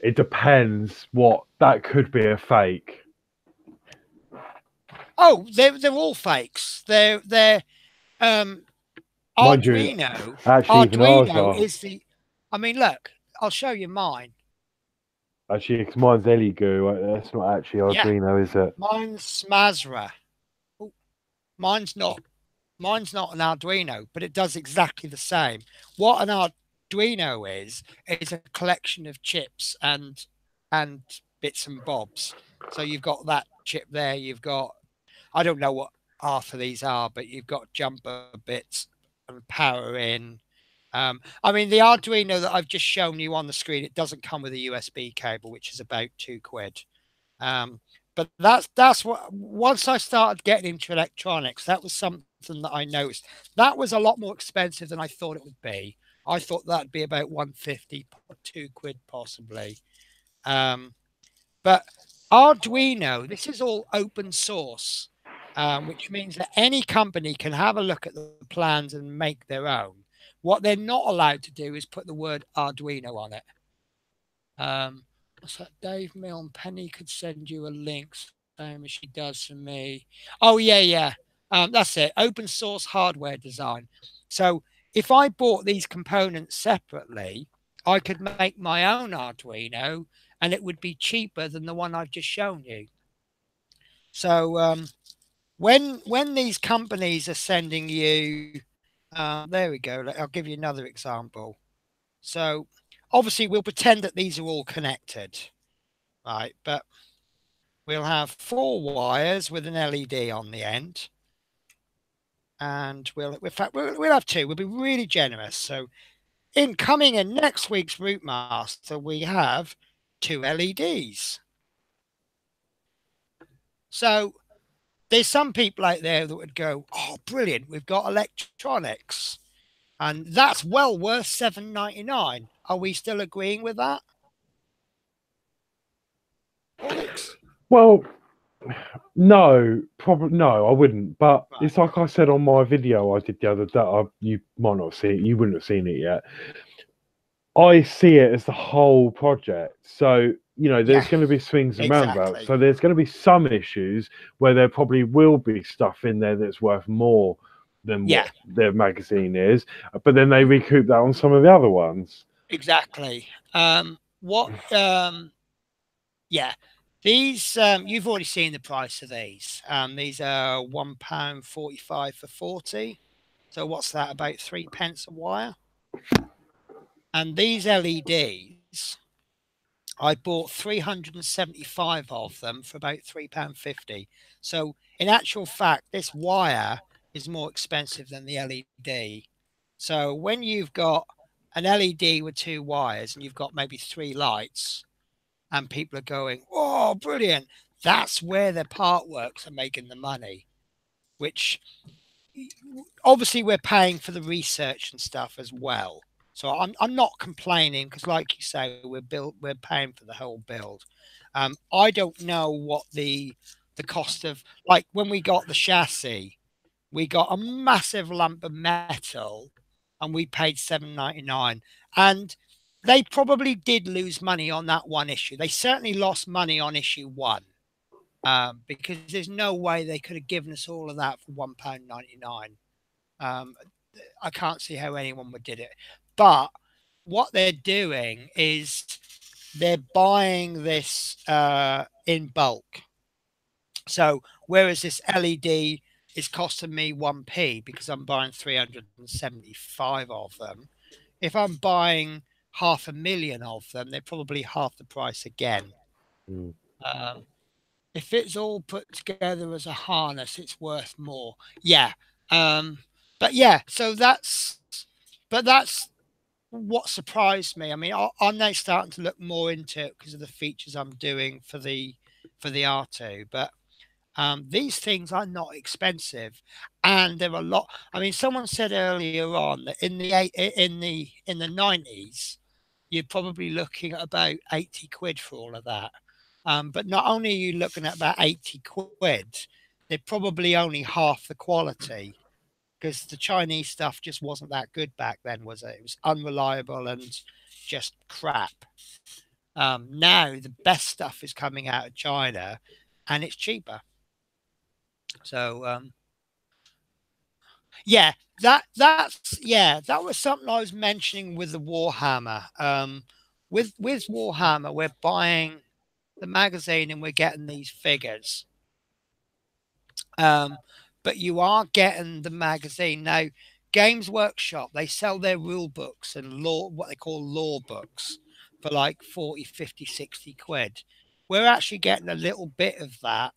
it depends. What that could be a fake. Oh, they're all fakes. They're Mind you, Arduino. actually, even ours Arduino are. is the. I mean, look, I'll show you mine. Actually, because mine's Eligoo. That's not actually Yeah, Arduino, is it? mine's Smazra. Oh, mine's not. Mine's not an Arduino, but it does exactly the same. What an Arduino is a collection of chips and and bits and bobs. So you've got that chip there. You've got, I don't know what half of these are, but you've got jumper bits and power in. I mean, the Arduino that I've just shown you on the screen, it doesn't come with a USB cable, which is about £2. But that's what, once I started getting into electronics, that was something that I noticed. That was a lot more expensive than I thought it would be. I thought that'd be about 150, £2 possibly. But Arduino, this is all open source, which means that any company can have a look at the plans and make their own. What they're not allowed to do is put the word Arduino on it. What's that? Dave Milne, Penny could send you a link, same as she does for me. Oh, yeah. That's it. Open source hardware design. So if I bought these components separately, I could make my own Arduino and it would be cheaper than the one I've just shown you. So when these companies are sending you, there we go. I'll give you another example. So obviously we'll pretend that these are all connected, right? But we'll have 4 wires with an LED on the end. And we'll have 2. We'll be really generous. So coming in next week's Routemasters, we have 2 LEDs. So there's some people out there that would go, oh, brilliant, we've got electronics. And that's well worth $7.99. Are we still agreeing with that? Horlicks? Well, no, probably no, I wouldn't. But right. It's like I said on my video I did the other day. You might not see it. You wouldn't have seen it yet. I see it as the whole project. So, there's going to be swings and roundabouts. So there's going to be some issues where there probably will be stuff in there that's worth more than what their magazine is. But then they recoup that on some of the other ones. Exactly. These, you've already seen the price of these. These are £1.45 for 40. So what's that? About 3p a wire. And these LEDs, I bought 375 of them for about £3.50. So in actual fact, this wire is more expensive than the LED. So when you've got an LED with 2 wires and you've got maybe 3 lights, and people are going, oh, brilliant. That's where the partworks are making the money, which obviously we're paying for the research and stuff as well. So I'm not complaining because, like you say, we're paying for the whole build. I don't know what the cost of, like when we got the chassis, we got a massive lump of metal and we paid $7.99. And they probably did lose money on that one issue. They certainly lost money on issue 1 because there's no way they could have given us all of that for £1.99. I can't see how anyone would did it. But what they're doing is they're buying this in bulk. So whereas this LED is costing me 1p because I'm buying 375 of them, if I'm buying 500,000 of them, they're probably half the price again. If it's all put together as a harness, it's worth more. So that's what surprised me. I mean, I'm now starting to look more into it because of the features I'm doing for the R2. But these things are not expensive, and they're a lot. I mean, someone said earlier on that in the 90s, you're probably looking at about 80 quid for all of that. But not only are you looking at about 80 quid, they're probably only half the quality because the Chinese stuff just wasn't that good back then, was it? It was unreliable and just crap. Now the best stuff is coming out of China and it's cheaper. So that was something I was mentioning with the Warhammer. With Warhammer, we're buying the magazine and we're getting these figures. But you are getting the magazine now. Games Workshop, they sell their rule books and what they call law books. for like 40, 50, 60 quid. We're actually getting a little bit of that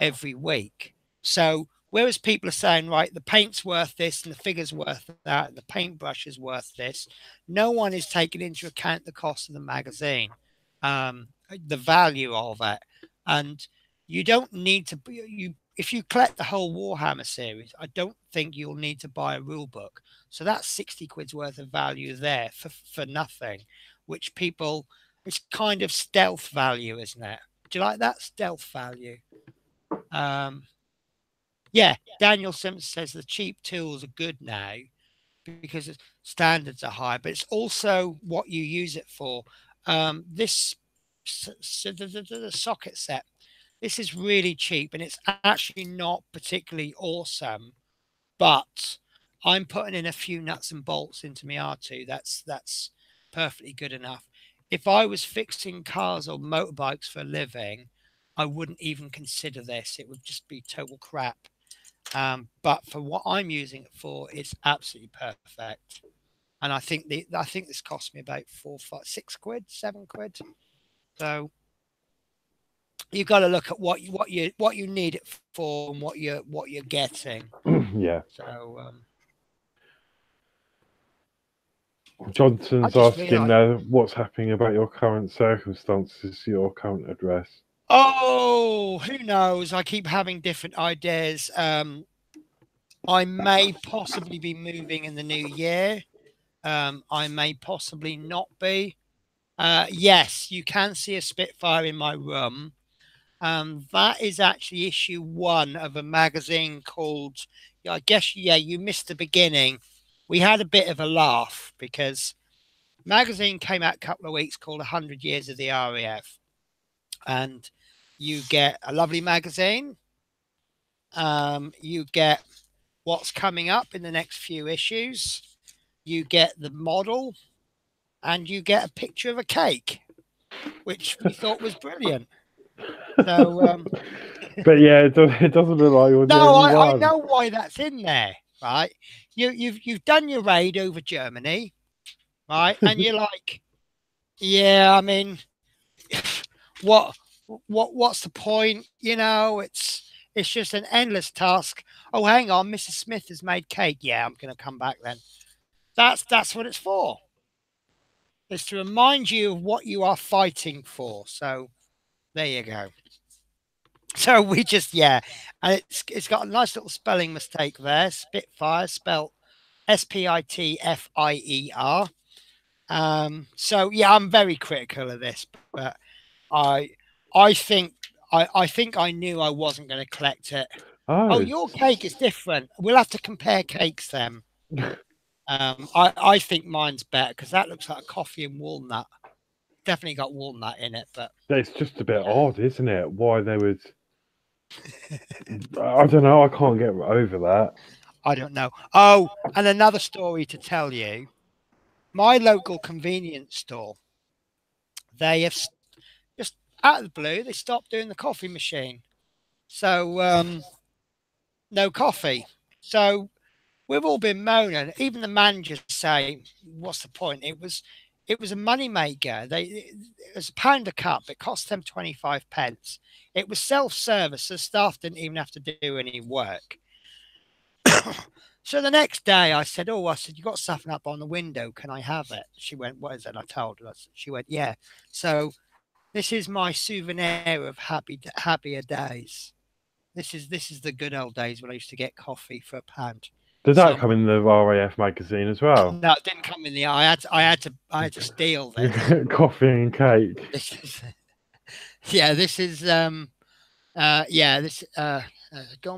every week. So whereas people are saying, right, the paint's worth this and the figure's worth that, and the paintbrush is worth this, no one is taking into account the cost of the magazine, the value of it. And you don't need to you if you collect the whole Warhammer series, I don't think you'll need to buy a rule book. So that's 60 quid's worth of value there for nothing, which people, it's kind of stealth value, isn't it? Do you like that stealth value? Yeah, Daniel Simpson says the cheap tools are good now because the standards are high, but it's also what you use it for. This the socket set, this is really cheap and it's actually not particularly awesome, but I'm putting in a few nuts and bolts into my R2. That's perfectly good enough. If I was fixing cars or motorbikes for a living, I wouldn't even consider this. It would just be total crap. But for what I'm using it for, it's absolutely perfect. And I think this cost me about 4, 5, 6 quid, 7 quid. So you've got to look at what you need it for and what you're getting. Yeah. So Johnson's asking what's happening about your current circumstances, your current address. Oh, who knows? I keep having different ideas. I may possibly be moving in the new year. I may possibly not be. Yes, you can see a Spitfire in my room. That is actually issue 1 of a magazine called, I guess, yeah, you missed the beginning. We had a bit of a laugh because magazine came out a couple of weeks called 100 Years of the RAF. And you get a lovely magazine. You get what's coming up in the next few issues. You get the model and you get a picture of a cake, which we thought was brilliant. So, but yeah, it doesn't look like you're the no, only one. I know why that's in there, right? You've done your raid over Germany, right? And you're like, yeah, I mean, what's the point? You know, it's just an endless task. Oh, hang on, Mrs. Smith has made cake. Yeah, I'm gonna come back then. That's what it's for. It's to remind you of what you are fighting for. So there you go. So we just, yeah, and it's got a nice little spelling mistake there. Spitfire spelled Spitfier. So yeah, I'm very critical of this, but I think I knew I wasn't going to collect it. Oh, your cake is different. We'll have to compare cakes then. I think mine's better because that looks like a coffee and walnut. Definitely got walnut in it, but it's just a bit odd, isn't it? Why they would. I don't know. I can't get over that. I don't know. Oh, and another story to tell you. My local convenience store, they have just out of the blue, they stopped doing the coffee machine. So no coffee. So we've all been moaning. Even the managers say, "What's the point?" It was a money maker. It was £1 a cup. It cost them 25 pence. It was self-service, so staff didn't even have to do any work. So the next day I said, "Oh, I said, you got something up on the window. Can I have it?" She went, "What is it?" And I told her. She went, "Yeah." So this is my souvenir of happier days. This is the good old days when I used to get coffee for £1. Did that come in the RAF magazine as well? No, it didn't come in the. I had to steal this. Coffee and cake. This is, yeah, this is going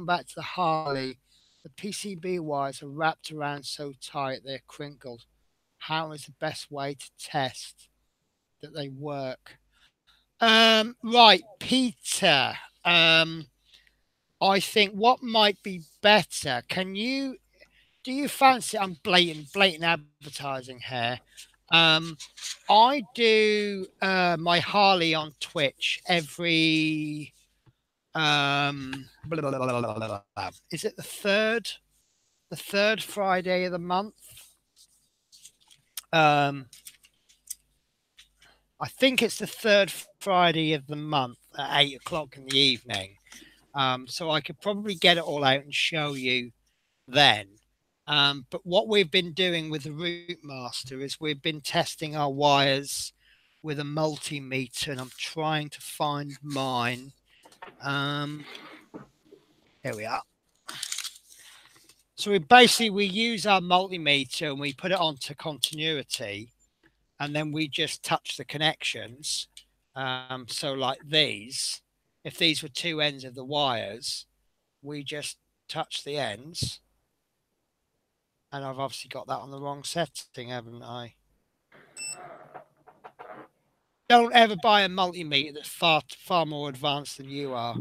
back to the Harley. The PCB wires are wrapped around so tight they're crinkled. How is the best way to test that they work? Right, Peter. I think what might be better. Do you fancy? I'm blatant advertising here. I do my Harley on Twitch every. Is it the third Friday of the month? I think it's the third Friday of the month at 8 o'clock in the evening. So I could probably get it all out and show you then. But what we've been doing with the Routemasters is we've been testing our wires with a multimeter, and I'm trying to find mine. Here we are. So we use our multimeter and we put it onto continuity, and then we just touch the connections. So like these, if these were two ends of the wires, we just touch the ends. And I've obviously got that on the wrong setting, haven't I? Don't ever buy a multimeter that's far more advanced than you are.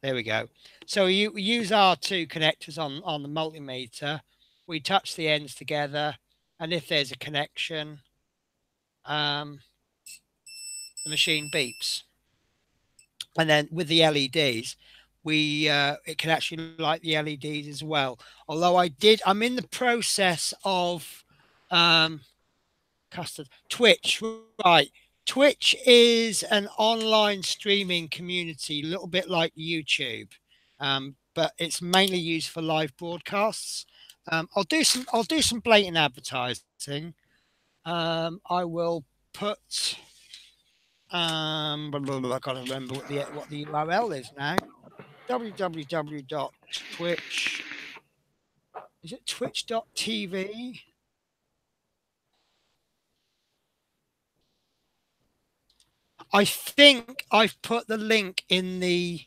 There we go. So we use our two connectors on the multimeter. We touch the ends together, and if there's a connection, the machine beeps. And then with the LEDs, it can actually light the LEDs as well. Although I'm in the process of Twitch, right? Twitch is an online streaming community, a little bit like YouTube, but it's mainly used for live broadcasts. I'll do some blatant advertising. I will put. I can't remember what the URL is now. www.twitch. Is it twitch.tv? I think I've put the link in the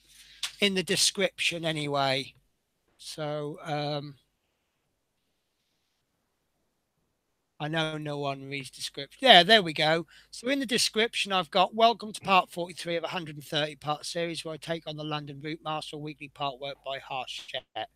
description anyway. So I know no one reads description. Yeah, there we go. So in the description, I've got welcome to part 43 of a 130-part series where I take on the London Routemaster weekly part work by Hachette.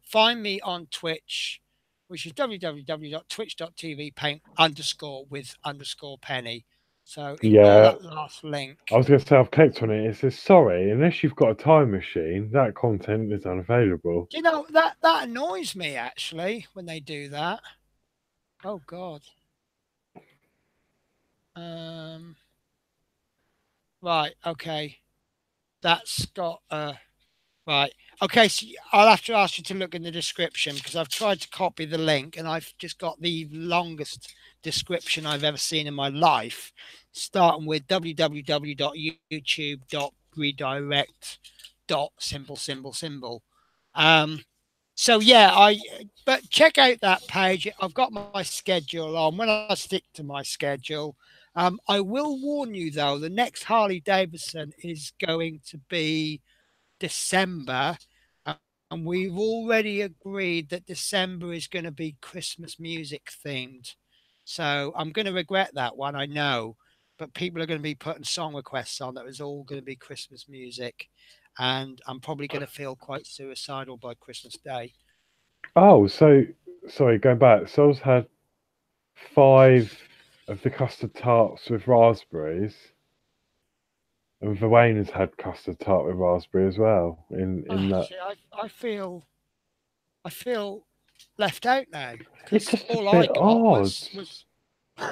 Find me on Twitch, which is www.twitch.tv paint_with_penny. So ignore that last link. I was going to say, I've clicked on it. It says, sorry, unless you've got a time machine, that content is unavailable. You know, that annoys me, actually, when they do that. Oh, God. Right, okay. That's got... Right. Okay, so I'll have to ask you to look in the description because I've tried to copy the link and I've just got the longest description I've ever seen in my life, starting with www.youtube.redirect.symbol. So yeah, but check out that page. I've got my schedule on. When I stick to my schedule, I will warn you though, the next Harley Davidson is going to be December, and we've already agreed that December is going to be Christmas music themed. So I'm going to regret that one, I know, but people are going to be putting song requests on that was all going to be Christmas music, and I'm probably going to feel quite suicidal by Christmas Day. Oh, so sorry, going back. Sol's had 5 of the custard tarts with raspberries. And Verwain has had custard tart with raspberry as well. In that, see, I feel left out now it's because just all a I bit got odd. was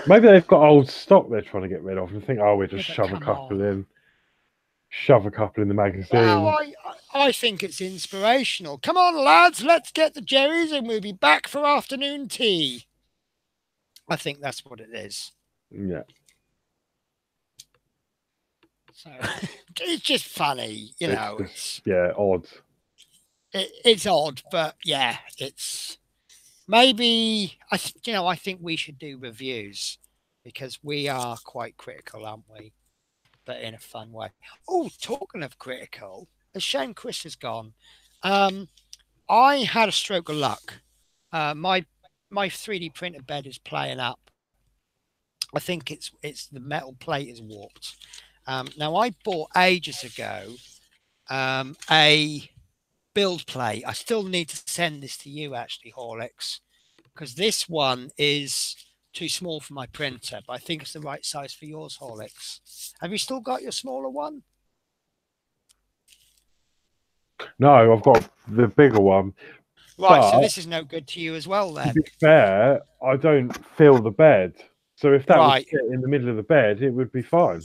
Maybe they've got old stock they're trying to get rid of and think, oh, we'll just yeah, shove a couple in, the magazine. Well, I think it's inspirational. Come on, lads, let's get the Jerry's and we'll be back for afternoon tea. I think that's what it is. Yeah. So it's just funny, you know. It's odd. It's odd, but yeah, it's maybe I think we should do reviews because we are quite critical, aren't we? But in a fun way. Oh, talking of critical, a shame Chris has gone. I had a stroke of luck. My 3D printed bed is playing up. I think it's the metal plate is warped. Now I bought ages ago a build plate. I still need to send this to you actually, Horlicks, because this one is too small for my printer, but I think it's the right size for yours, Horlicks. Have you still got your smaller one? No, I've got the bigger one. Right, so But this is no good to you as well to then. be fair, I don't feel the bed. So if that was Right. sit in the middle of the bed, it would be fine.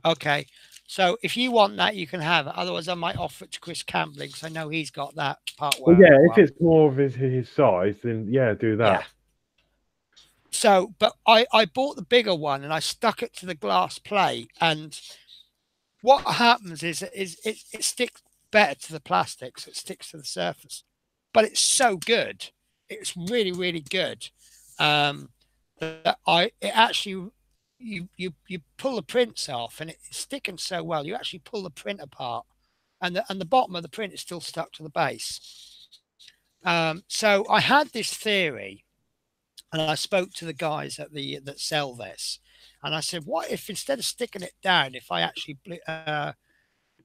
Okay. So if you want that, you can have it. Otherwise, I might offer it to Chris Campbell because I know he's got that part Well, work yeah, if one. it's more of his size, then yeah, do Yeah. that. So, but I bought the bigger one and I stuck it to the glass plate. And what happens is it sticks better to the plastic, so it sticks to the surface. But it's so good. It's really, really good. Um, that it actually you pull the prints off and it's sticking so well. You actually pull the print apart, and the bottom of the print is still stuck to the base. So I had this theory, and I spoke to the guys at the that sell this, and I said, "What if instead of sticking it down, if I actually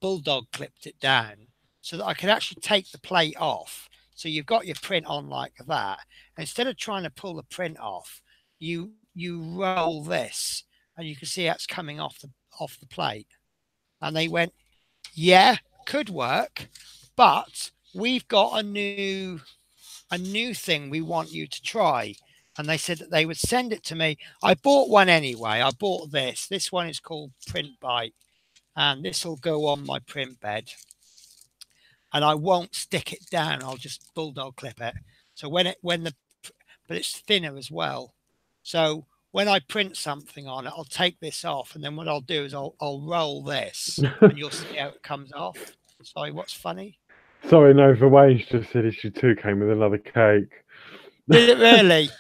bulldog clipped it down so that I could actually take the plate off? So you've got your print on like that. Instead of trying to pull the print off, you roll this, and you can see that's coming off the plate." And they went, "Yeah, could work, but we've got a new thing we want you to try." And they said that they would send it to me. I bought one anyway. I bought this. This one is called Print Bite, and this will go on my print bed. And I won't stick it down. I'll just bulldog clip it. So but it's thinner as well. So when I print something on it, I'll take this off, and then what I'll do is I'll roll this, and you'll see how it comes off. Sorry, what's funny? Sorry, no, Verwayne's just said issue 2 came with another cake. Did it really?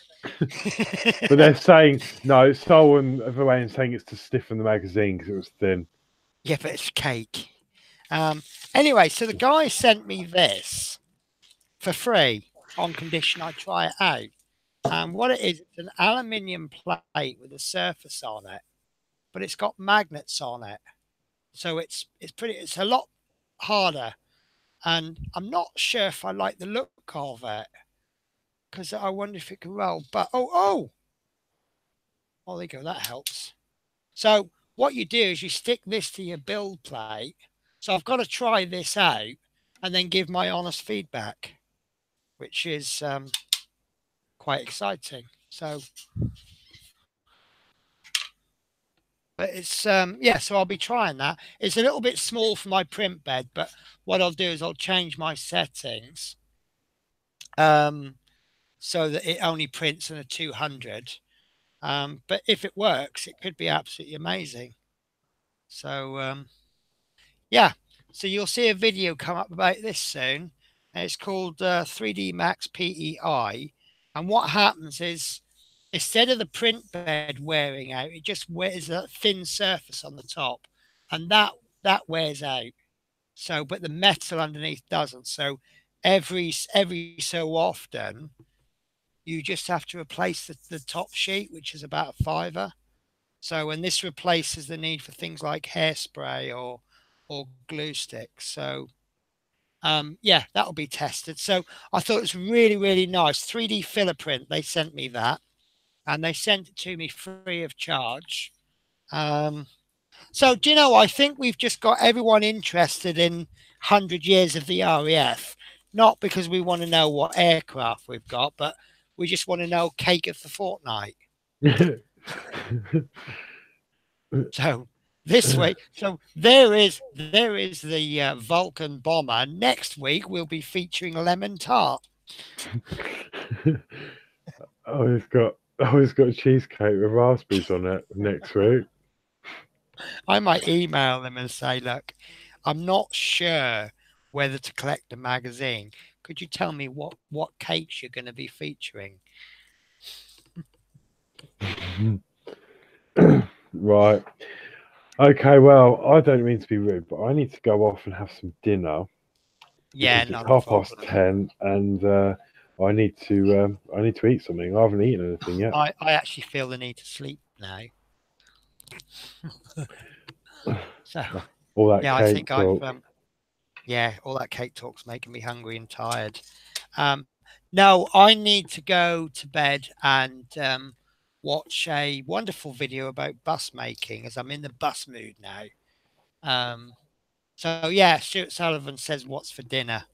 But they're saying, no, Sol and Verwayne saying it's to stiffen the magazine because it was thin. Yeah, but it's cake. Anyway, so the guy sent me this for free on condition I try it out. And what it is, it's an aluminium plate with a surface on it, but it's got magnets on it. So it's a lot harder. And I'm not sure if I like the look of it because I wonder if it can roll. But there you go, that helps. So what you do is you stick this to your build plate. So I've got to try this out and then give my honest feedback, which is quite exciting. So, but it's yeah. So I'll be trying that. It's a little bit small for my print bed, but what I'll do is I'll change my settings so that it only prints in a 200. But if it works, it could be absolutely amazing. So yeah, so you'll see a video come up about this soon. It's called 3D Max PEI. And what happens is instead of the print bed wearing out, it just wears a thin surface on the top. And that wears out. So, but the metal underneath doesn't. So every so often, you just have to replace the top sheet, which is about a fiver. So, and this replaces the need for things like hairspray or glue sticks. So, yeah, that'll be tested. So I thought it was really, really nice. 3D filler print. They sent me that, and they sent it to me free of charge. So do you know? I think we've just got everyone interested in 100 years of the RAF, not because we want to know what aircraft we've got, but we just want to know cake of the fortnight. So this week, so there is the Vulcan bomber. Next week we'll be featuring lemon tart. It's got cheesecake with raspberries on it next week. I might email them and say, look, I'm not sure whether to collect the magazine. Could you tell me what cakes you're going to be featuring? Right. Okay, well, I don't mean to be rude, but I need to go off and have some dinner. Yeah, Because it's not a 10:30, and I need to eat something. I haven't eaten anything yet. I actually feel the need to sleep now. So All that yeah, I cake think talk. yeah, all that cake talk's making me hungry and tired. No, I need to go to bed and watch a wonderful video about bus making as I'm in the bus mood now. So yeah, Stuart Sullivan says, "What's for dinner?"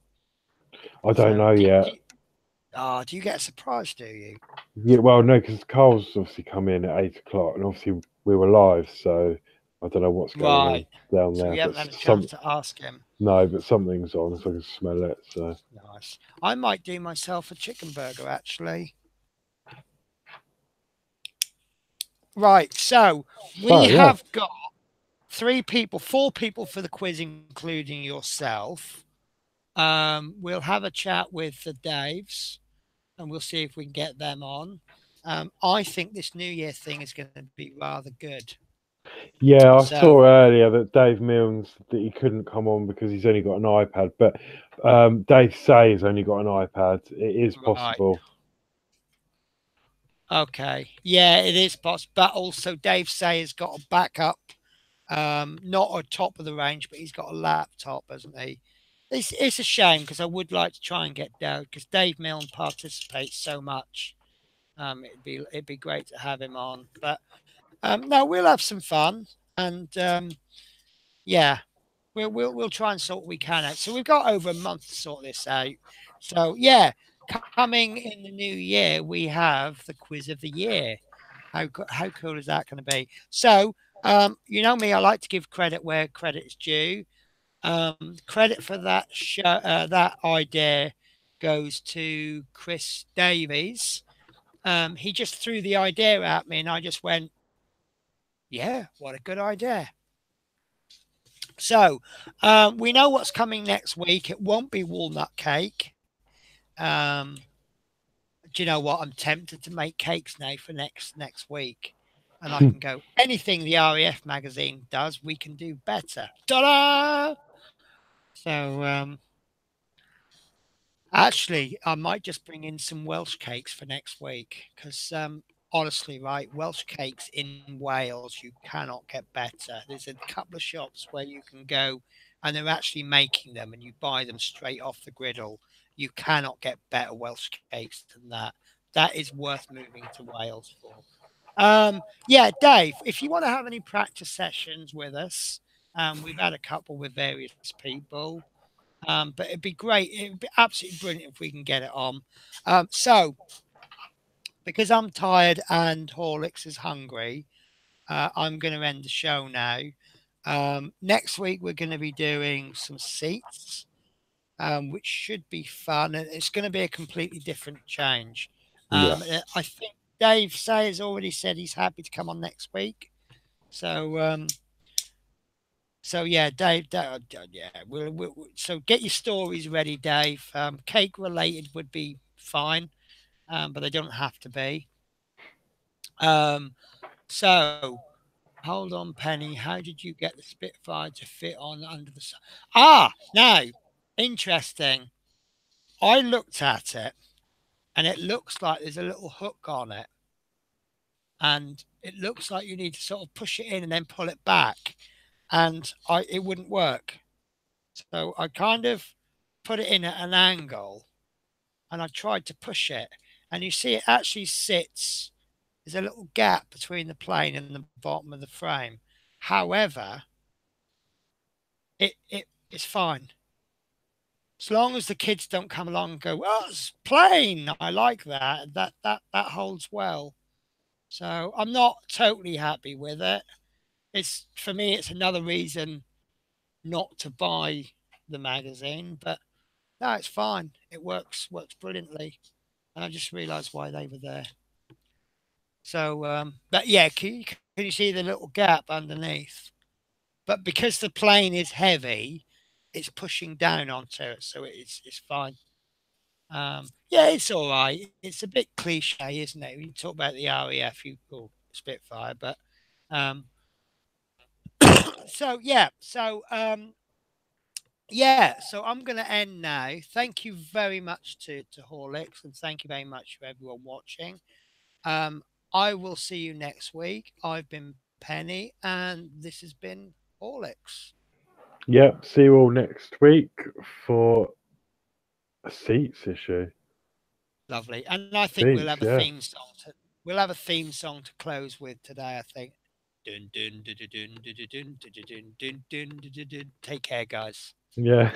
I don't So know yet. do you get a surprise? Do you? Yeah, well, no, because Carl's obviously come in at 8 o'clock, and obviously we were live, so I don't know what's going on Right. down So there, you but haven't had a chance some to ask him. no, but something's on, so I can smell it. So Nice. I might do myself a chicken burger actually. Right. So we yeah, have got 3 people, 4 people for the quiz, including yourself. We'll have a chat with the Daves and we'll see if we can get them on. I think this New Year thing is going to be rather good. yeah, I So, saw earlier that Dave Milnes that he couldn't come on because he's only got an iPad, but Dave Say has only got an iPad. It is right. possible. Okay. Yeah, it is possible. But also, Dave Sayer's got a backup. Not a top of the range, but he's got a laptop, hasn't he? It's a shame because I would like to try and get Dave because Dave Milne participates so much. It'd be great to have him on. But no, we'll have some fun and yeah, we'll try and sort what we can out. So we've got over a month to sort this out. So yeah, coming in the new year, we have the quiz of the year. How cool is that going to be? So you know me, I like to give credit where credit is due. Credit for that that idea goes to Chris Davies. He just threw the idea at me, and I just went, "Yeah, what a good idea." So we know what's coming next week. It won't be walnut cake. Um, do you know what? I'm tempted to make cakes now for next week, and I can go anything the RAF magazine does. We can do better. Ta-da! So actually, I might just bring in some Welsh cakes for next week because honestly, right, Welsh cakes in Wales, you cannot get better. There's a couple of shops where you can go and they're actually making them and you buy them straight off the griddle. You cannot get better Welsh cakes than that. That is worth moving to Wales for. Yeah, Dave, if you want to have any practice sessions with us, we've had a couple with various people. But it'd be great. It'd be absolutely brilliant if we can get it on. So, because I'm tired and Horlicks is hungry, I'm going to end the show now. Next week, we're going to be doing some seats, which should be fun. And it's going to be a completely different change. Yeah, I think Dave Sayers already said he's happy to come on next week. So, so yeah, Dave, yeah, so get your stories ready, Dave. Cake related would be fine, but they don't have to be. Um, so hold on, Penny. How did you get the Spitfire to fit on under the? Now, interesting. I looked at it, and it looks like there's a little hook on it, and it looks like you need to sort of push it in and then pull it back, and it wouldn't work. So I kind of put it in at an angle and I tried to push it. And you see, it actually sits, there's a little gap between the plane and the bottom of the frame. However, it's fine. As long as the kids don't come along and go, well, it's plain. I like that. That holds well. So I'm not totally happy with it. It's for me, it's another reason not to buy the magazine, but no, it's fine. It works brilliantly. And I just realised why they were there. So, but yeah, can you see the little gap underneath? But because the plane is heavy, it's pushing down onto it, so it's fine. Yeah, it's all right. It's a bit cliche, isn't it? You talk about the RAF, you call Spitfire, but um, so yeah, so I'm going to end now. Thank you very much to Horlicks, and thank you very much for everyone watching. Um, I will see you next week. I've been Penny, and this has been Horlicks. yeah. See you all next week for a seats issue. Lovely, and I think we'll have a Seats, yeah. theme song. We'll have a theme song to close with today. I think. Dun dun dun dun dun dun dun dun dun dun dun dun dun. Take care, guys. Yeah.